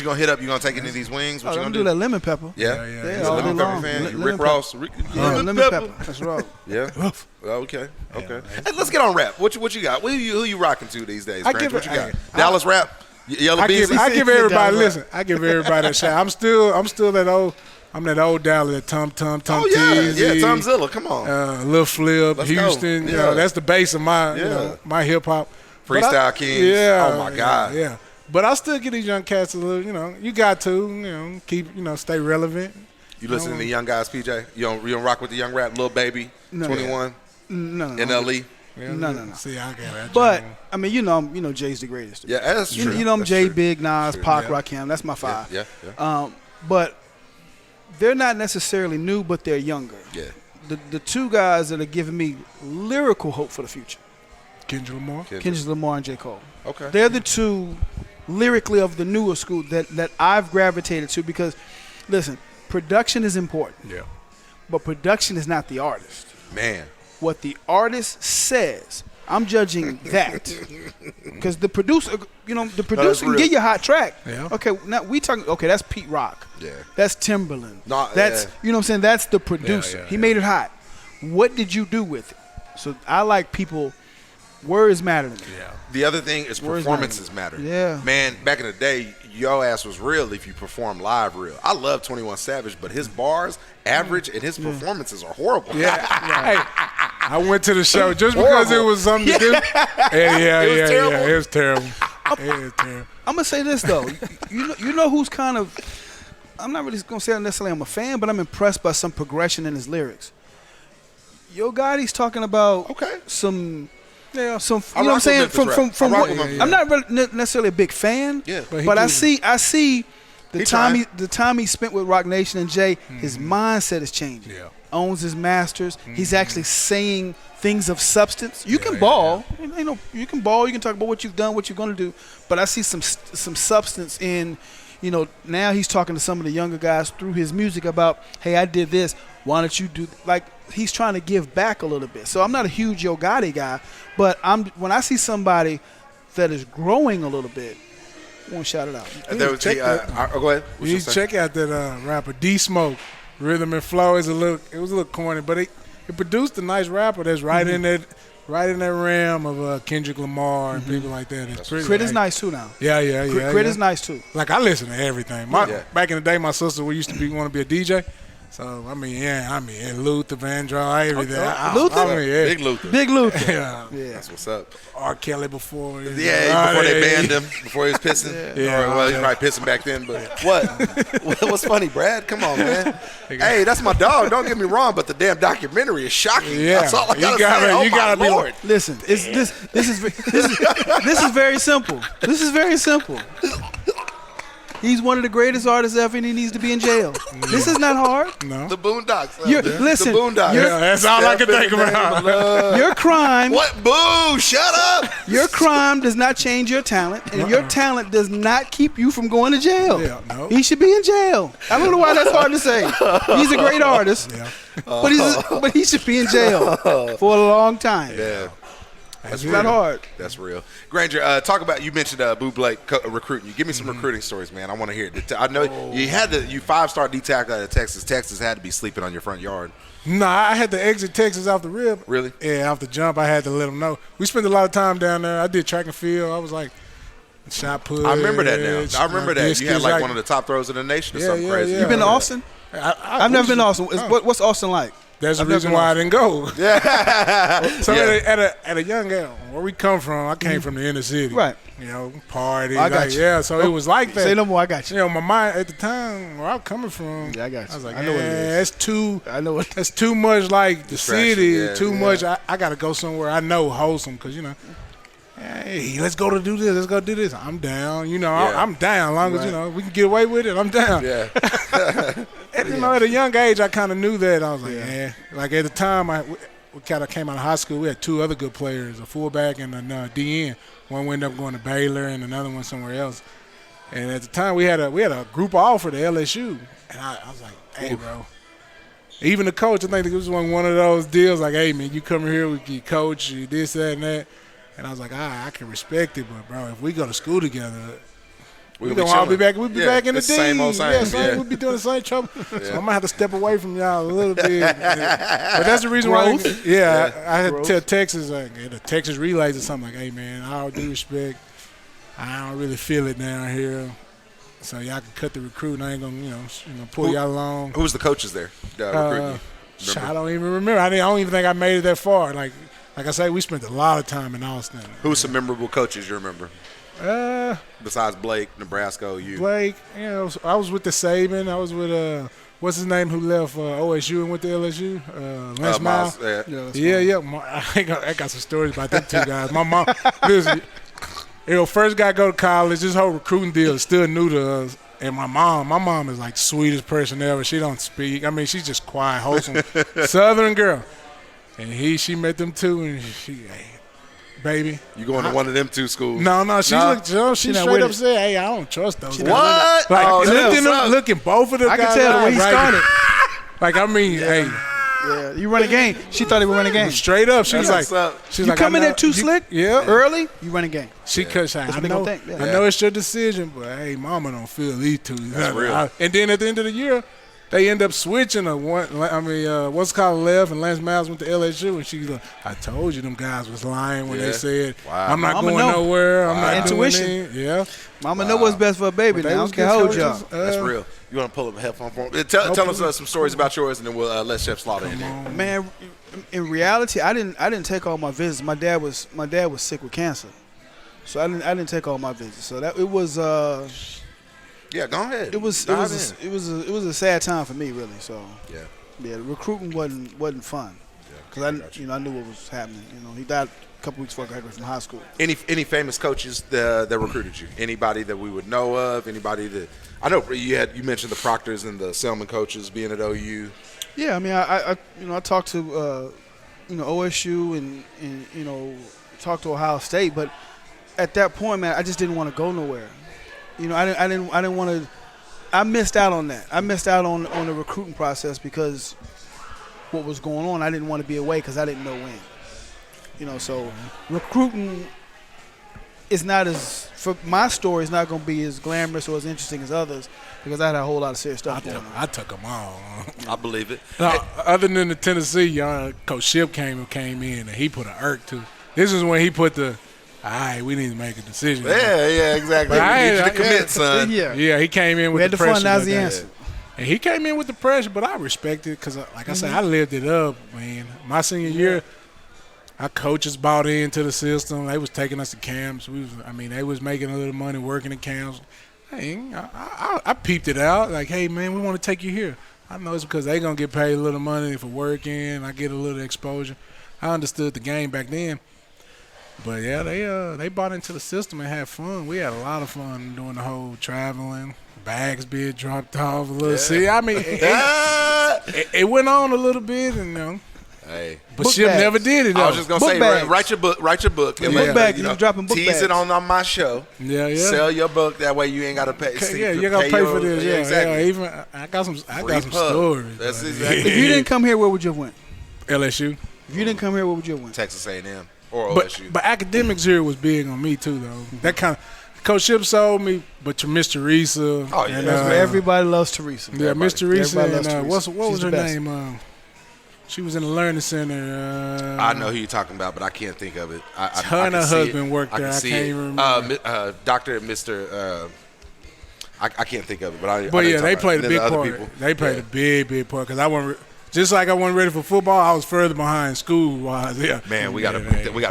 gonna hit up? You gonna take any of these wings? What you I'm gonna do that lemon pepper. Yeah. Yeah, He's a all lemon day pepper long. fan. Lemon Rick pepper. Ross. Lemon pepper. That's right. Yeah. Okay. Hey, let's get on rap. What you got? Who you rocking to these days, Granger? What you got? Dallas rap. Yellow Beezy. I give everybody. Listen, I give everybody a shot. I'm still that old. I'm that old Dallas, that Tum yeah, Teasy. Tomzilla. Come on. Lil Flip, Let's Houston. go. That's the base of my my hip hop. Freestyle Kings. Yeah. Oh my God. Yeah. But I still get these young cats a little. You got to keep stay relevant. You listen to the young guys, PJ? You don't rock with the young rap, Lil Baby, 21, No. NLE. No. See, I get it. But I mean, Jay's the greatest. Yeah, that's true. I'm That's Jay, true. Big, Nas, Pac, Yeah. Rakim. That's my five. Yeah. But they're not necessarily new, but they're younger. Yeah. The two guys that are giving me lyrical hope for the future, Kendrick Lamar and J. Cole. Okay. They're the two lyrically of the newer school that I've gravitated to because, listen, production is important. Yeah. But production is not the artist. Man. What the artist says, I'm judging that. Because the producer can give you a hot track. Yeah. Okay, now we talking. Okay, that's Pete Rock. Yeah. That's Timberland. No, that's yeah. you know what I'm saying. That's the producer. Yeah, he made it hot. What did you do with it? So I like people. Words matter to me. Yeah. The other thing is Words performances matter. Yeah. Man, back in the day, your ass was real if you perform live real. I love 21 Savage, but his bars average and his performances are horrible. Yeah. Hey, I went to the show just because it was something to do. Yeah. It was terrible. I'm gonna say this though. you know who's kind of. I'm not really gonna say necessarily I'm a fan, but I'm impressed by some progression in his lyrics. Yo Gotti's talking about some. Yeah, some. You know what I'm saying? From I'm not really necessarily a big fan. Yeah, but I see the time he spent with Rock Nation and Jay, his mindset is changing. Yeah. Owns his masters. He's actually saying things of substance. You can ball. You can ball. You can talk about what you've done, what you're going to do. But I see some substance in. Now he's talking to some of the younger guys through his music about, hey, I did this. Why don't you do he's trying to give back a little bit. So I'm not a huge Yo Gotti guy, but when I see somebody that is growing a little bit, I want to shout it out. Go ahead. You need to check out that rapper D Smoke. Rhythm and flow is it was a little corny, but it produced a nice rapper that's right in that realm of Kendrick Lamar and people like that. It's pretty. Crit is nice too now. Yeah. Crit is nice too. Like I listen to everything. Back in the day, my sister used to want to be a DJ. So, Luther, Vandross, everything. Luther? Big Luther. Big Luther. Yeah. That's what's up. R. Kelly before. Before they banned him, before he was pissing. Yeah. Well, he was probably pissing back then, but what? What's funny, Brad? Come on, man. Hey, that's my dog. Don't get me wrong, but the damn documentary is shocking. Yeah. That's all I gotta say. You gotta be Lord. Listen, this is very simple. This is very simple. He's one of the greatest artists ever, and he needs to be in jail. This is not hard. No. The Boondocks. Listen, the Boondocks. That's all I can think about. Your crime. What? Boo! Shut up. Your crime does not change your talent, and your talent does not keep you from going to jail. Yeah, no. He should be in jail. I don't know why that's hard to say. He's a great artist, but he should be in jail for a long time. Yeah. That's not hard. That's real. Granger, talk about, you mentioned Boo Blake recruiting you. Give me some recruiting stories, man. I want to hear it. I know you had you 5-star D tackle out of Texas. Texas had to be sleeping on your front yard. No, I had to exit Texas off the rip. Really? Yeah, off the jump. I had to let them know. We spent a lot of time down there. I did track and field. I was like shot put. I remember that now. I remember that. You had like one of the top throws in the nation or something crazy. You been to Austin? I've never been to Austin. What's Austin like? That's the reason why I didn't go. Yeah. So at a young age, where we come from, I came from the inner city. Right. Parties. I got you. Yeah, so it was like that. Say no more, I got you. My mind at the time where I'm coming from, yeah, I got you. I was like, I know what it is. That's too much like the city, too much. I got to go somewhere I know wholesome because, hey, let's go to do this. Let's go do this. I'm down. I'm down. As long as, we can get away with it, I'm down. Yeah. And, at a young age, I kind of knew that. I was like, Like, at the time, we kind of came out of high school. We had two other good players, a fullback and a DN. One ended up going to Baylor and another one somewhere else. And at the time, we had a group offer to LSU. And I was like, hey, bro. Even the coach, I think it was one of those deals like, hey, man, you come here, we can coach, you this, that, and that. And I was like, I can respect it, but, bro, if we go to school together, we're going to all be back. We'll be back in the D. Same old same. We'll be doing the same trouble. So I'm going to have to step away from y'all a little bit. But that's the reason why. I had to tell Texas, the Texas relays or something like, hey, man, all due respect, I don't really feel it down here. So y'all can cut the recruit, and I ain't going to pull y'all along. Who was the coaches there recruiting you? I don't even remember. I don't even think I made it that far. Like I say, we spent a lot of time in Austin. Who's some memorable coaches you remember? Besides Blake, Nebraska, you. Blake, I was with the Saban. I was with what's his name who left OSU and went to LSU? Lance Miles. I got some stories about them two guys. My mom, listen, first guy go to college. This whole recruiting deal is still new to us. And my mom is like the sweetest person ever. She don't speak. I mean, she's just quiet, wholesome, Southern girl. And she met them two, and baby. You going to one of them two schools? No. She straight up said, hey, I don't trust those What? guys. Like, looking both of them guys. I can tell the way he started. Like, I mean, hey. Yeah, you run a game. She thought he would run a game. Straight up, she was like, you come in there too slick, early, you run a game. I know it's your decision, but hey, mama don't feel these two. That's real. And then at the end of the year, they end up switching what's called left, and Lance Miles went to LSU, and she's like, I told you them guys was lying when they said, I'm not going nowhere. I'm not intuition. doing it. Yeah. Mama know what's best for a baby now. I don't care how old y'all. That's real. You want to pull up a headphone for him? Tell us some stories about yours, and then we'll let Chef Slaughter in there. Man, in reality, I didn't take all my visits. My dad was sick with cancer, so I didn't take all my visits. So it was. Yeah, go ahead. It was a sad time for me, really. So yeah, recruiting wasn't fun because I knew what was happening. He died a couple weeks before I graduated from high school. Any famous coaches that recruited you? Anybody that we would know of? Anybody that I know you mentioned the Proctors and the Selman coaches being at OU. Yeah, I mean I talked to OSU and talked to Ohio State, but at that point, man, I just didn't want to go nowhere. I didn't want to. I missed out on that. I missed out on the recruiting process because what was going on. I didn't want to be away because I didn't know when. So recruiting is not as for my story. It's not going to be as glamorous or as interesting as others because I had a whole lot of serious stuff going on. I took them all. I believe it. No, other than the Tennessee, Coach Ship came in and he put an irk to. This is when he put the. All right, we need to make a decision. Yeah, exactly. We need you to commit, son. Yeah, he came in with we had the to pressure. fund. That's the answer. And he came in with the pressure, but I respect it because, like I said, I lived it up, man. My senior year, our coaches bought into the system. They was taking us to camps. They was making a little money working in camps. Hey, I peeped it out. Like, hey, man, we want to take you here. I know it's because they going to get paid a little money for working. I get a little exposure. I understood the game back then. But, yeah, they bought into the system and had fun. We had a lot of fun doing the whole traveling, bags being dropped off a little. See, I mean, it went on a little bit, and Hey, but Ship never did it. Though. I was just gonna say, write your book. Yeah, book bag. You dropping book tease bags. it on my show. Yeah. Sell your book. That way you ain't gotta pay. You gotta pay for this. Yeah, exactly. Yeah. Even I got some stories. That's exactly. If you didn't come here, where would you have went? LSU. If you didn't come here, where would you have went? Texas A&M or OSU. But academics here was big on me too, though. That kind of Coach Ship sold me, but Miss Teresa. Oh yeah, and, everybody loves Teresa. Yeah, Miss Teresa. Everybody And loves what was She's her the best. name? She was in the learning center. I know who you're talking about, but I can't think of it. Her and her husband worked there. I can't even remember. Dr. and Mr. I can't think of it, but yeah, they played a big part. They played a big part because I wasn't just like I wasn't ready for football. I was further behind school wise. Yeah, man, we gotta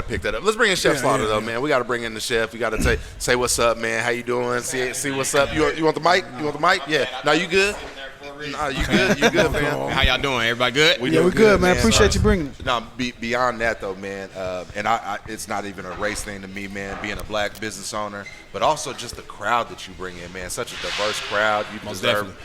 pick that up. Let's bring in Chef Slaughter though, man. We gotta bring in the chef. We gotta say what's up, man. How you doing? See what's up. You want the mic? You want the mic? Yeah. No, you good? No, you good? You good, man? How y'all doing? Everybody good? We're good, man. Appreciate you bringing it. No, beyond that though, man, and it's not even a race thing to me, man. Being a black business owner, but also just the crowd that you bring in, man. Such a diverse crowd. You deserve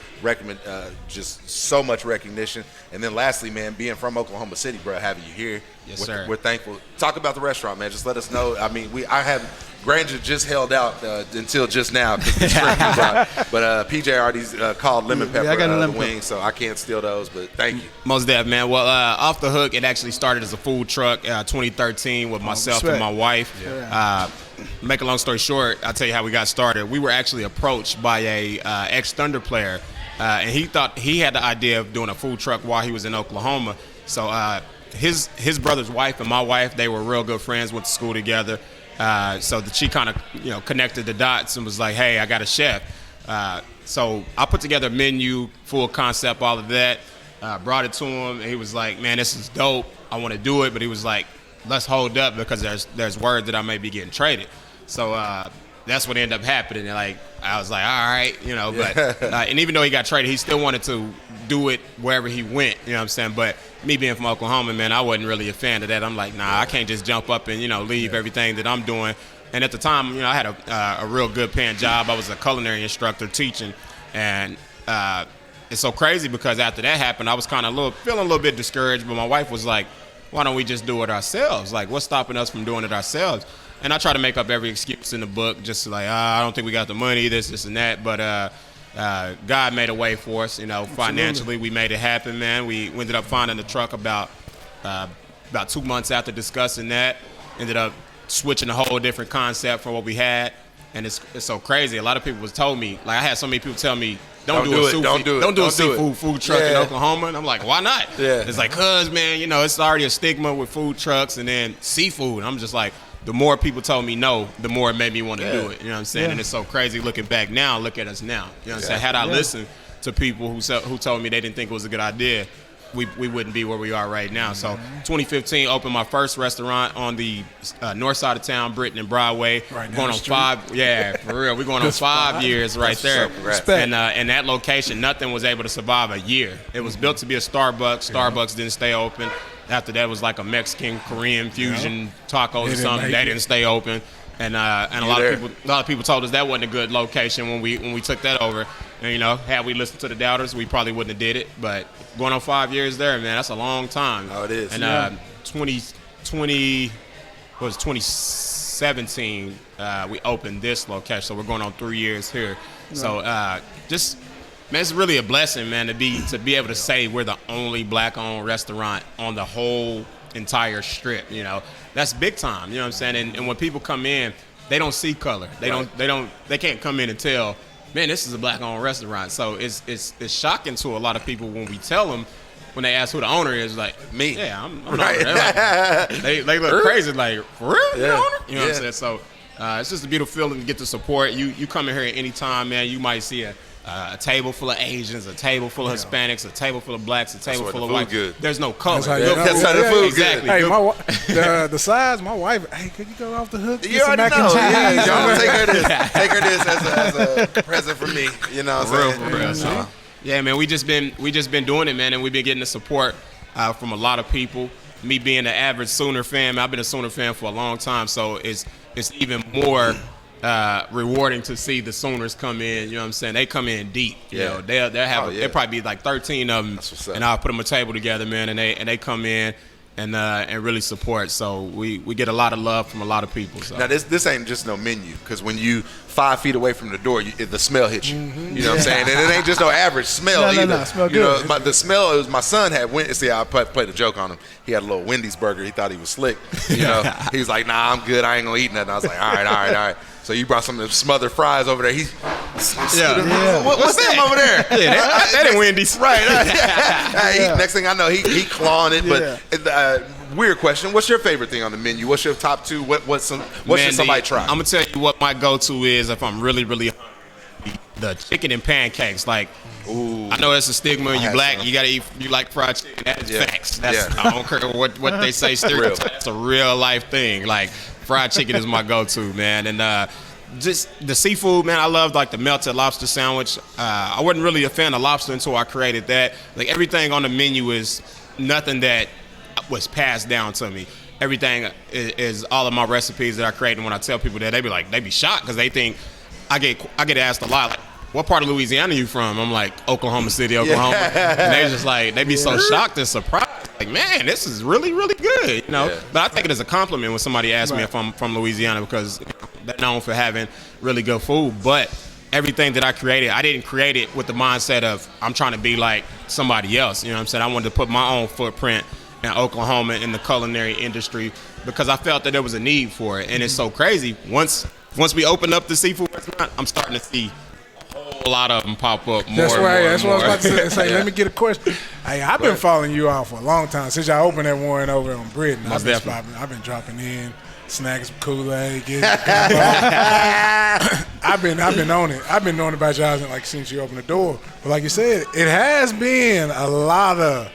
just so much recognition. And then lastly, man, being from Oklahoma City, bro, having you here, sir. We're thankful. Talk about the restaurant, man. Just let us know. I mean, I have. Granger just held out until just now because the shrimp was out. But PJ already called lemon pepper I got a lemon wings, so I can't steal those. But thank you. Most definitely, man. Well, off the hook, it actually started as a food truck 2013 with myself and my wife. Yeah. Make a long story short, I'll tell you how we got started. We were actually approached by a ex-Thunder player, and he thought he had the idea of doing a food truck while he was in Oklahoma. So his brother's wife and my wife, they were real good friends, went to school together. So that she kind of connected the dots and was like, hey, I got a chef. So I put together a menu, full concept, all of that, brought it to him, and he was like, man, this is dope. I want to do it. But he was like, let's hold up because there's word that I may be getting traded. So that's what ended up happening. And like I was like, all right, but and even though he got traded, he still wanted to do it wherever he went, you know what I'm saying? But me being from Oklahoma, man, I wasn't really a fan of that. I'm like, nah, I can't just jump up and, leave everything that I'm doing. And at the time, I had a real good paying job. I was a culinary instructor teaching. And it's so crazy because after that happened, I was kind of feeling a little bit discouraged. But my wife was like, why don't we just do it ourselves? Like, what's stopping us from doing it ourselves? And I try to make up every excuse in the book, just like, I don't think we got the money, this, and that. But God made a way for us, financially. We made it happen, man. We ended up finding the truck about 2 months after discussing that. Ended up switching a whole different concept from what we had. And it's so crazy. A lot of people was told me, like I had so many people tell me, don't do a seafood food truck in Oklahoma. And I'm like, why not? Yeah. It's like, cause man, it's already a stigma with food trucks and then seafood. And I'm just like, the more people told me no, the more it made me want to do it. You know what I'm saying? Yeah. And it's so crazy looking back now. Look at us now. You know what I'm saying? Had I listened to people who told me they didn't think it was a good idea, we wouldn't be where we are right now. So 2015, opened my first restaurant on the north side of town, Britton and Broadway. Right going on street. For real. We're going on 5 years right there. And that location, nothing was able to survive a year. It was built to be a Starbucks. Starbucks didn't stay open. After that was like a Mexican, Korean fusion, tacos or something. They didn't stay open. And a lot of people told us that wasn't a good location when we took that over. And had we listened to the doubters, we probably wouldn't have did it. But going on 5 years there, man, that's a long time. Oh, it is. And 2017, we opened this location. So we're going on 3 years here. Right. So man, it's really a blessing, man, to be able to say we're the only black-owned restaurant on the whole entire strip. That's big time. You know what I'm saying? And when people come in, they don't see color. They can't come in and tell, man, this is a black-owned restaurant. So it's shocking to a lot of people when we tell them, when they ask who the owner is, like, me. Yeah, I'm the owner. They look crazy, like, for real? You the owner? You know what I'm saying? So it's just a beautiful feeling to get the support. You come in here at any time, man. You might see a a table full of Asians, a table full of Hispanics, a table full of blacks, a table full of whites. There's no color. That's how the food exactly. Hey, the size, my wife, hey, could you go off the hook? You already know. Yeah, take her this. Take her this as a present from me. You know what I'm saying? For real. So, yeah, man, we just been doing it, man, and we've been getting the support from a lot of people. Me being an average Sooner fan, I've been a Sooner fan for a long time, so it's even more rewarding to see the Sooners come in. You know what I'm saying? They come in deep. You know, they'll probably be like 13 of them, and I'll put them a table together, man, and they come in and really support. So we get a lot of love from a lot of people. So. Now this ain't just no menu, because when you 5 feet away from the door, the smell hits you. You know what I'm saying? And it ain't just no average smell either. No, smell you good. know, the smell is my son had. See, I played a joke on him. He had a little Wendy's burger. He thought he was slick. You know, he was like, "Nah, I'm good. I ain't gonna eat nothing." I was like, "All right." So you brought some of the smothered fries over there. What's that over there? Yeah, that ain't Wendy's. Right. Next thing I know, he clawing it. But weird question. What's your favorite thing on the menu? What's your top 2? What should somebody try? I'm gonna tell you what my go-to is if I'm really, really hungry. The chicken and pancakes. Like, ooh, I know that's a stigma. You black, you gotta eat. You like fried chicken. That's facts. I don't care what they say. Stereotype. That's a real life thing. Like, fried chicken is my go-to, man. And just the seafood, man. I love like the melted lobster sandwich. I wasn't really a fan of lobster until I created that. Like, everything on the menu is nothing that was passed down to me. Everything is all of my recipes that I create. And when I tell people that, they be shocked because they think I get asked a lot, like, what part of Louisiana are you from? I'm like, Oklahoma City, Oklahoma. And they just like, they be so shocked and surprised. Like, man, this is really, really good, you know. But I take it as a compliment when somebody asks me if I'm from Louisiana, because they're known for having really good food. But everything that I created, I didn't create it with the mindset of I'm trying to be like somebody else. You know what I'm saying? I wanted to put my own footprint in Oklahoma in the culinary industry because I felt that there was a need for it. And it's so crazy. Once we open up the seafood restaurant, I'm starting to see a whole lot of them pop up more. That's and right. more That's and what I more. was about to say. Let me get a question. Hey, I've been following you out for a long time since y'all opened that one over on Britain. I've been dropping in snacks, Kool-Aid, I've been on it. I've been knowing about y'all since you opened the door. But like you said, it has been a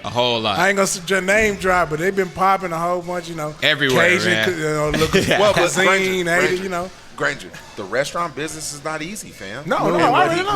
whole lot. I ain't gonna your name drop, but they've been popping a whole bunch. You know, everywhere, Cajun, man. Cuisine, you know. Granger, the restaurant business is not easy, fam. No,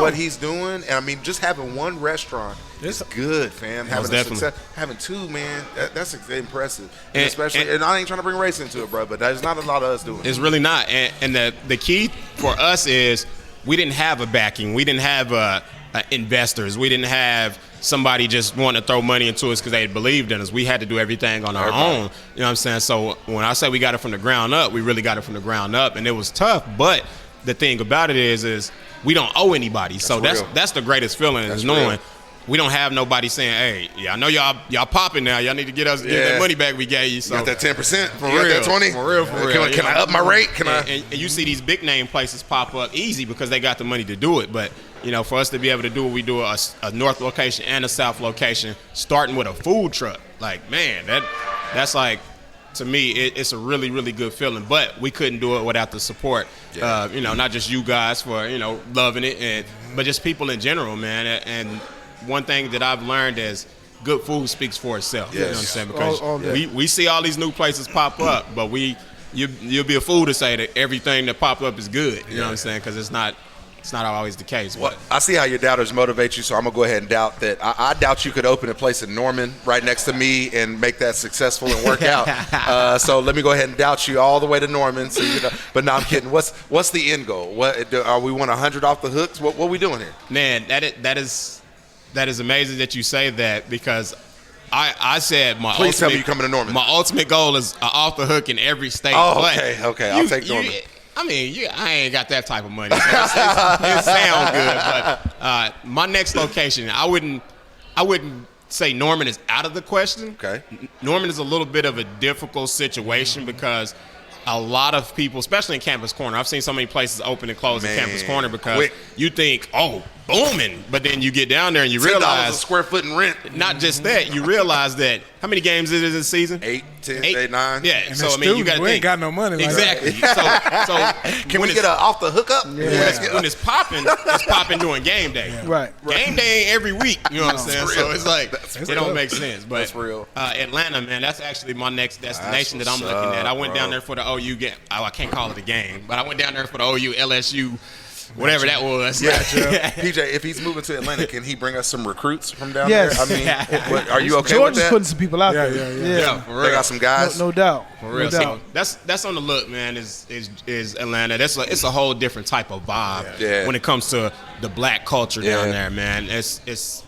what he's doing, and I mean, just having one restaurant is good, fam. Having 2, man, that's impressive. And especially, and I ain't trying to bring race into it, bro, but there's not a lot of us doing it. It's really not. And the key for us is we didn't have a backing. We didn't have investors. We didn't have somebody just wanting to throw money into us because they believed in us. We had to do everything on our own. You know what I'm saying? So when I say we got it from the ground up, we really got it from the ground up, and it was tough. But the thing about it is we don't owe anybody. So that's the greatest feeling, is knowing we don't have nobody saying, "Hey, I know y'all popping now. Y'all need to get that money back we gave you." So got that 10% for real, that 20 for real. Can I up my rate? And you see these big name places pop up easy because they got the money to do it, but. You know, for us to be able to do what we do, a north location and a south location, starting with a food truck, like, man, that's like, to me, it's a really, really good feeling. But we couldn't do it without the support, you know, not just you guys for, you know, loving it, but just people in general, man. And one thing that I've learned is good food speaks for itself. You know what I'm saying? Because we see all these new places pop up, but you'll be a fool to say that everything that pop up is good. You know what I'm saying? Because it's not always the case. Well, I see how your doubters motivate you, so I'm going to go ahead and doubt that. I doubt you could open a place in Norman right next to me and make that successful and work out. So let me go ahead and doubt you all the way to Norman. So, you know, but no, I'm kidding. What's the end goal? Are we want 100 off the hooks? What are we doing here? Man, that is amazing that you say that, because I said Please tell me you're coming to Norman. My ultimate goal is off the hook in every state. Oh, okay. I'll take Norman. I mean, I ain't got that type of money. So it sounds good, but my next location, I wouldn't say Norman is out of the question. Okay. Norman is a little bit of a difficult situation because a lot of people, especially in Campus Corner, I've seen so many places open and close in Campus Corner because you think, oh, booming. But then you get down there and you $10 realize a square foot in rent. Not just that, you realize that how many games is it this season? 8, 10, 8, 9. Yeah. And So I mean, you got we ain't got no money. Exactly. Like that. So Can we get off the hookup? Yeah. When it's popping during game day. Yeah. Right. Game day ain't every week. You know what I'm saying? So it's like That's it don't make sense. But that's real. Atlanta, man, that's actually my next destination that I'm looking at. I went down there for the OU game. I can't call it a game, but I went down there for the OU LSU. Whatever that was. Yeah, PJ, if he's moving to Atlanta, can he bring us some recruits from down Yes. there? I mean, are you okay George with is that? putting some people out Yeah, there. yeah. For real. They got some guys. No doubt. For real. No doubt. So that's on the look, man. Is Atlanta? It's a whole different type of vibe Yeah. when it comes to the black culture down there, man. It's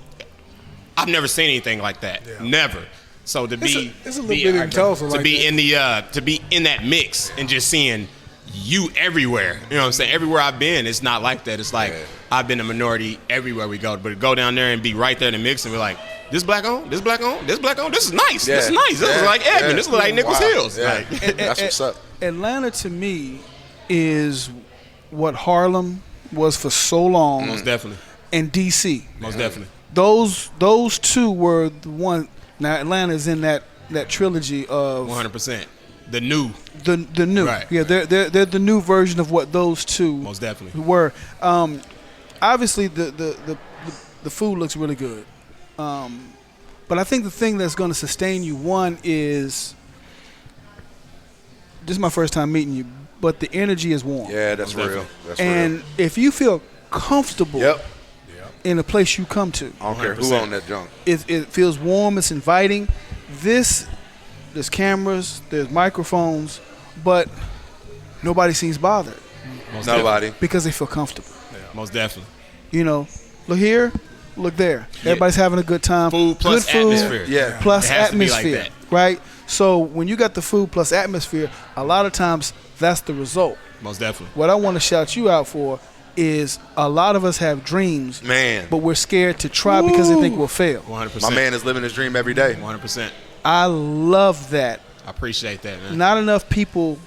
I've never seen anything like that. Yeah. never. So to be it's a little bit in Tulsa to like be that. in the to be in that mix and just seeing you everywhere. You know what I'm saying? Everywhere I've been, it's not like that. It's like I've been a minority everywhere we go. But to go down there and be right there in the mix and be like, this black on, this black on, this black on, this is nice. Yeah. This is nice. This is like Edmond. This is like Nichols Hills. Yeah. Like, That's what's up. Atlanta to me is what Harlem was for so long. most definitely. And DC. Most definitely. Those two were the one. Now Atlanta's in that trilogy of 100%. The new. the new. Right. Yeah, they're the new version of what those two Most definitely. were. Obviously the food looks really good. But I think the thing that's going to sustain you, one, is this is my first time meeting you, but the energy is warm. Yeah, that's Most real. definitely. That's And real. if you feel comfortable Yep. in a place you come to, I don't care who 100%. owned that junk. it feels warm, it's inviting. There's cameras, there's microphones, but nobody seems bothered Most Nobody. because they feel comfortable. definitely. Most definitely. You know, look here, look there. Everybody's having a good time. Food plus good food, atmosphere. Yeah. plus It has to be like atmosphere, that. right? So when you got the food plus atmosphere, a lot of times that's the result. Most definitely. What I want to shout you out for is a lot of us have dreams, Man. but we're scared to try because they think we'll fail. 100%. My man is living his dream every day. 100%. I love that. I appreciate that, man. Not enough people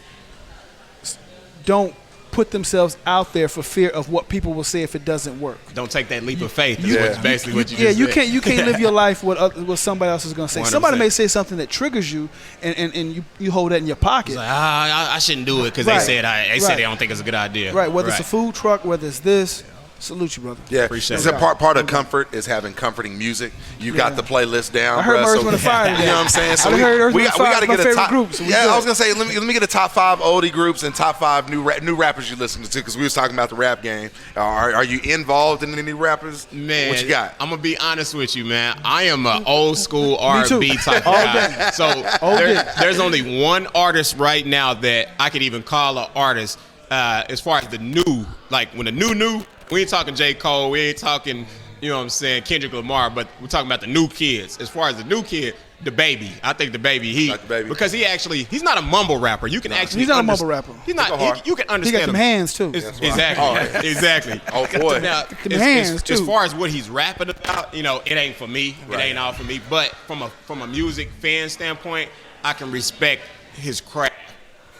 don't put themselves out there for fear of what people will say if it doesn't work. Don't take that leap of faith. You- That's basically what you yeah, just said. you can't live your life what somebody else is going to say. 100%. Somebody may say something that triggers you, and you hold that in your pocket. It's like, I shouldn't do it because Right. they said Right. they don't think it's a good idea. Right, whether it's a food truck, whether it's this. Salute you, brother. Yeah, Appreciate it's it. a part of comfort is having comforting music. You got the playlist down. I heard bruh, Earth, Wind and Fire You today. know what I'm saying? So I heard Earth, we Wind and got Fire to is my get a favorite top group, so we yeah, good. I was gonna say let me get a top 5 oldie groups and top 5 new rappers you listen to because we was talking about the rap game. Are you involved in any rappers? Man, what you got? I'm gonna be honest with you, man. I am an old school too. R&B type of All guy. day. So there's only one artist right now that I could even call an artist. As far as the new, like when the new, we ain't talking J. Cole, we ain't talking, you know what I'm saying, Kendrick Lamar, but we're talking about the new kids. As far as the new kid, the baby. I think the baby, Like DaBaby. because he's not a mumble rapper. You can actually He's not a mumble rapper. He's Go hard. not. You can He understand got them him. hands too. Exactly. Exactly. Oh boy. Now, Them hands, as too. far as what he's rapping about, you know, it ain't for me. It ain't all for me. But from a music fan standpoint, I can respect his craft.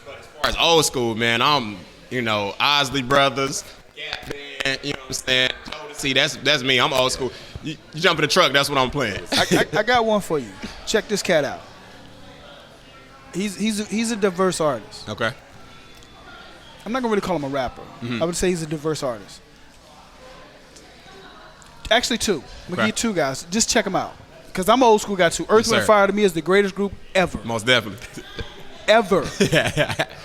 But as far as old school, man, I'm, you know, Osley Brothers, Gap Band, you know what I'm saying? See, that's me. I'm old school. You jump in the truck, that's what I'm playing. I got one for you. Check this cat out. He's a diverse artist. Okay. I'm not gonna really call him a rapper. I would say he's a diverse artist. Actually, two. I'm gonna give you two guys. Just check them out. Because I'm an old school guy too. Earth, Wind and sir. Fire to me is the greatest group ever. Most definitely. Ever.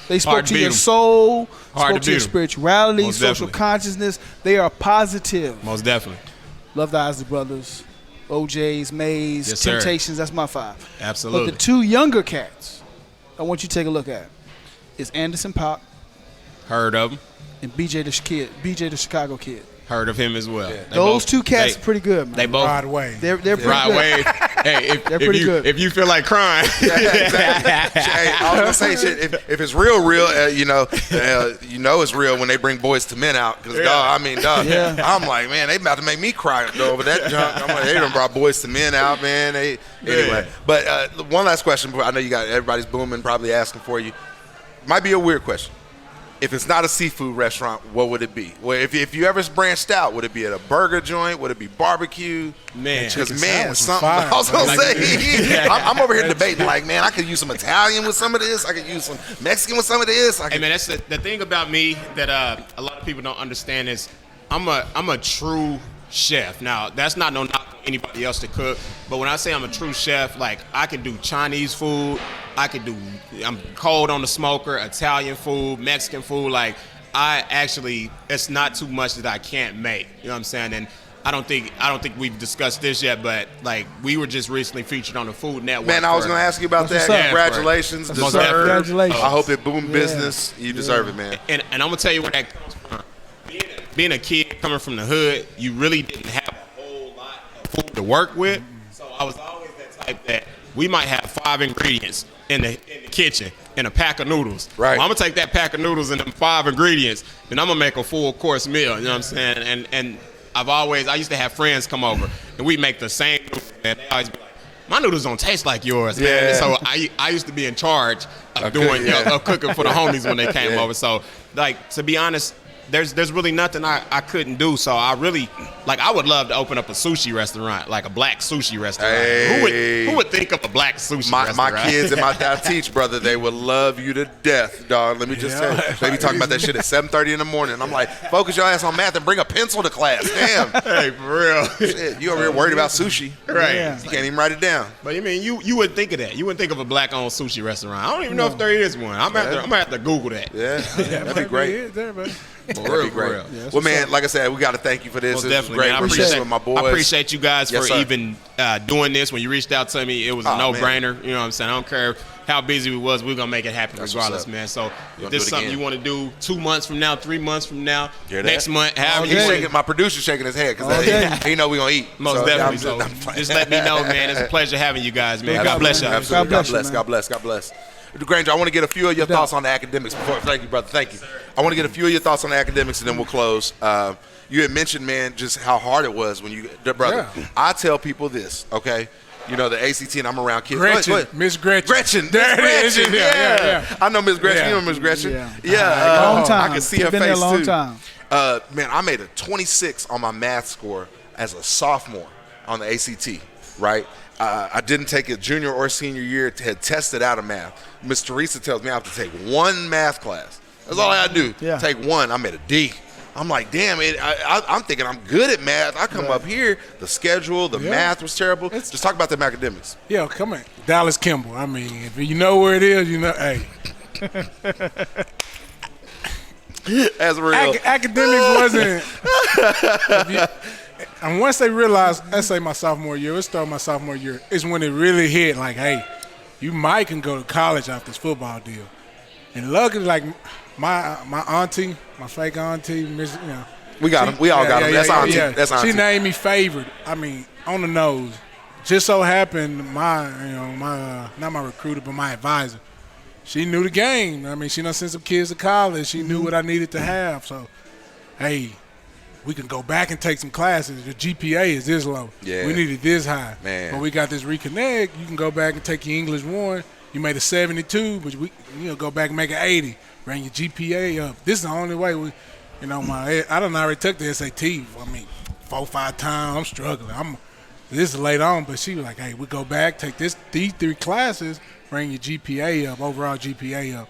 They spoke Hard to to beat your 'em. soul, Hard spoke to to your beat 'em. spirituality, Most social definitely. consciousness. They are positive. Most definitely. Love the Isley Brothers, OJ's, Mays, Yes, sir. Temptations. That's my 5. Absolutely. But the two younger cats I want you to take a look at is Anderson .Paak Heard of him. and BJ the Chicago Kid. Heard of him as well. They Those both- two cats they- are pretty good, man. They both. Rod Wave. They're pretty Rod good. Wave. Hey, They're pretty good. If you feel like crying, Hey, I was gonna say shit. If it's real, you know it's real when they bring Boys to Men out. Because dog, Yeah. I'm like, man, they about to make me cry over that junk. I'm like, they done brought Boys to Men out, man. Anyway. But one last question. I know you got everybody's booming, probably asking for you. Might be a weird question. if it's not a seafood restaurant, what would it be? Well, if you ever branched out, would it be at a burger joint? Would it be barbecue? Man, because something. I was gonna say, I'm over here debating. Like, man, I could use some Italian with some of this. I could use some Mexican with some of this. Hey, man, that's the thing about me that a lot of people don't understand is I'm a true chef. Now, that's not no knock on anybody else to cook, but when I say I'm a true chef, like I can do Chinese food, I'm cold on the smoker, Italian food, Mexican food. Like it's not too much that I can't make. You know what I'm saying? And I don't think we've discussed this yet, but like we were just recently featured on the Food Network. Man, I was going to ask you about that. Congratulations, Congratulations. I hope it boom business. You deserve it, man. And I'm gonna tell you where that comes from. Being a kid coming from the hood, you really didn't have a whole lot of food to work with. So I was always that type that we might have 5 ingredients in the kitchen and a pack of noodles. Right. Well, I'm gonna take that pack of noodles and them 5 ingredients, and I'm gonna make a full course meal. You know what I'm saying? And I used to have friends come over and we make the same noodles, and they always be like, my noodles don't taste like yours, man. So I used to be in charge of of cooking for the homies when they came over. So like, to be honest, there's really nothing I couldn't do. So I really, like, I would love to open up a sushi restaurant, like a black sushi restaurant. Hey. Who would think of a black sushi restaurant? My kids and I teach, brother, they would love you to death, dog. Let me just tell you. They be talking about that shit at 7:30 in the morning. I'm like, focus your ass on math and bring a pencil to class. Damn. Hey, for real. Shit, you over here worried about sushi. Right. Yeah. You can't even write it down. But I mean, you wouldn't think of that. You wouldn't think of a black-owned sushi restaurant. I don't even know if there is one. I'm gonna have to Google that. Yeah, that'd be great. For real. Yeah, well, man, like I said, we got to thank you for this. Well, this definitely, great. man. I appreciate with my boys. I appreciate you guys for sir. even doing this. When you reached out to me, it was a no-brainer. You know what I'm saying? I don't care how busy we was. We're going to make it happen regardless, man. So if this is something you want to do 2 months from now, 3 months from now, next month, however you want. My producer's shaking his head because he know we're going to eat. Most definitely. So just let me know, man. It's a pleasure having you guys, man. God bless y'all. Absolutely. God bless. Granger, I want to get a few of your thoughts on the academics before. Thank you, brother. Thank you. I want to get a few of your thoughts on the academics, and then we'll close. You had mentioned, man, just how hard it was when you, brother. Yeah. I tell people this, okay? You know, the ACT, and I'm around kids. Miss Gretchen. Gretchen. Yeah. I know Miss Gretchen. You know Miss Gretchen. Yeah. Long time. I can see her been face there a long too. Time. Man, I made a 26 on my math score as a sophomore on the ACT, right? I didn't take it junior or senior year. Had tested out of math. Miss Teresa tells me I have to take one math class. That's all I got to do. Yeah. Take one. I'm at a D. I'm like, damn it. I'm thinking I'm good at math. I come up here. The schedule, the math was terrible. Just talk about them academics. Yeah, come on. Dallas Kimball. I mean, if you know where it is, you know, hey. That's real. Academics wasn't. And once they realized, let's say my sophomore year, let's start my sophomore year, is when it really hit, like, hey, you might can go to college off this football deal. And luckily, like, my auntie, my fake auntie, we got him. We all got him. That's auntie. That's auntie. She named me favored. I mean, on the nose. Just so happened, my not my recruiter, but my advisor, she knew the game. I mean, she done sent some kids to college. She knew what I needed to have. So, hey, we can go back and take some classes. The GPA is this low. Yeah. We needed this high. Man. But we got this reconnect. You can go back and take your English 1. You made a 72, but go back and make an 80. Bring your GPA up. This is the only way we, I done already took the SAT. I mean, 4 or 5 times. I'm struggling. This is late on, but she was like, hey, we go back, take these 3 classes, bring your GPA up, overall GPA up.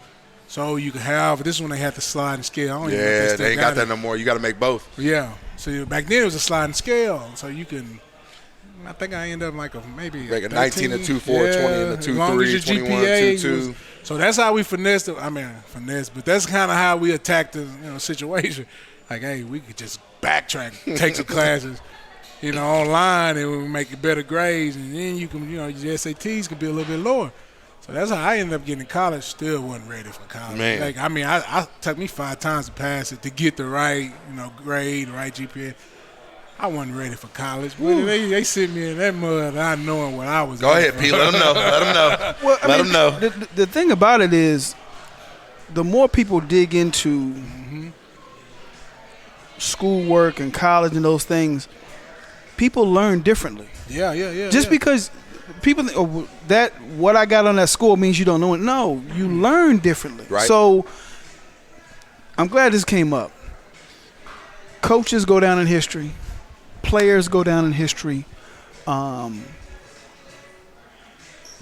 So you can have, this is when they had the sliding scale. They ain't got that no more. You got to make both. Yeah. So back then it was a sliding scale. So you can, I think I ended up like maybe like a 19, a 2, 4, 20, and a 2, 3, 21, GPA 2, 2. So that's how we finessed it. But that's kind of how we attacked the situation. Like, hey, we could just backtrack, take some classes, online, and we make better grades, and then you can, your SATs could be a little bit lower. So that's how I ended up getting to college. Still wasn't ready for college. Man. Like, I took me 5 times to pass it to get the right, grade, the right GPA. I wasn't ready for college. But they sent me in that mud, not knowing what I was. Go ahead, P. Let them know. Well, let them know. The thing about it is, the more people dig into schoolwork and college and those things, people learn differently. Yeah. Just because people think, that what I got on that score means you don't know it. No, you learn differently. Right. So I'm glad this came up. Coaches go down in history. Players go down in history.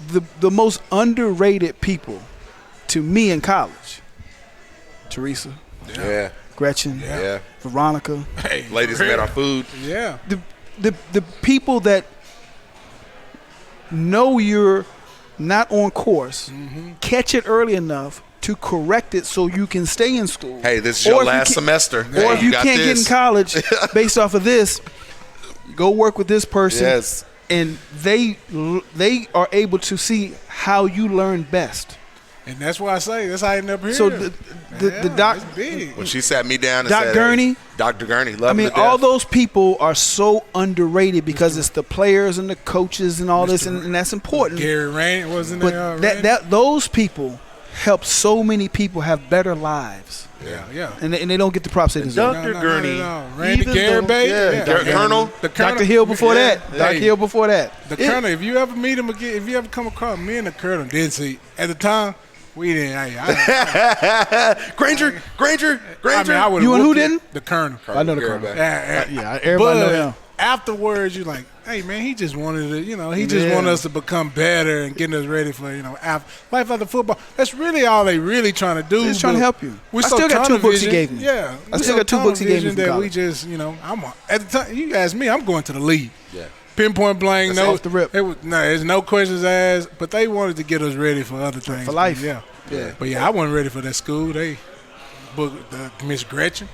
The most underrated people to me in college, Teresa, Gretchen, Veronica, ladies met on food. Yeah, the people that know you're not on course, catch it early enough to correct it so you can stay in school. Hey, this is your last semester. Or if you can't get in college based off of this, go work with this person. Yes. And they are able to see how you learn best. And that's why I say that's how I end up here. So the doc, when she sat me down and Doc said, Gurney, Dr. Gurney, I mean, all those people are so underrated because it's the players and the coaches and all this, and that's important. Gary Rain wasn't there. But that those people help so many people have better lives. Yeah. And they don't get the props they deserve. Dr. Gurney, Randy Garibay, Colonel, Dr. Hill before that. Dr. Hill before that. The Colonel, if you ever meet him again, if you ever come across me and the Colonel, didn't see at the time. We didn't. Granger. I mean, you and who didn't? The Colonel. I know the Colonel. Yeah, everybody know him. Afterwards, you're like, hey man, he just wanted to, he just wanted us to become better and getting us ready for, life after football. That's really all they really trying to do. He's trying to help you. I still got 2 books he gave me. Yeah, I still got 2 books he gave me. That we just, I'm at the time. You asked me, I'm going to the league. Yeah. Pinpoint blank. That's off the rip. There's no questions asked. But they wanted to get us ready for other things. For life. Yeah. But I wasn't ready for that school. They booked Miss Gretchen.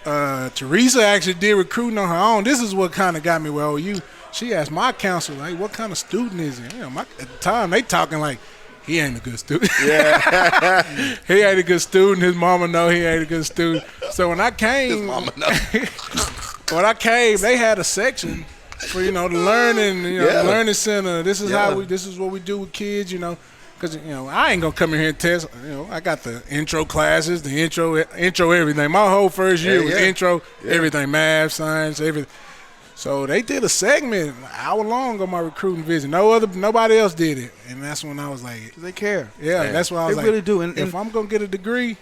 Teresa actually did recruiting on her own. This is what kind of got me with OU. She asked my counselor, hey, what kind of student is he? At the time, they talking like, he ain't a good student. Yeah. He ain't a good student. His mama know he ain't a good student. So when I came, his mama know. When I came, they had a section for the learning, the learning center. This is this is what we do with kids, because I ain't gonna come in here and test. I got the intro classes, the intro everything. My whole first year was intro, everything, math, science, everything. So they did a segment, an hour long on my recruiting visit. Nobody else did it, and that's when I was like, they care. Yeah, that's when I was they like, really do. And if I'm gonna get a degree,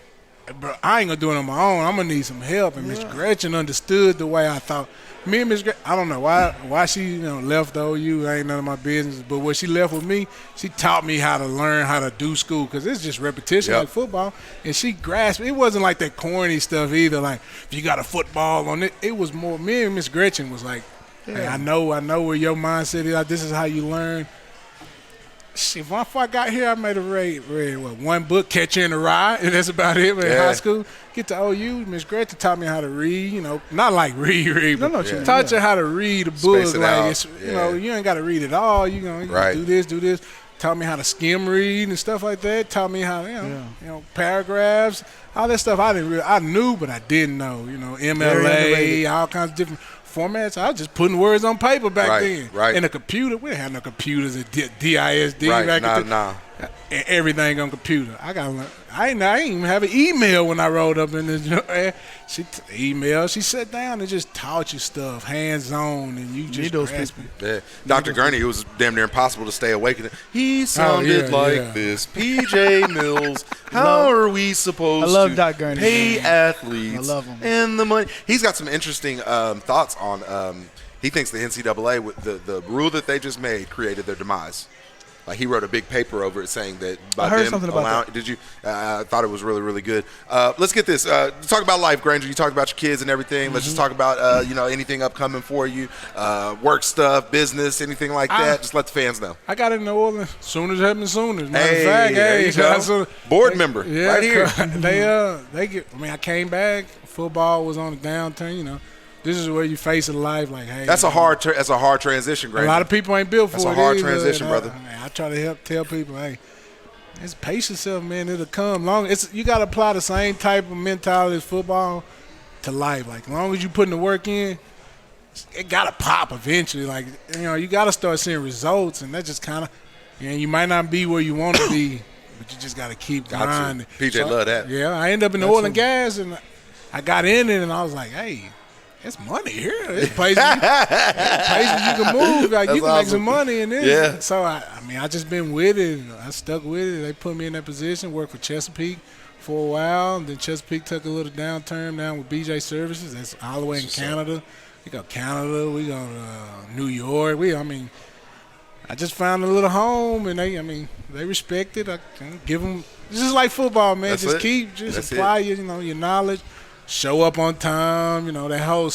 bro, I ain't gonna do it on my own. I'm gonna need some help. And Miss Gretchen understood the way I thought. Me and Miss Gretchen, I don't know why she left the OU. Ain't none of my business. But when she left with me, she taught me how to learn how to do school because it's just repetition like football. And she grasped. It wasn't like that corny stuff either. Like if you got a football on it, it was more. Me and Miss Gretchen was like, hey, I know where your mindset is. This is how you learn. Shit, if I got here, I made a read one book, Catcher in the Rye, and that's about it. In high school, get to OU, Miss Gretchen taught me how to read. Not like read, but taught you how to read a book. Like you ain't got to read it all. You do this. Taught me how to skim read and stuff like that. Taught me how paragraphs, all that stuff. I knew, but I didn't know. MLA, all kinds of different formats. I was just putting words on paper back then. Right. In a computer, we didn't have no computers at DISD back then. And everything on computer. I didn't even have an email when I rolled up in this. She sat down and just taught you stuff, hands-on, and you just grasp it. Yeah. Dr. Gurney, it was damn near impossible to stay awake. He sounded this. PJ Mills, how are we supposed to pay athletes? I love him. And the money. He's got some interesting thoughts on he thinks the NCAA, with the rule that they just made, created their demise. Like he wrote a big paper over it saying that by I heard them something about that. Did you? I thought it was really, really good. Let's get this. Talk about life, Granger. You talked about your kids and everything. Mm-hmm. Let's just talk about anything upcoming for you, work stuff, business, anything like that. Just let the fans know. I got in New Orleans Sooners having Sooners. Matter of fact, board member right here. I came back. Football was on the downturn. This is where you face a life like, hey. That's a hard transition, Granger. A lot of people ain't built for it. That's a hard transition, brother. I try to tell people, hey, just pace yourself, man. It'll come. You got to apply the same type of mentality as football to life. Like, as long as you putting the work in, it got to pop eventually. Like, you got to start seeing results, and that just kind of, you might not be where you want to be, but you just got to keep grinding. PJ love that. Yeah, I ended up in oil and gas, and I got in it, and I was like, hey, it's money here. It's places you can move. Like, you can make some money in this. Yeah. So, I just been with it. I stuck with it. They put me in that position, worked for Chesapeake for a while. And then Chesapeake took a little downturn down with BJ Services. That's all the way in Canada. We go Canada. We go to New York. I just found a little home, and they respect it. I can give them just like football, man. That's Just apply your knowledge, show up on time. That whole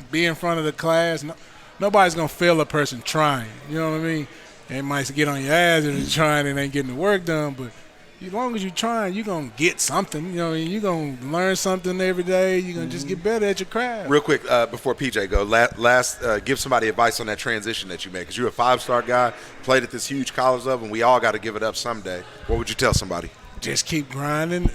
be in front of the class. Nobody's gonna fail a person trying. You know what I mean? They might get on your ass if you're trying and ain't getting the work done, but as long as you're trying, you're going to get something. You're going to learn something every day. You're going to just get better at your craft. Real quick, before PJ go, last give somebody advice on that transition that you made, because you're a 5-star guy, played at this huge college level, and we all got to give it up someday. What would you tell somebody? Just keep grinding.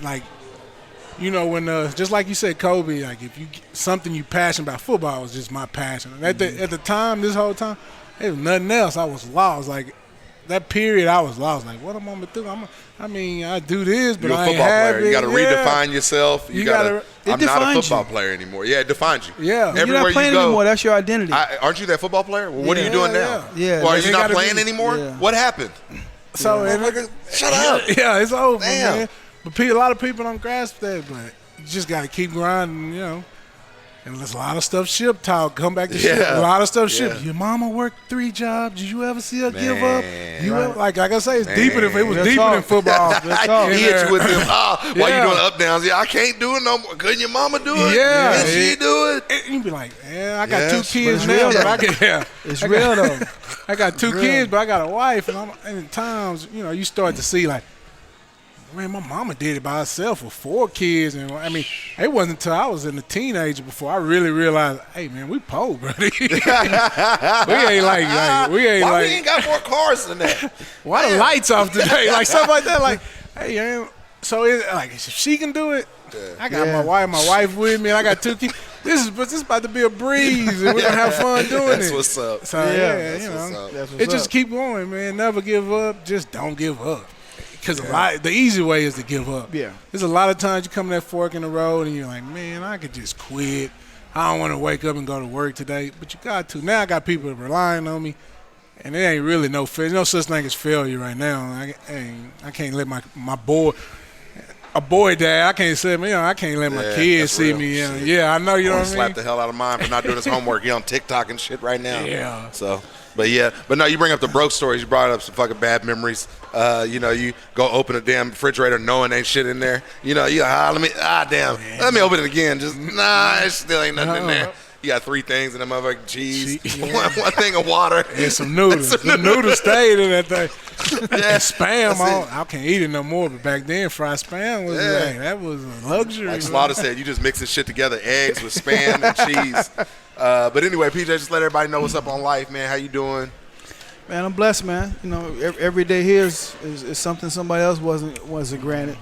When just like you said, Kobe, if you something you passionate about, football was just my passion. And at the time, this whole time, there was nothing else. I was lost. That period, I was lost. What am I gonna do? I do this, but I ain't have it. You got to redefine yourself. I'm not a football player anymore. Yeah, it defines you. Yeah, you're not playing anymore. That's your identity. Aren't you that football player? Well, what are you doing now? Yeah. Well, are you not playing anymore? Yeah. what happened? So shut up. Yeah, it's over, Damn. man. But a lot of people don't grasp that. But you just got to keep grinding, And there's a lot of stuff ship talk. Come back to ship. A lot of stuff ship. Your mama worked 3 jobs. Did you ever see her give up? Like I say, it's deeper than football. He hit you with them. While you doing up downs. Yeah, I can't do it no more. Couldn't your mama do it? Yeah. Can she do it? And you be like, man, I got 2 kids now, but I can. It's real though. I got 2 kids, but I got a wife, and at times, you start to see man, my mama did it by herself with 4 kids, and it wasn't until I was a teenager before I really realized, hey, man, we poor, brother. we ain't we ain't got more cars than that? Why the lights off today? Stuff like that. Hey, man. So if she can do it, I got my wife with me, and I got 2 kids. This is about to be a breeze, and we're gonna have fun doing That's it. What's up. So just keep going, man. Never give up. Just don't give up. Because the easy way is to give up. Yeah. There's a lot of times you come to that fork in the road and you're like, man, I could just quit. I don't want to wake up and go to work today. But you got to. Now I got people relying on me, and it ain't really no such thing as failure right now. I can't let my boy – a boy dad, I can't say, I can't let my kids see me. I know, you know what I mean? Slap the hell out of mine for not doing his homework. He on TikTok and shit right now. Yeah. So, but no, you bring up the broke stories. You brought up some fucking bad memories. You go open a damn refrigerator knowing ain't shit in there. Let me open it again. Just, it still ain't nothing in there. You got 3 things in that motherfucking cheese, one thing of water. And some noodles. The noodles stayed in that thing. Spam, I can't eat it no more, but back then fried spam was that was a luxury. Like Slaughter said, you just mix this shit together, eggs with spam and cheese. But anyway, PJ, just let everybody know what's up on life, man. How you doing? Man, I'm blessed, man. Every day here is something somebody else wasn't granted.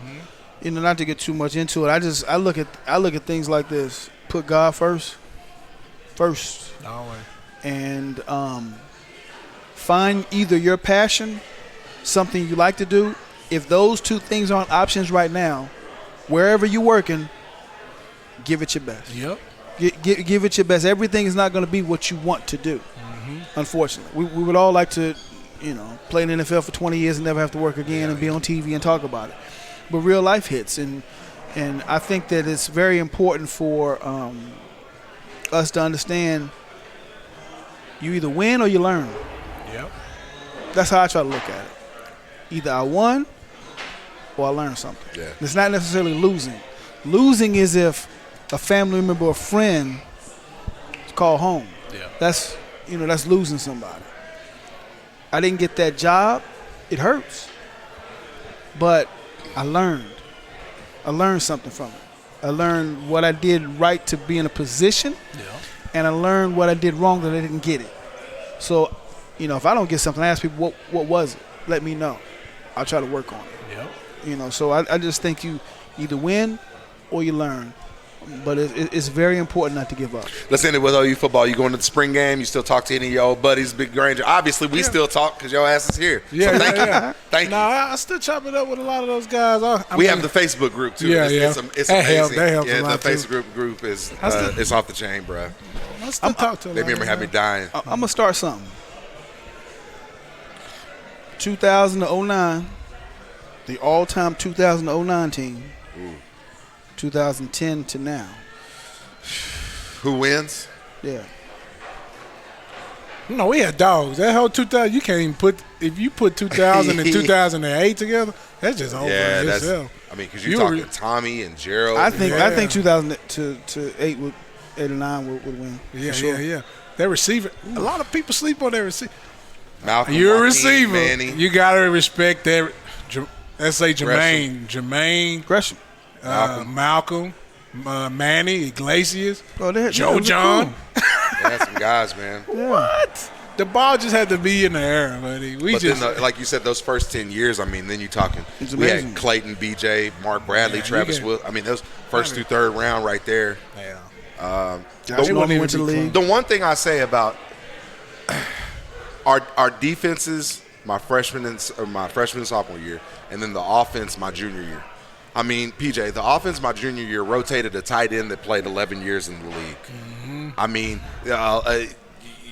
Mm-hmm. Not to get too much into it. I look at things like this. Put God first. Always. And find either your passion, something you like to do. If those 2 things aren't options right now, wherever you're working, give it your best. Yep. Give it your best. Everything is not going to be what you want to do. Mm-hmm. Unfortunately, we would all like to, play in the NFL for 20 years and never have to work again and be on TV and talk about it. But real life hits, and I think that it's very important for us to understand you either win or you learn. Yep. That's how I try to look at it. Either I won or I learned something. Yeah. It's not necessarily losing. Losing is if a family member or a friend is called home. Yeah. That's losing somebody. I didn't get that job. It hurts. But I learned. I learned something from it. I learned what I did right to be in a position, and I learned what I did wrong that I didn't get it. So, if I don't get something, I ask people, what was it? Let me know. I'll try to work on it. Yep. So I just think you either win or you learn. But it's very important not to give up. Let's end it with OU football. You going to the spring game? You still talk to any of your old buddies, Big Granger? Obviously, we still talk because your ass is here. Yeah, so thank you. Thank you. I still chop it up with a lot of those guys. We have the Facebook group, too. It's amazing. That helps the a lot, Facebook group is it's off the chain, bro. I still talk to them. They remember having me dying. I'm going to start something. 2000 to 09, the all-time 2009 team Ooh. 2010 to now. Who wins? Yeah. No, we had dogs. That whole 2000, you can't even put, if you put 2000 and 2008 together, that's just over itself. I mean, because you're talking Tommy and Gerald. I think 2000 to 8 or 9 would win. Yeah. That receiver, a lot of people sleep on that receiver. Malcolm, you're a Joaquin, receiver. Manny. You got to respect that. Let's say Jermaine. Gresham. Malcolm. Manny, Iglesias, Joe John. They had some guys, man. Yeah. What? The ball just had to be in the air, buddy. Then, like you said, those first 10 years, I mean, then you're talking. We had Clayton, BJ, Mark Bradley, Travis Will. I mean, those first 2 third round right there. Yeah. Went to the league. The one thing I say about our defenses, my freshman and sophomore year, and then the offense my junior year. I mean, PJ, the offense my junior year rotated a tight end that played 11 years in the league. Mm-hmm. I mean,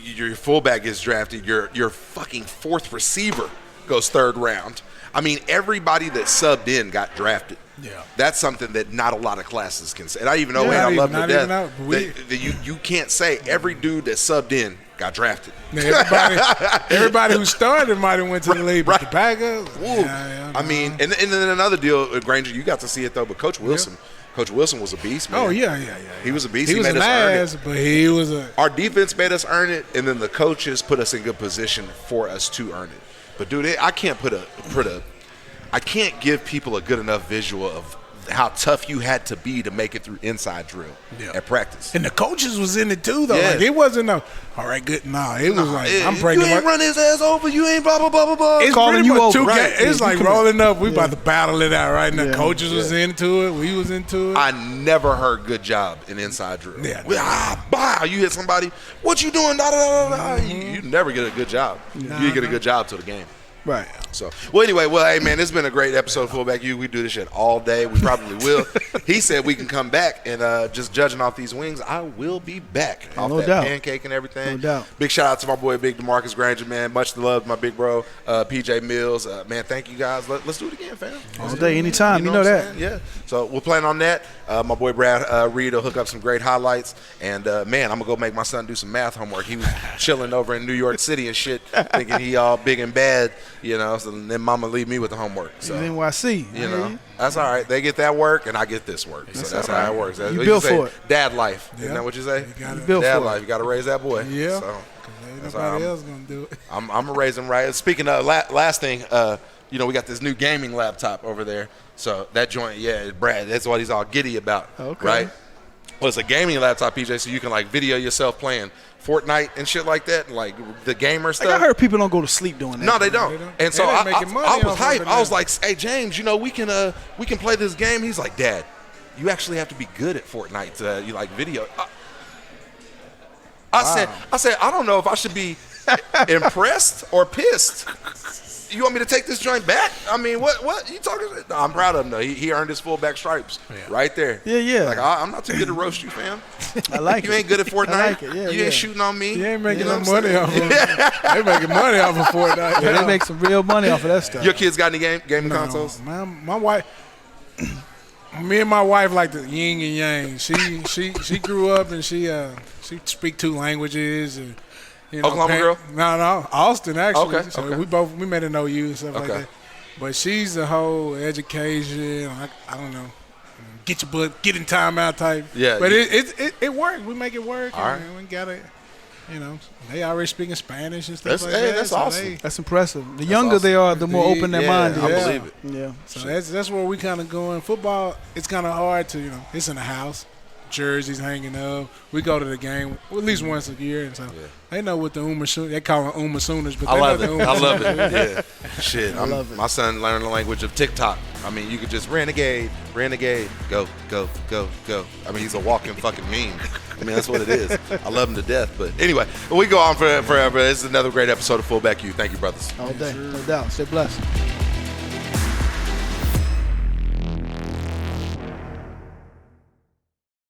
your fullback gets drafted. Your fucking fourth receiver goes third round. I mean, everybody that subbed in got drafted. Yeah, that's something that not a lot of classes can say. And I even know, I love him to death. That you can't say every dude that subbed in got drafted. Everybody who started might have went to the league, but the backup. I mean, and then another deal, Granger, you got to see it though. But Coach Wilson was a beast, man. Oh yeah. He was a beast. He was made an us ass, earn it. But he was Our defense made us earn it, and then the coaches put us in good position for us to earn it. But dude, I can't I can't give people a good enough visual of how tough you had to be to make it through inside drill at practice. And the coaches was in it too, though. Yeah. Like, it wasn't all right, good. No, it was I'm breaking. You ain't run his ass over. You ain't blah, blah, blah, blah, blah. It's calling you over. It's like rolling up. We about to battle it out right now. Coaches was into it. We was into it. I never heard good job in inside drill. Yeah. You hit somebody. What you doing? Da, da, da, da. You never get a good job. You get a good job till the game. Right. So, anyway, hey, man, it's been a great episode of Fullback U. We do this shit all day. We probably will. He said we can come back, and just judging off these wings, I will be back. Off that pancake and everything. No doubt. Big shout out to my boy, Big DeMarcus Granger, man. Much love to my big bro, PJ Mills. Man, thank you guys. Let's do it again, fam. All day, anytime. You know that. Yeah. So, we'll plan on that. My boy, Brad Reed, will hook up some great highlights. And, man, I'm going to go make my son do some math homework. He was chilling over in New York City and shit, thinking he all big and bad. You know, so then mama leave me with the homework. So NYC, you know, that's all right. They get that work, and I get this work. So that's how it works. That's you built for it. Dad life. Isn't that what you say? You built dad for life. You got to raise that boy. Yeah. So ain't nobody else gonna do it. I'm gonna raise him right. Speaking of last thing, you know, we got this new gaming laptop over there. So that joint, Brad. That's what he's all giddy about. Okay. Right. Well, it's a gaming laptop, PJ, so you can like video yourself playing Fortnite and shit like that, like the gamer stuff. Like I heard people don't go to sleep doing that. No, they don't. And so I was hyped. I was like, "Hey, James, you know we can play this game." He's like, "Dad, you actually have to be good at Fortnite to you like video." I said, I don't know if I should be impressed or pissed. You want me to take this joint back? I mean, what you talking about? No, I'm proud of him, though. He earned his fullback stripes right there. Yeah. Like, I'm not too good to roast you, fam. I like it. You ain't good at Fortnite. I like it. You ain't shooting on me. You ain't making no money off of it. They making money off of Fortnite. Yeah, they make some real money off of that stuff. Your kids got any gaming consoles? My wife, me and my wife like the yin and yang. She grew up and she speak 2 languages and. You know, Oklahoma girl? No, Austin actually. Okay. So we met in OU and stuff like that. But she's the whole education. I don't know, get your butt, get in timeout type. Yeah. But it works. We make it work. All right. We got it. You know, they already speaking Spanish and stuff like that. Hey, that's awesome. That's impressive. The younger they are, the more open their mind is. I believe it. Yeah. So that's where we kind of going. Football, it's kind of hard to, it's in the house. Jerseys hanging up. We go to the game at least once a year, and so they know what the they call them Sooners, but I love it. I love it. Yeah, shit. I love it. My son learned the language of TikTok. I mean, you could just renegade, go. I mean, he's a walking fucking meme. I mean, that's what it is. I love him to death. But anyway, we go on forever. This is another great episode of Fullback U. Thank you, brothers. All day, no doubt. Stay blessed.